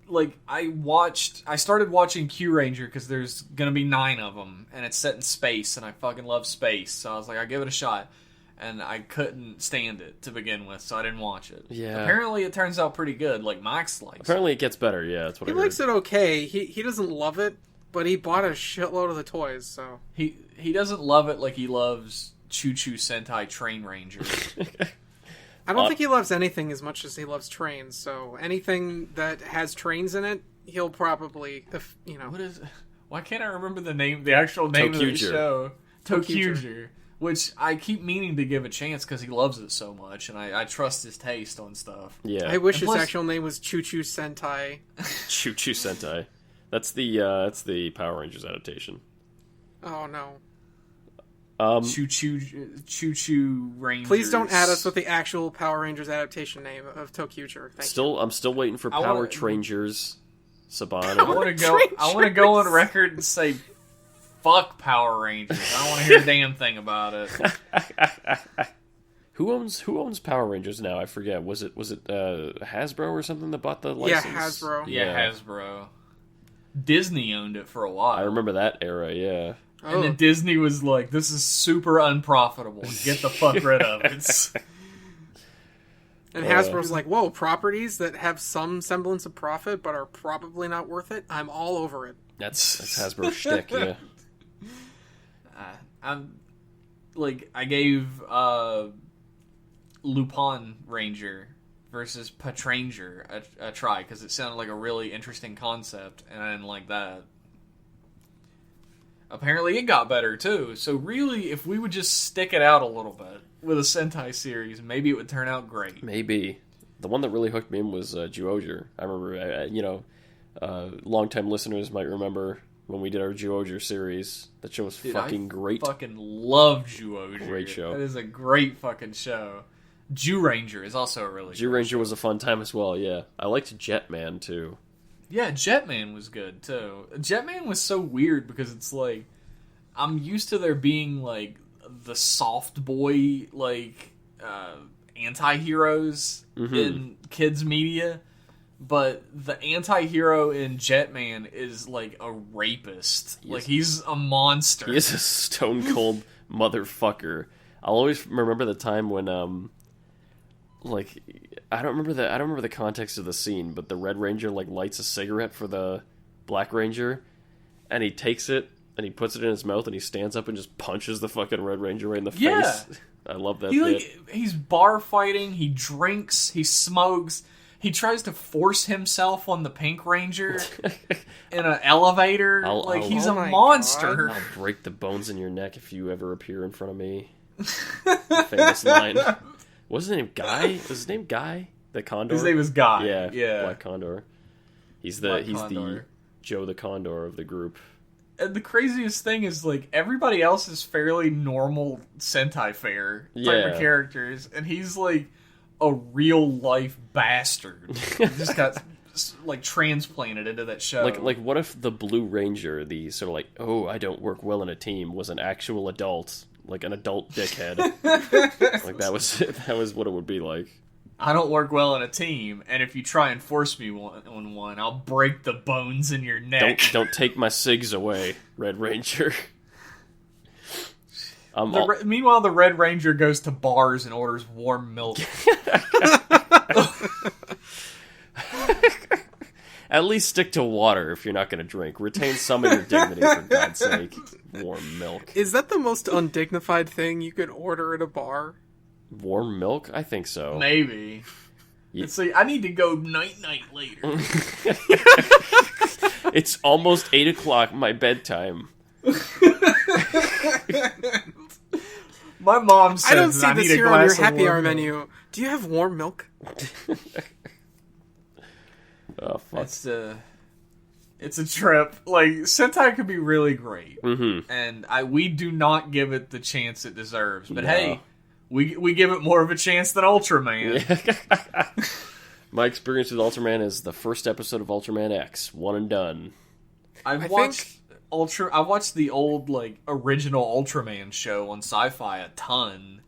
like I started watching Q Ranger because there's gonna be 9 of them, and it's set in space, and I fucking love space. So I was like, I'll give it a shot, and I couldn't stand it to begin with, so I didn't watch it. Yeah. Apparently, it turns out pretty good. Like Max likes. Apparently, it gets better. Yeah, that's what He I heard. likes it okay. He doesn't love it, but he bought a shitload of the toys, so... He doesn't love it like he loves Choo Choo Sentai Train Ranger. I don't think he loves anything as much as he loves trains, so anything that has trains in it, he'll probably, What is? Why can't I remember the actual name of the Tokyuger. show? Tokyuger. Tokyuger. Which I keep meaning to give a chance because he loves it so much, and I trust his taste on stuff. Yeah. I wish And his plus- actual name was Choo Choo Sentai. Choo Choo Sentai. That's the Power Rangers adaptation. Oh no. Choo Choo Rangers. Please don't add us with the actual Power Rangers adaptation name of Tokyuger. Thank you. I'm still waiting for I Power wanna- Rangers. Saban. I want to go on record and say, fuck Power Rangers. I don't want to hear a damn thing about it. Who owns Power Rangers now? I forget. Was it Hasbro or something that bought the license? Yeah, Hasbro. Yeah, Hasbro. Disney owned it for a while. I remember that era. Yeah. And then Disney was like, this is super unprofitable. Get the fuck rid of it. And Hasbro's like, whoa, properties that have some semblance of profit but are probably not worth it? I'm all over it. That's Hasbro shtick, yeah. I gave Lupin Ranger versus Patranger a try because it sounded like a really interesting concept, and I didn't like that. Apparently it got better too, so really if we would just stick it out a little bit with a Sentai series, maybe it would turn out great. Maybe. The one that really hooked me in was Jeopardy. I remember, long-time listeners might remember when we did our Jeopardy series. That show was fucking great. Fucking love Jeopardy. Great show. That is a great fucking show. Jew Ranger is also a really Jew good Ranger show. was a fun time as well, yeah. I liked Jetman, too. Yeah, Jetman was good, too. Jetman was so weird because it's like, I'm used to there being, like, the soft boy, like, anti-heroes in kids' media, but the anti-hero in Jetman is, like, a rapist. Like, he's a monster. He is a stone-cold motherfucker. I'll always remember the time when, I don't remember the context of the scene, but the Red Ranger lights a cigarette for the Black Ranger, and he takes it and he puts it in his mouth and he stands up and just punches the fucking Red Ranger right in the face. I love that bit. He's bar fighting. He drinks. He smokes. He tries to force himself on the Pink Ranger in an elevator. He's a monster. God. I'll break the bones in your neck if you ever appear in front of me. Famous line. What's his name? Guy? Was his name Guy? The Condor? His name was Guy. Yeah. Black Condor. He's the Condor. Joe the Condor of the group. And the craziest thing is, everybody else is fairly normal Sentai fare type of characters, and he's, a real-life bastard. He just got, transplanted into that show. What if the Blue Ranger, the sort of I don't work well in a team, was an actual adult, an adult dickhead? That was what it would be like. I don't work well in a team, and if you try and force me on one, I'll break the bones in your neck. Don't take my cigs away, Red Ranger. Meanwhile, the Red Ranger goes to bars and orders warm milk. At least stick to water if you're not going to drink. Retain some of your dignity, for God's sake. Warm milk. Is that the most undignified thing you could order at a bar? Warm milk? I think so. Maybe. It's I need to go night-night later. It's almost 8 o'clock, my bedtime. My mom says I don't see I this need a here on your glass of happy warm hour milk. menu. Do you have warm milk? Oh, fuck. It's a trip. Sentai could be really great. Mm-hmm. And we do not give it the chance it deserves. But hey, We give it more of a chance than Ultraman. My experience with Ultraman is the first episode of Ultraman X, one and done. I watched the old original Ultraman show on Sci-Fi a ton,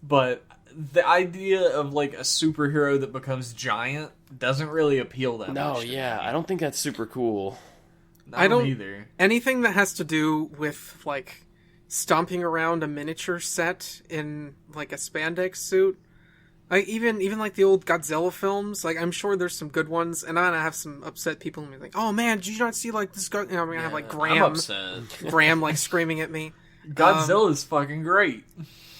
but the idea of a superhero that becomes giant doesn't really appeal that much. No, yeah, I don't think that's super cool. I don't either. Anything that has to do with stomping around a miniature set in a spandex suit. Even the old Godzilla films, I'm sure there's some good ones, and I'm gonna have some upset people and be like, "Oh man, did you not see this guy?" I'm gonna have Graham screaming at me. Godzilla's fucking great.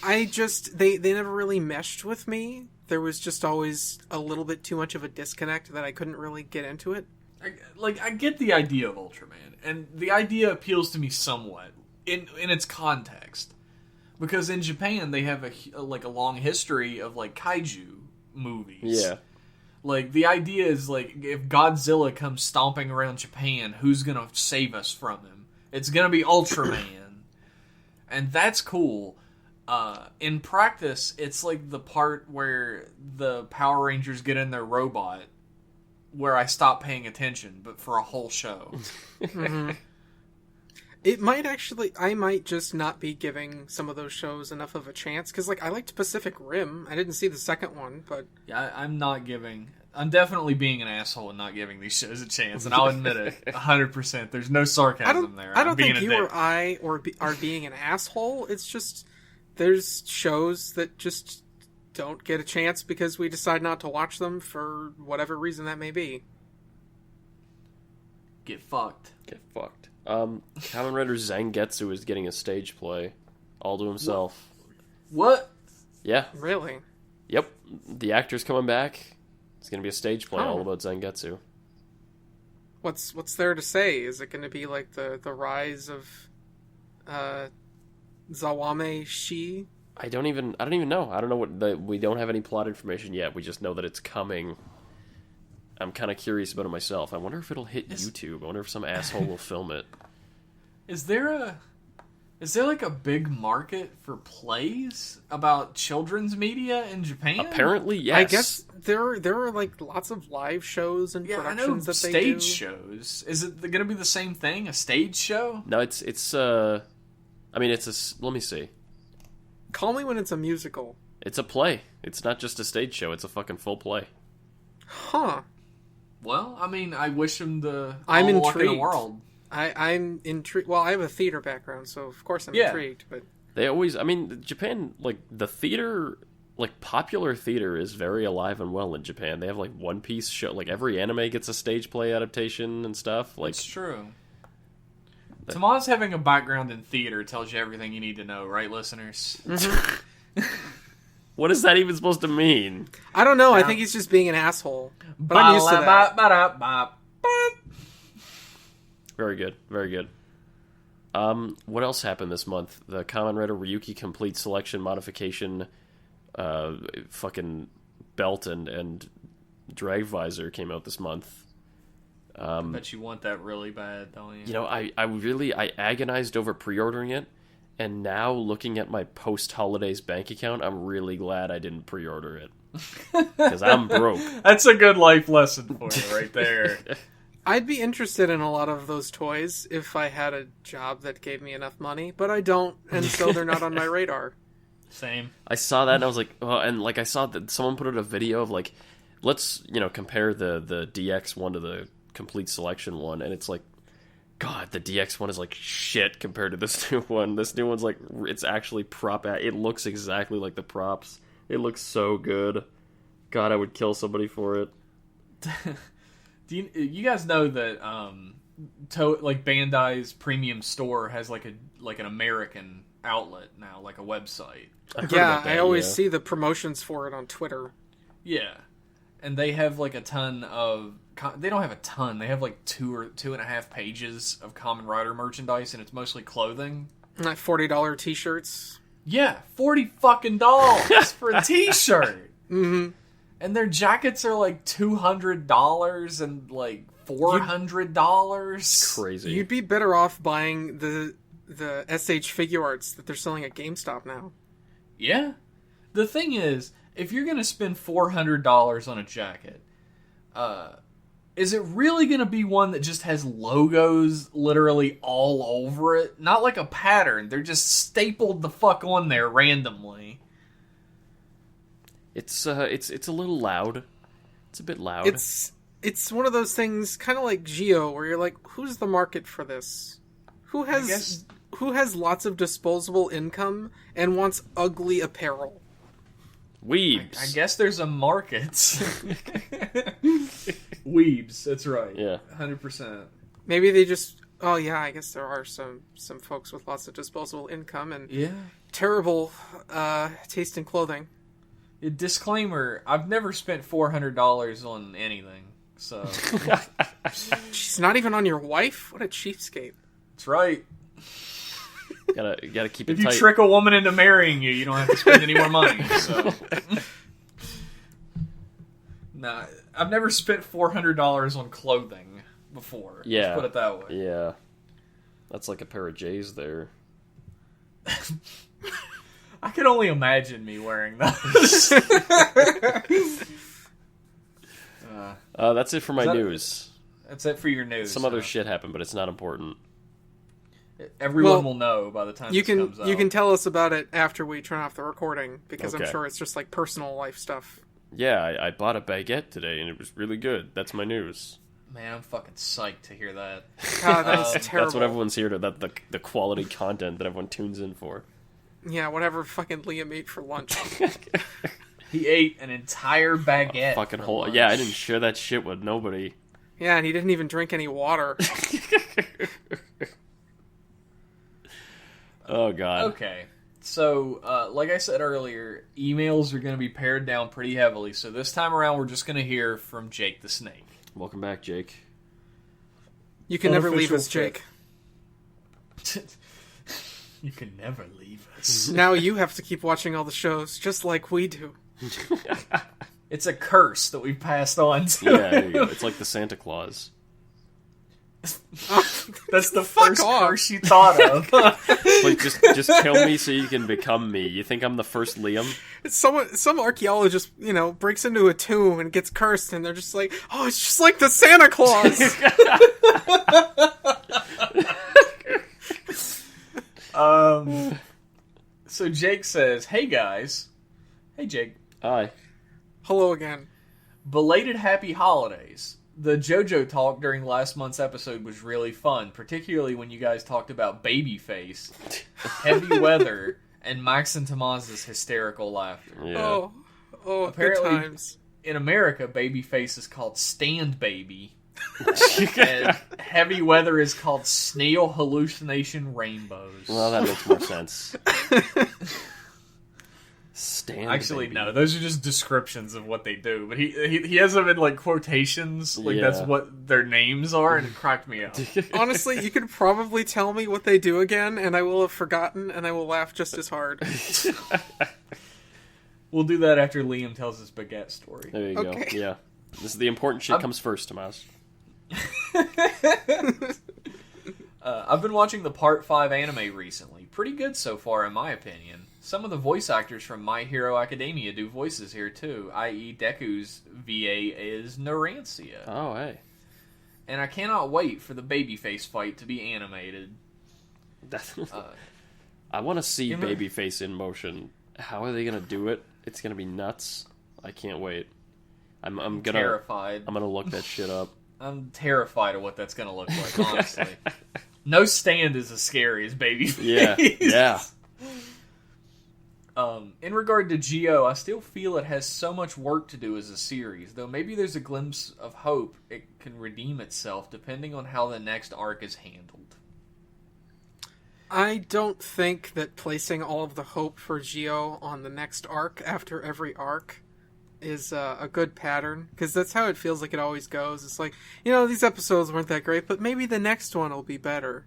They never really meshed with me. There was just always a little bit too much of a disconnect that I couldn't really get into it. I get the idea of Ultraman, and the idea appeals to me somewhat in its context. Because in Japan, they have a long history of, kaiju movies. Yeah. The idea is, if Godzilla comes stomping around Japan, who's gonna save us from him? It's gonna be Ultraman. And that's cool. In practice, it's the part where the Power Rangers get in their robot, where I stop paying attention, but for a whole show. Mm-hmm. I might just not be giving some of those shows enough of a chance, because, I liked Pacific Rim. I didn't see the second one, but... Yeah, I'm definitely being an asshole and not giving these shows a chance, and I'll admit it, 100%. There's no sarcasm there. I don't think you or I are being an asshole. It's just, there's shows that just don't get a chance because we decide not to watch them for whatever reason that may be. Get fucked. Kamen Rider Zangetsu is getting a stage play all to himself. What? Yeah. Really? Yep. The actor's coming back. It's going to be a stage play all about Zangetsu. What's there to say? Is it going to be the rise of Zawame Shi? I don't even know. I don't know we don't have any plot information yet. We just know that it's coming. I'm kind of curious about it myself. I wonder if it'll hit YouTube. I wonder if some asshole will film it. Is there a big market for plays about children's media in Japan? Apparently, yes. I guess there are lots of live shows and productions that they do. Stage shows. Is it going to be the same thing? A stage show? No, it's let me see. Call me when it's a musical. It's a play. It's not just a stage show. It's a fucking full play. Huh. Well, I wish him I'm all intrigued. luck in the world. I'm intrigued. Well, I have a theater background, so of course I'm intrigued. But they always, Japan, the theater, popular theater is very alive and well in Japan. They have One Piece show, every anime gets a stage play adaptation and stuff. It's true. Tomas having a background in theater tells you everything you need to know, right, listeners? Mm-hmm. What is that even supposed to mean? I don't know. I think he's just being an asshole. But I'm used to that. Very good. Very good. What else happened this month? The Kamen Rider Ryuki Complete Selection Modification fucking belt and drag visor came out this month. I bet you want that really bad, don't you? You know, I agonized over pre-ordering it. And now, looking at my post-holidays bank account, I'm really glad I didn't pre-order it. Because I'm broke. That's a good life lesson for you right there. I'd be interested in a lot of those toys if I had a job that gave me enough money, but I don't, and so they're not on my radar. Same. I saw that, and I was like, oh, and I saw that someone put out a video of, let's, compare the DX one to the Complete Selection one, and it's God, the DX one is shit compared to this new one. This new one's it's actually it looks exactly like the props. It looks so good. God, I would kill somebody for it. Do you guys know that Bandai's premium store has an American outlet now, a website? I always see the promotions for it on Twitter. Yeah, and they have a ton of. They don't have a ton. They have 2 or 2.5 pages of Kamen Rider merchandise, and it's mostly clothing. Like $40 t-shirts. Yeah, $40 fucking dollars for a t-shirt. Mm-hmm. And their jackets are $200 and $400. Crazy. You'd be better off buying the SH Figure Arts that they're selling at GameStop now. Yeah. The thing is, if you're going to spend $400 on a jacket, is it really going to be one that just has logos literally all over it? Not like a pattern. They're just stapled the fuck on there randomly. It's a little loud. It's a bit loud. It's one of those things, kind of like Geo, where you're like, who's the market for this? Who has lots of disposable income and wants ugly apparel? Weebs. I guess there's a market. Weebs, that's right. Yeah. 100%. Maybe they just... Oh, yeah, I guess there are some folks with lots of disposable income and terrible taste in clothing. Disclaimer, I've never spent $400 on anything, so... She's not even on your wife? What a cheapskate. That's right. Gotta keep it tight. If you tight. trick a woman into marrying you, you don't have to spend any more money, so... Nah, I've never spent $400 on clothing before. Yeah. Let's put it that way. Yeah. That's like a pair of J's there. I can only imagine me wearing those. That's it for my news. That's it for your news. Some other shit happened, but it's not important. Everyone will know by the time this comes out. You can tell us about it after we turn off the recording, because I'm sure it's just like personal life stuff. Yeah, I bought a baguette today, and it was really good. That's my news. Man, I'm fucking psyched to hear that. God, that's terrible. That's what everyone's here to. The quality content that everyone tunes in for. Yeah, whatever fucking Liam ate for lunch. He ate an entire baguette. Fucking whole. Lunch. Yeah, I didn't share that shit with nobody. Yeah, and he didn't even drink any water. Oh, God. Okay. So, like I said earlier, emails are going to be pared down pretty heavily. So this time around, we're just going to hear from Jake the Snake. Welcome back, Jake. You can never leave us, Jake. You can never leave us. Now you have to keep watching all the shows, just like we do. It's a curse that we passed on to. Yeah, there you go. It's like the Santa Claus. That's the first curse you thought of. Like, just kill me so you can become me. You think I'm the first Liam? Some archaeologist, breaks into a tomb and gets cursed, and they're just like, oh, it's just like the Santa Claus. So Jake says, hey guys. Hey Jake. Hi. Hello again. Belated happy holidays. The JoJo talk during last month's episode was really fun, particularly when you guys talked about Babyface, heavy weather, and Max and Tomaz's hysterical laughter. Yeah. Oh, apparently, good times. In America, Babyface is called Stand Baby, and heavy weather is called Snail Hallucination Rainbows. Well, that makes more sense. Actually, baby. no, those are just descriptions of what they do. But he has them in like quotations, like that's what their names are, and it cracked me up. Honestly, you could probably tell me what they do again, and I will have forgotten, and I will laugh just as hard. We'll do that after Liam tells his baguette story. There you go. Yeah, this is the important shit comes first, Tomas. I've been watching the Part 5 anime recently. Pretty good so far, in my opinion. Some of the voice actors from My Hero Academia do voices here, too, i.e. Deku's VA is Narancia. Oh, hey. And I cannot wait for the Babyface fight to be animated. I want to see Babyface in motion. How are they going to do it? It's going to be nuts. I can't wait. I'm terrified. I'm going to look that shit up. I'm terrified of what that's going to look like, honestly. No stand is as scary as Babyface. Yeah. In regard to Geo, I still feel it has so much work to do as a series, though maybe there's a glimpse of hope it can redeem itself depending on how the next arc is handled. I don't think that placing all of the hope for Geo on the next arc after every arc is a good pattern, because that's how it feels like it always goes. It's like, these episodes weren't that great, but maybe the next one will be better.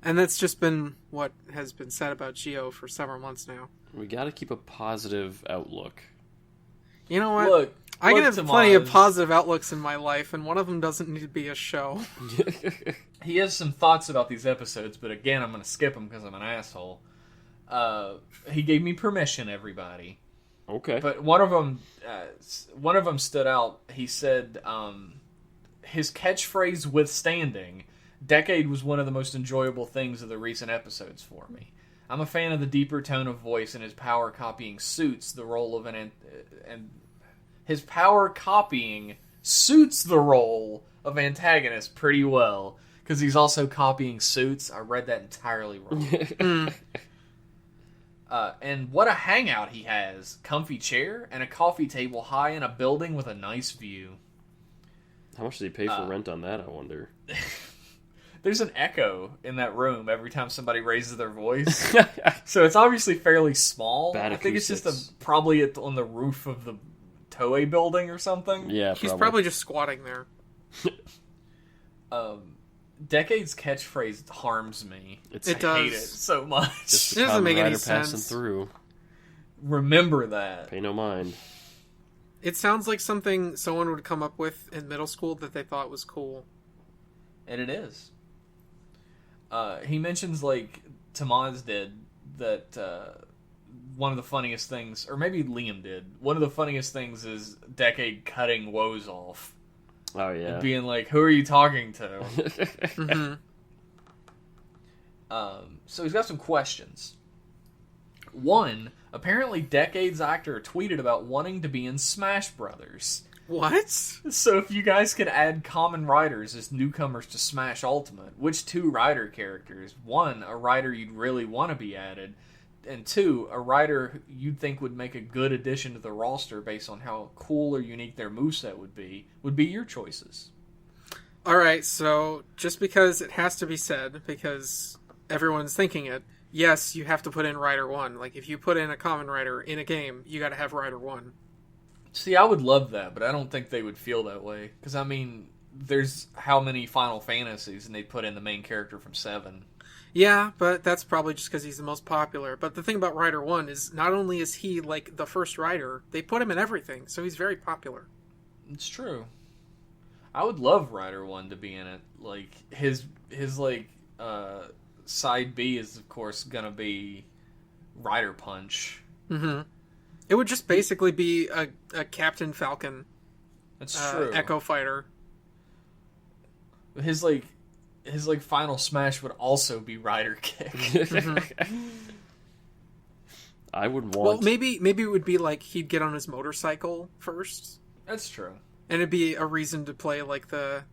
And that's just been what has been said about Geo for several months now. We got to keep a positive outlook. You know what? I can have plenty of positive outlooks in my life, and one of them doesn't need to be a show. He has some thoughts about these episodes, but again, I'm going to skip them because I'm an asshole. He gave me permission, everybody. Okay. But one of them stood out. He said, his catchphrase withstanding, Decade was one of the most enjoyable things of the recent episodes for me. I'm a fan of the deeper tone of voice, and his power copying suits the role of antagonist pretty well, because he's also copying Suits. I read that entirely wrong. And what a hangout he has. Comfy chair and a coffee table high in a building with a nice view. How much did he pay for rent on that, I wonder? There's an echo in that room every time somebody raises their voice. So it's obviously fairly small. Bad I think it's acoustics. just probably on the roof of the Toei building or something. Yeah, He's probably just squatting there. Decade's catchphrase harms me. It I does. hate it so much. Just It doesn't make any Rider passing sense. through. Remember that. Pay no mind. It sounds like something someone would come up with in middle school that they thought was cool. And it is. He mentions, like Tamaz did, that one of the funniest things, or maybe Liam did, one of the funniest things is Decade cutting Woes off. Oh, yeah. And being like, who are you talking to? Mm-hmm. So he's got some questions. One, apparently Decade's actor tweeted about wanting to be in Smash Brothers. What? So if you guys could add common riders as newcomers to Smash Ultimate, which two rider characters? One, a rider you'd really want to be added, and two, a rider you'd think would make a good addition to the roster based on how cool or unique their moveset would be your choices. Alright, so just because it has to be said, because everyone's thinking it, yes, you have to put in Rider 1. Like, if you put in a common rider in a game, you gotta have Rider 1. See, I would love that, but I don't think they would feel that way. Because, I mean, there's how many Final Fantasies, and they put in the main character from 7. Yeah, but that's probably just because he's the most popular. But the thing about Rider 1 is not only is he, like, the first rider, they put him in everything, so he's very popular. It's true. I would love Rider 1 to be in it. Like, his side B is, of course, gonna be Rider Punch. Mm-hmm. It would just basically be a Captain Falcon That's true. Echo Fighter. His final smash would also be Rider Kick. I would Well, want... maybe it would be like he'd get on his motorcycle first, That's true. and it'd be a reason to play like the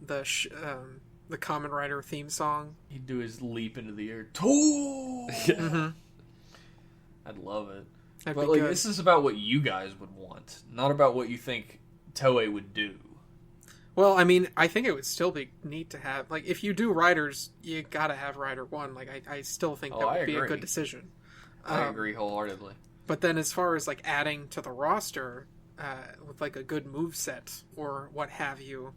Kamen Rider theme song. He'd do his leap into the air. Too! Mm-hmm. I'd love it. That'd But be like, good. this is about what you guys would want, not about what you think Toei would do. Well, I mean, I think it would still be neat to have, like, if you do Riders, you gotta have Rider 1. Like, I still think that I would be a agree. good decision. I agree wholeheartedly. But then as far as, like, adding to the roster, with, like, a good moveset or what have you,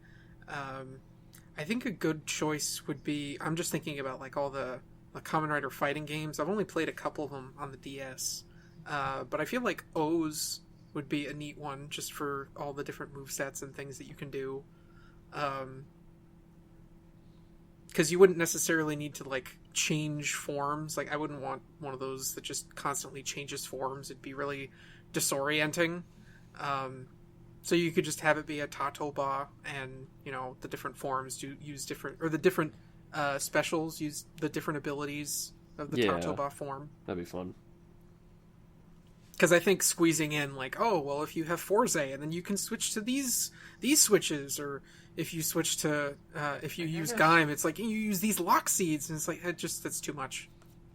I think a good choice would be, I'm just thinking about, like, all the Kamen Rider fighting games. I've only played a couple of them on the DS. But I feel like O's would be a neat one, just for all the different movesets and things that you can do. Because you wouldn't necessarily need to, like, change forms. Like, I wouldn't want one of those that just constantly changes forms. It'd be really disorienting. So you could just have it be a Tatoba, and, you know, the different forms use different, or the different specials use the different abilities of the Tatoba form. That'd be fun. Because I think squeezing in, like, oh, well, if you have Forze, and then you can switch to these switches, or if you switch to, if you use Gaim, it's like, you use these lock seeds, and it's like, that's too much.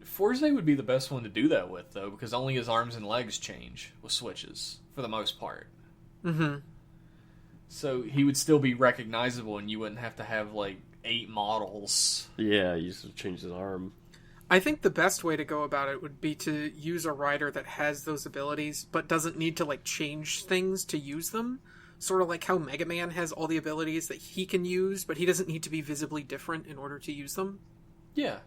Forze would be the best one to do that with, though, because only his arms and legs change with switches, for the most part. Mm-hmm. So he would still be recognizable, and you wouldn't have to have, like, 8 models. Yeah, you just change his arm. I think the best way to go about it would be to use a rider that has those abilities, but doesn't need to, like, change things to use them. Sort of like how Mega Man has all the abilities that he can use, but he doesn't need to be visibly different in order to use them. Yeah.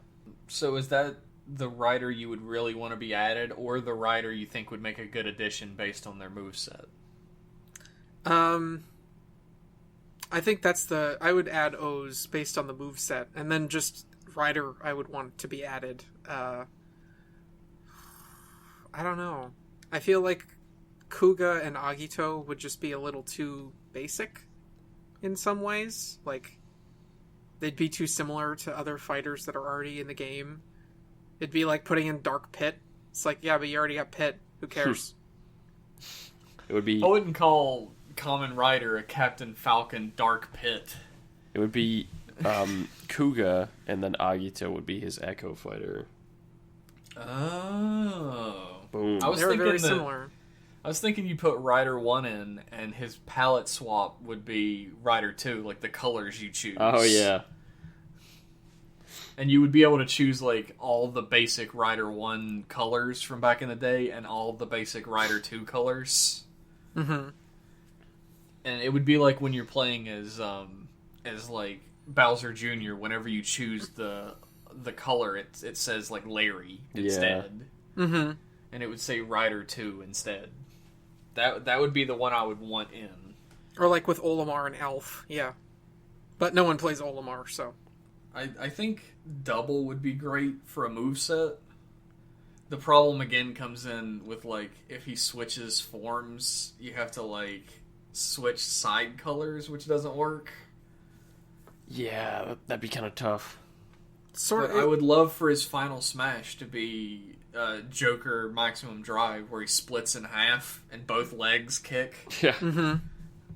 So is that the rider you would really want to be added, or the rider you think would make a good addition based on their moveset? I think I would add O's based on the moveset, and then just rider I would want to be added. I don't know. I feel like Kuga and Agito would just be a little too basic in some ways. Like, they'd be too similar to other fighters that are already in the game. It'd be like putting in Dark Pit. It's like, yeah, but you already got Pit. Who cares? It would be... I wouldn't call Kamen Rider a Captain Falcon Dark Pit. It would be Kuga, and then Agito would be his Echo Fighter. Oh. Boom. They were very similar. I was thinking you put Rider 1 in, and his palette swap would be Rider 2, like the colors you choose. Oh, yeah. And you would be able to choose, like, all the basic Rider 1 colors from back in the day, and all the basic Rider 2 colors. Mm-hmm. And it would be like when you're playing as like, Bowser Jr., whenever you choose the color, it says, like, Larry instead. Yeah. Mm-hmm. And it would say Rider 2 instead. That would be the one I would want in. Or like with Olimar and Elf, yeah. But no one plays Olimar, so... I think double would be great for a moveset. The problem again comes in with, like, if he switches forms, you have to, like, switch side colors, which doesn't work. Yeah, that'd be kind of tough. I would love for his final smash to be Joker Maximum Drive, where he splits in half and both legs kick. Yeah. Mm-hmm.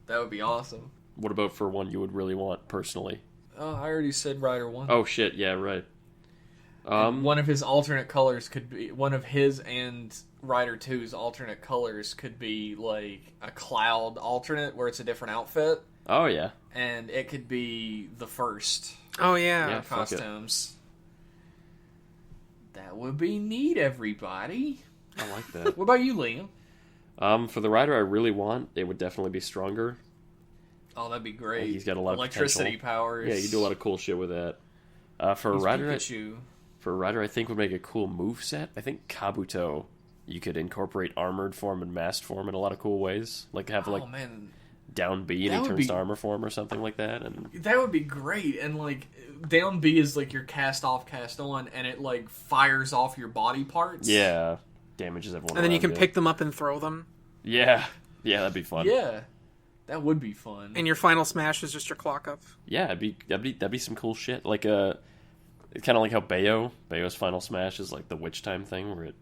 That would be awesome. What about for one you would really want, personally? Oh, I already said Rider 1. Oh, shit, yeah, right. One of his alternate colors could be... One of his and Rider 2's alternate colors could be, like, a cloud alternate, where it's a different outfit. Oh, yeah. And it could be the first. Oh, yeah. Yeah. Costumes. That would be neat, everybody. I like that. What about you, Liam? For the Rider I really want, it would definitely be Stronger. Oh, that'd be great. He's got a lot of electricity potential. powers. Yeah, you do a lot of cool shit with that. For a Rider, I think would make a cool moveset. I think Kabuto, you could incorporate armored form and masked form in a lot of cool ways. Like have man, down B and he turns to armor form or something like that. And that would be great. And like down B is like your cast off, cast on, and it like fires off your body parts. Yeah, damages everyone. And then you can pick them up and throw them. Yeah, that'd be fun. Yeah. That would be fun. And your final smash is just your clock up. Yeah, that'd be some cool shit. Like it's kind of like how Bayo's final smash is like the witch time thing where it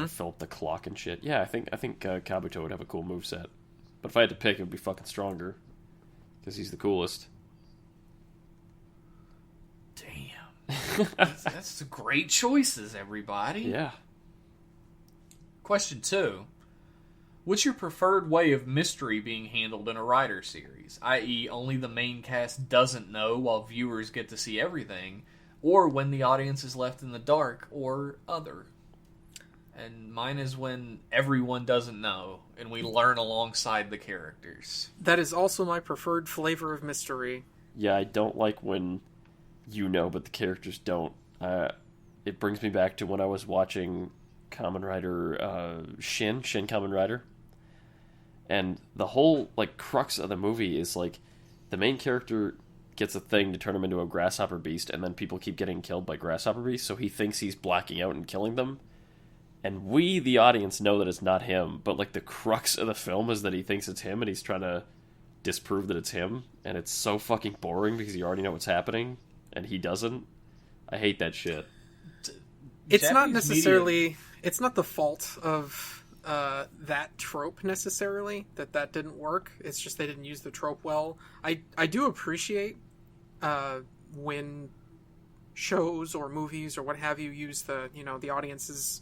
fill up the clock and shit. Yeah, I think Kabuto would have a cool moveset. But if I had to pick, it would be fucking Stronger because he's the coolest. Damn, that's great choices, everybody. Yeah. Question 2. What's your preferred way of mystery being handled in a Rider series? I.e., only the main cast doesn't know while viewers get to see everything, or when the audience is left in the dark, or other. And mine is when everyone doesn't know, and we learn alongside the characters. That is also my preferred flavor of mystery. Yeah, I don't like when you know, but the characters don't. It brings me back to when I was watching Kamen Rider Shin Kamen Rider. And the whole like crux of the movie is like the main character gets a thing to turn him into a grasshopper beast, and then people keep getting killed by grasshopper beasts, so he thinks he's blacking out and killing them. And we, the audience, know that it's not him, but like the crux of the film is that he thinks it's him and he's trying to disprove that it's him, and it's so fucking boring because you already know what's happening and he doesn't. I hate that shit. It's Japanese not necessarily media. It's not the fault of that trope necessarily that didn't work. It's just they didn't use the trope well. I do appreciate when shows or movies or what have you use the audience's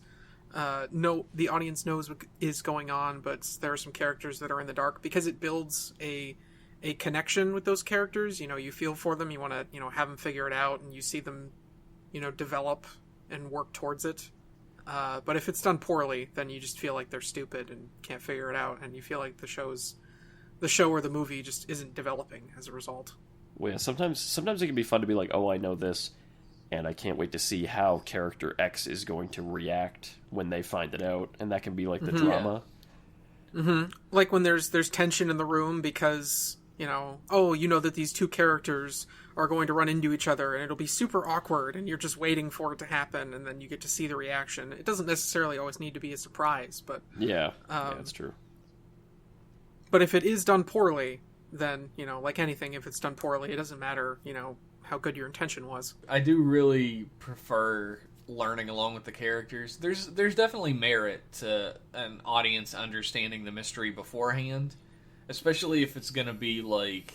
the audience knows what is going on, but there are some characters that are in the dark because it builds a connection with those characters. You feel for them, you want to have them figure it out, and you see them develop and work towards it. But if it's done poorly, then you just feel like they're stupid and can't figure it out, and you feel like the show or the movie just isn't developing as a result. Well, yeah, sometimes it can be fun to be like, oh, I know this, and I can't wait to see how character X is going to react when they find it out, and that can be like the drama. Mm-hmm. Like when there's tension in the room because oh, you know that these two characters are going to run into each other and it'll be super awkward and you're just waiting for it to happen and then you get to see the reaction. It doesn't necessarily always need to be a surprise, but... Yeah, that's true. But if it is done poorly, then, like anything, if it's done poorly, it doesn't matter, how good your intention was. I do really prefer learning along with the characters. There's definitely merit to an audience understanding the mystery beforehand, especially if it's going to be, like,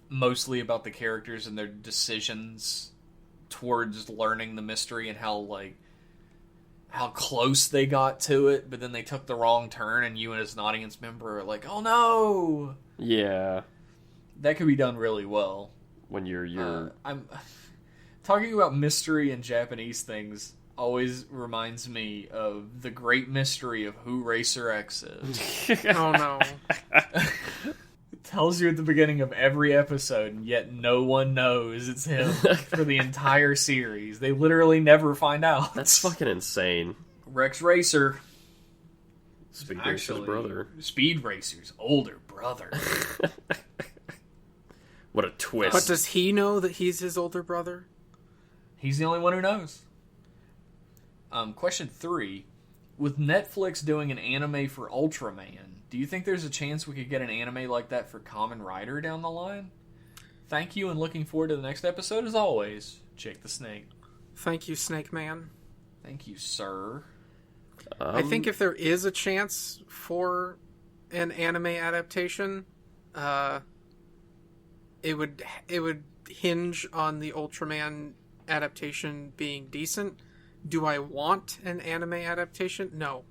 mostly about the characters and their decisions towards learning the mystery and how close they got to it, but then they took the wrong turn and you as an audience member are like, oh no! Yeah. That could be done really well. When you're... I'm talking about mystery and Japanese things always reminds me of the great mystery of who Racer X is. Oh no. It tells you at the beginning of every episode, and yet no one knows it's him for the entire series. They literally never find out. That's fucking insane. Rex Racer. Speed Racer's brother. Speed Racer's older brother. What a twist. But does he know that he's his older brother? He's the only one who knows. Question 3. With Netflix doing an anime for Ultraman, do you think there's a chance we could get an anime like that for Kamen Rider down the line? Thank you and looking forward to the next episode as always. Jake the Snake. Thank you, Snake Man. Thank you, sir. I think if there is a chance for an anime adaptation, it would hinge on the Ultraman adaptation being decent. Do I want an anime adaptation? No.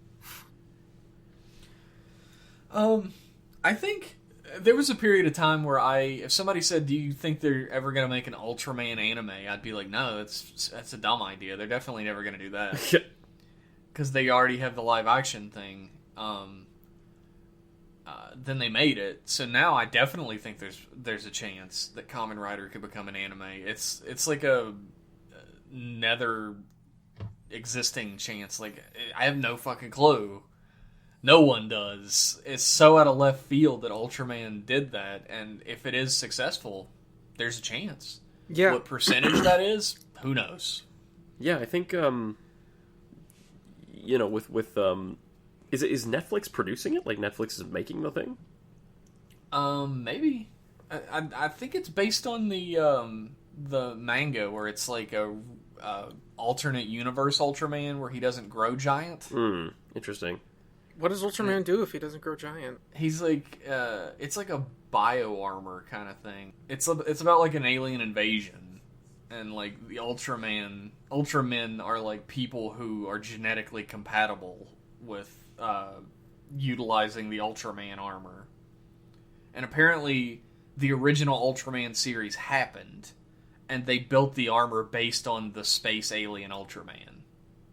I think there was a period of time where if somebody said, do you think they're ever going to make an Ultraman anime? I'd be like, no, that's a dumb idea. They're definitely never going to do that. Because they already have the live action thing. Then they made it. So now I definitely think there's a chance that Kamen Rider could become an anime. It's like a nether existing chance. Like, I have no fucking clue. No one does. It's so out of left field that Ultraman did that, and if it is successful, there's a chance. Yeah. What percentage that is, who knows? Yeah, I think with is Netflix producing it? Like Netflix is making the thing? Maybe. I think it's based on the manga where it's like a alternate universe Ultraman where he doesn't grow giant. Interesting. What does Ultraman do if he doesn't grow giant? He's like, it's like a bio armor kind of thing. It's about like an alien invasion, and like the Ultramen are like people who are genetically compatible with utilizing the Ultraman armor. And apparently, the original Ultraman series happened, and they built the armor based on the space alien Ultraman.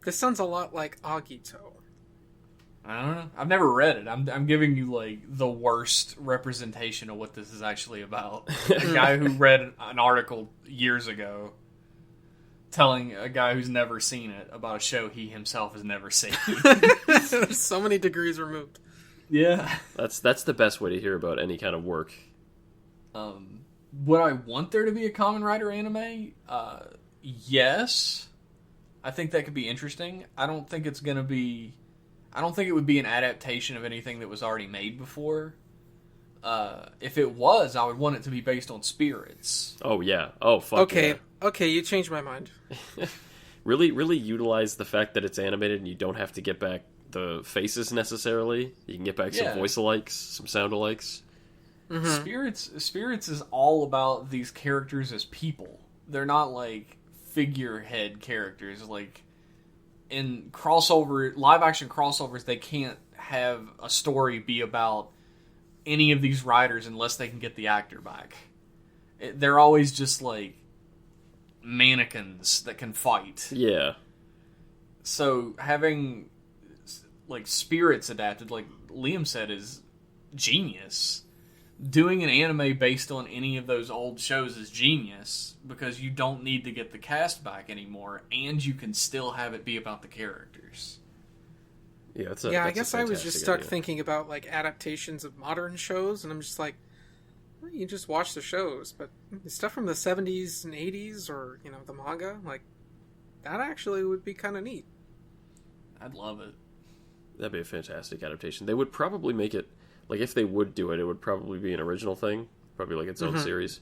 This sounds a lot like Agito. I don't know. I've never read it. I'm giving you like the worst representation of what this is actually about. A guy who read an article years ago telling a guy who's never seen it about a show he himself has never seen. So many degrees removed. Yeah. That's the best way to hear about any kind of work. Would I want there to be a Kamen Rider anime? Yes. I think that could be interesting. I don't think it would be an adaptation of anything that was already made before. If it was, I would want it to be based on spirits. Oh, yeah. Oh, fuck okay. yeah. Okay, you changed my mind. Really utilize the fact that it's animated and you don't have to get back the faces necessarily. You can get back some voice alikes, some sound alikes. Mm-hmm. Spirits is all about these characters as people. They're not like figurehead characters. Like in live action crossovers, they can't have a story be about any of these riders unless they can get the actor back. They're always just like mannequins that can fight. Yeah. So having like spirits adapted, like Liam said, is genius. Doing an anime based on any of those old shows is genius because you don't need to get the cast back anymore, and you can still have it be about the characters. Yeah, I guess I was just stuck thinking about like adaptations of modern shows, and I'm just like, You just watch the shows, but stuff from the 70s and 80s, or, the manga, like, that actually would be kind of neat. I'd love it. That'd be a fantastic adaptation. They would probably make it, like, if they would do it, it would probably be an original thing. Probably, like, its own series.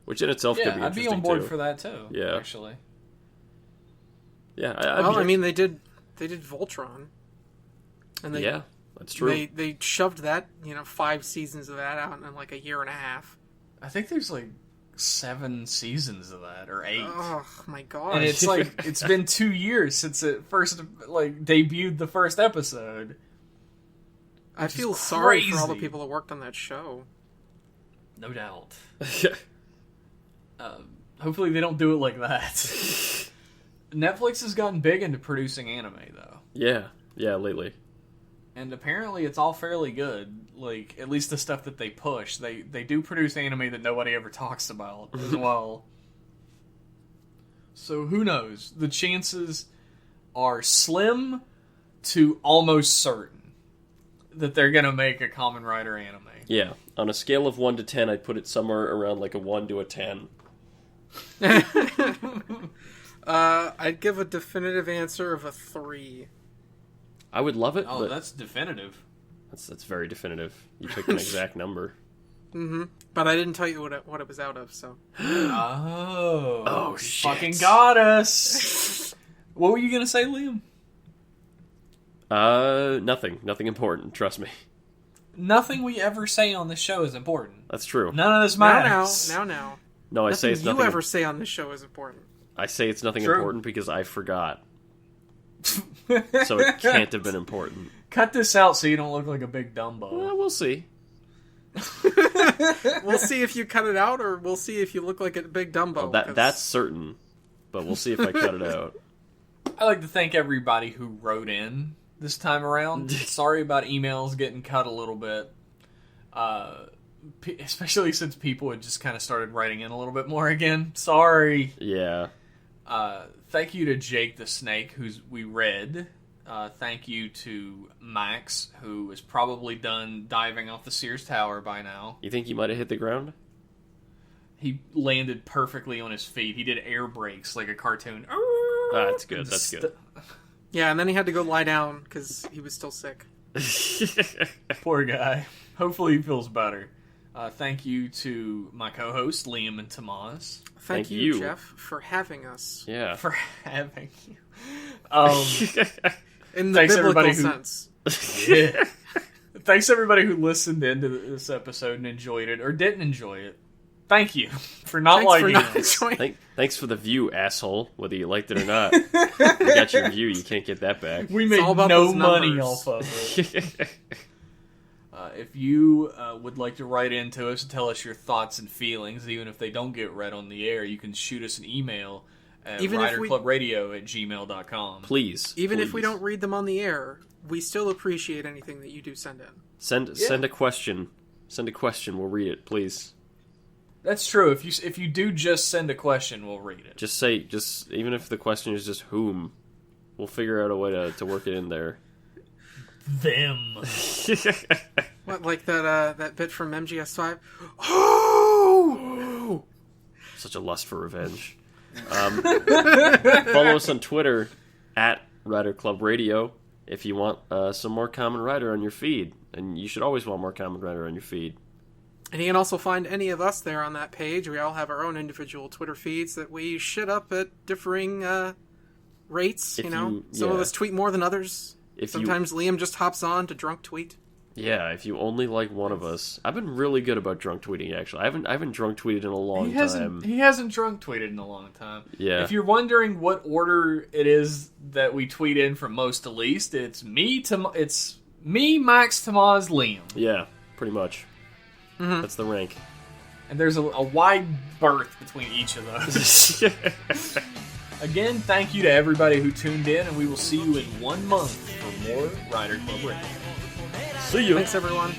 Which in itself could be I'd interesting, be on board too. for that, too, actually. Yeah, they did Voltron. And yeah, that's true. They shoved that, 5 seasons of that out in, like, a year and a half. I think there's, like, 7 seasons of that, or 8. Oh, my God. And it's, like, it's been 2 years since it first, like, debuted the first episode. I feel sorry for all the people that worked on that show. No doubt. Hopefully they don't do it like that. Netflix has gotten big into producing anime, though. Yeah, lately. And apparently it's all fairly good. Like, at least the stuff that they push. They do produce anime that nobody ever talks about as well. So who knows? The chances are slim to almost certain that they're going to make a Kamen Rider anime. Yeah. On a scale of 1 to 10, I'd put it somewhere around like a 1 to a 10. I'd give a definitive answer of a 3. I would love it. Oh, but that's definitive. That's very definitive. You picked an exact number. Mm-hmm. But I didn't tell you what it was out of, so. Oh, shit. Fucking got us. What were you going to say, Liam? Nothing. Nothing important, trust me. Nothing we ever say on this show is important. That's true. None of this matters. Now. No, I say it's nothing. You ever say on this show is important. I say it's nothing True. important because I forgot. So it can't have been important. Cut this out so you don't look like a big Dumbo. Well, we'll see. We'll see if you cut it out, or we'll see if you look like a big Dumbo. Well, that's certain. But we'll see if I cut it out. I'd like to thank everybody who wrote in this time around. Sorry about emails getting cut a little bit. Especially since people had just kind of started writing in a little bit more again. Sorry. Yeah. Thank you to Jake the Snake, we read. Thank you to Max, who is probably done diving off the Sears Tower by now. You think he might have hit the ground? He landed perfectly on his feet. He did air brakes like a cartoon. That's good. That's good. Yeah, and then he had to go lie down because he was still sick. Poor guy. Hopefully he feels better. Thank you to my co-hosts, Liam and Tomas. Thank you, Jeff, for having us. Yeah. For having you. In the biblical sense. Yeah. Thanks everybody who listened into this episode and enjoyed it, or didn't enjoy it. Thank you for not liking us. Thanks for the view, asshole. Whether you liked it or not. You got your view, you can't get that back. We made no money off of it. If you would like to write into us and tell us your thoughts and feelings, even if they don't get read on the air, you can shoot us an email at riderclubradio@gmail.com. Please. Even if we don't read them on the air, we still appreciate anything that you do send in. Send a question. Send a question. We'll read it, please. That's true. If you do just send a question, we'll read it. Just even if the question is just whom, we'll figure out a way to work it in there. Them. What, like that bit from MGS5? Oh! Such a lust for revenge. Follow us on Twitter at Rider Club Radio if you want some more Kamen Rider on your feed. And you should always want more Kamen Rider on your feed. And you can also find any of us there on that page. We all have our own individual Twitter feeds that we shit up at differing rates. Some of us tweet more than others. Sometimes Liam just hops on to drunk tweet. Yeah, if you only like one of us. I've been really good about drunk tweeting, actually. I haven't drunk tweeted in a long time. He hasn't drunk tweeted in a long time. Yeah. If you're wondering what order it is that we tweet in from most to least, it's me, Max, Tomas, Liam. Yeah, pretty much. Mm-hmm. That's the rank. And there's a wide berth between each of those. Again, thank you to everybody who tuned in, and we will see you in 1 month for more Rider Club Radio. See you. Thanks, everyone.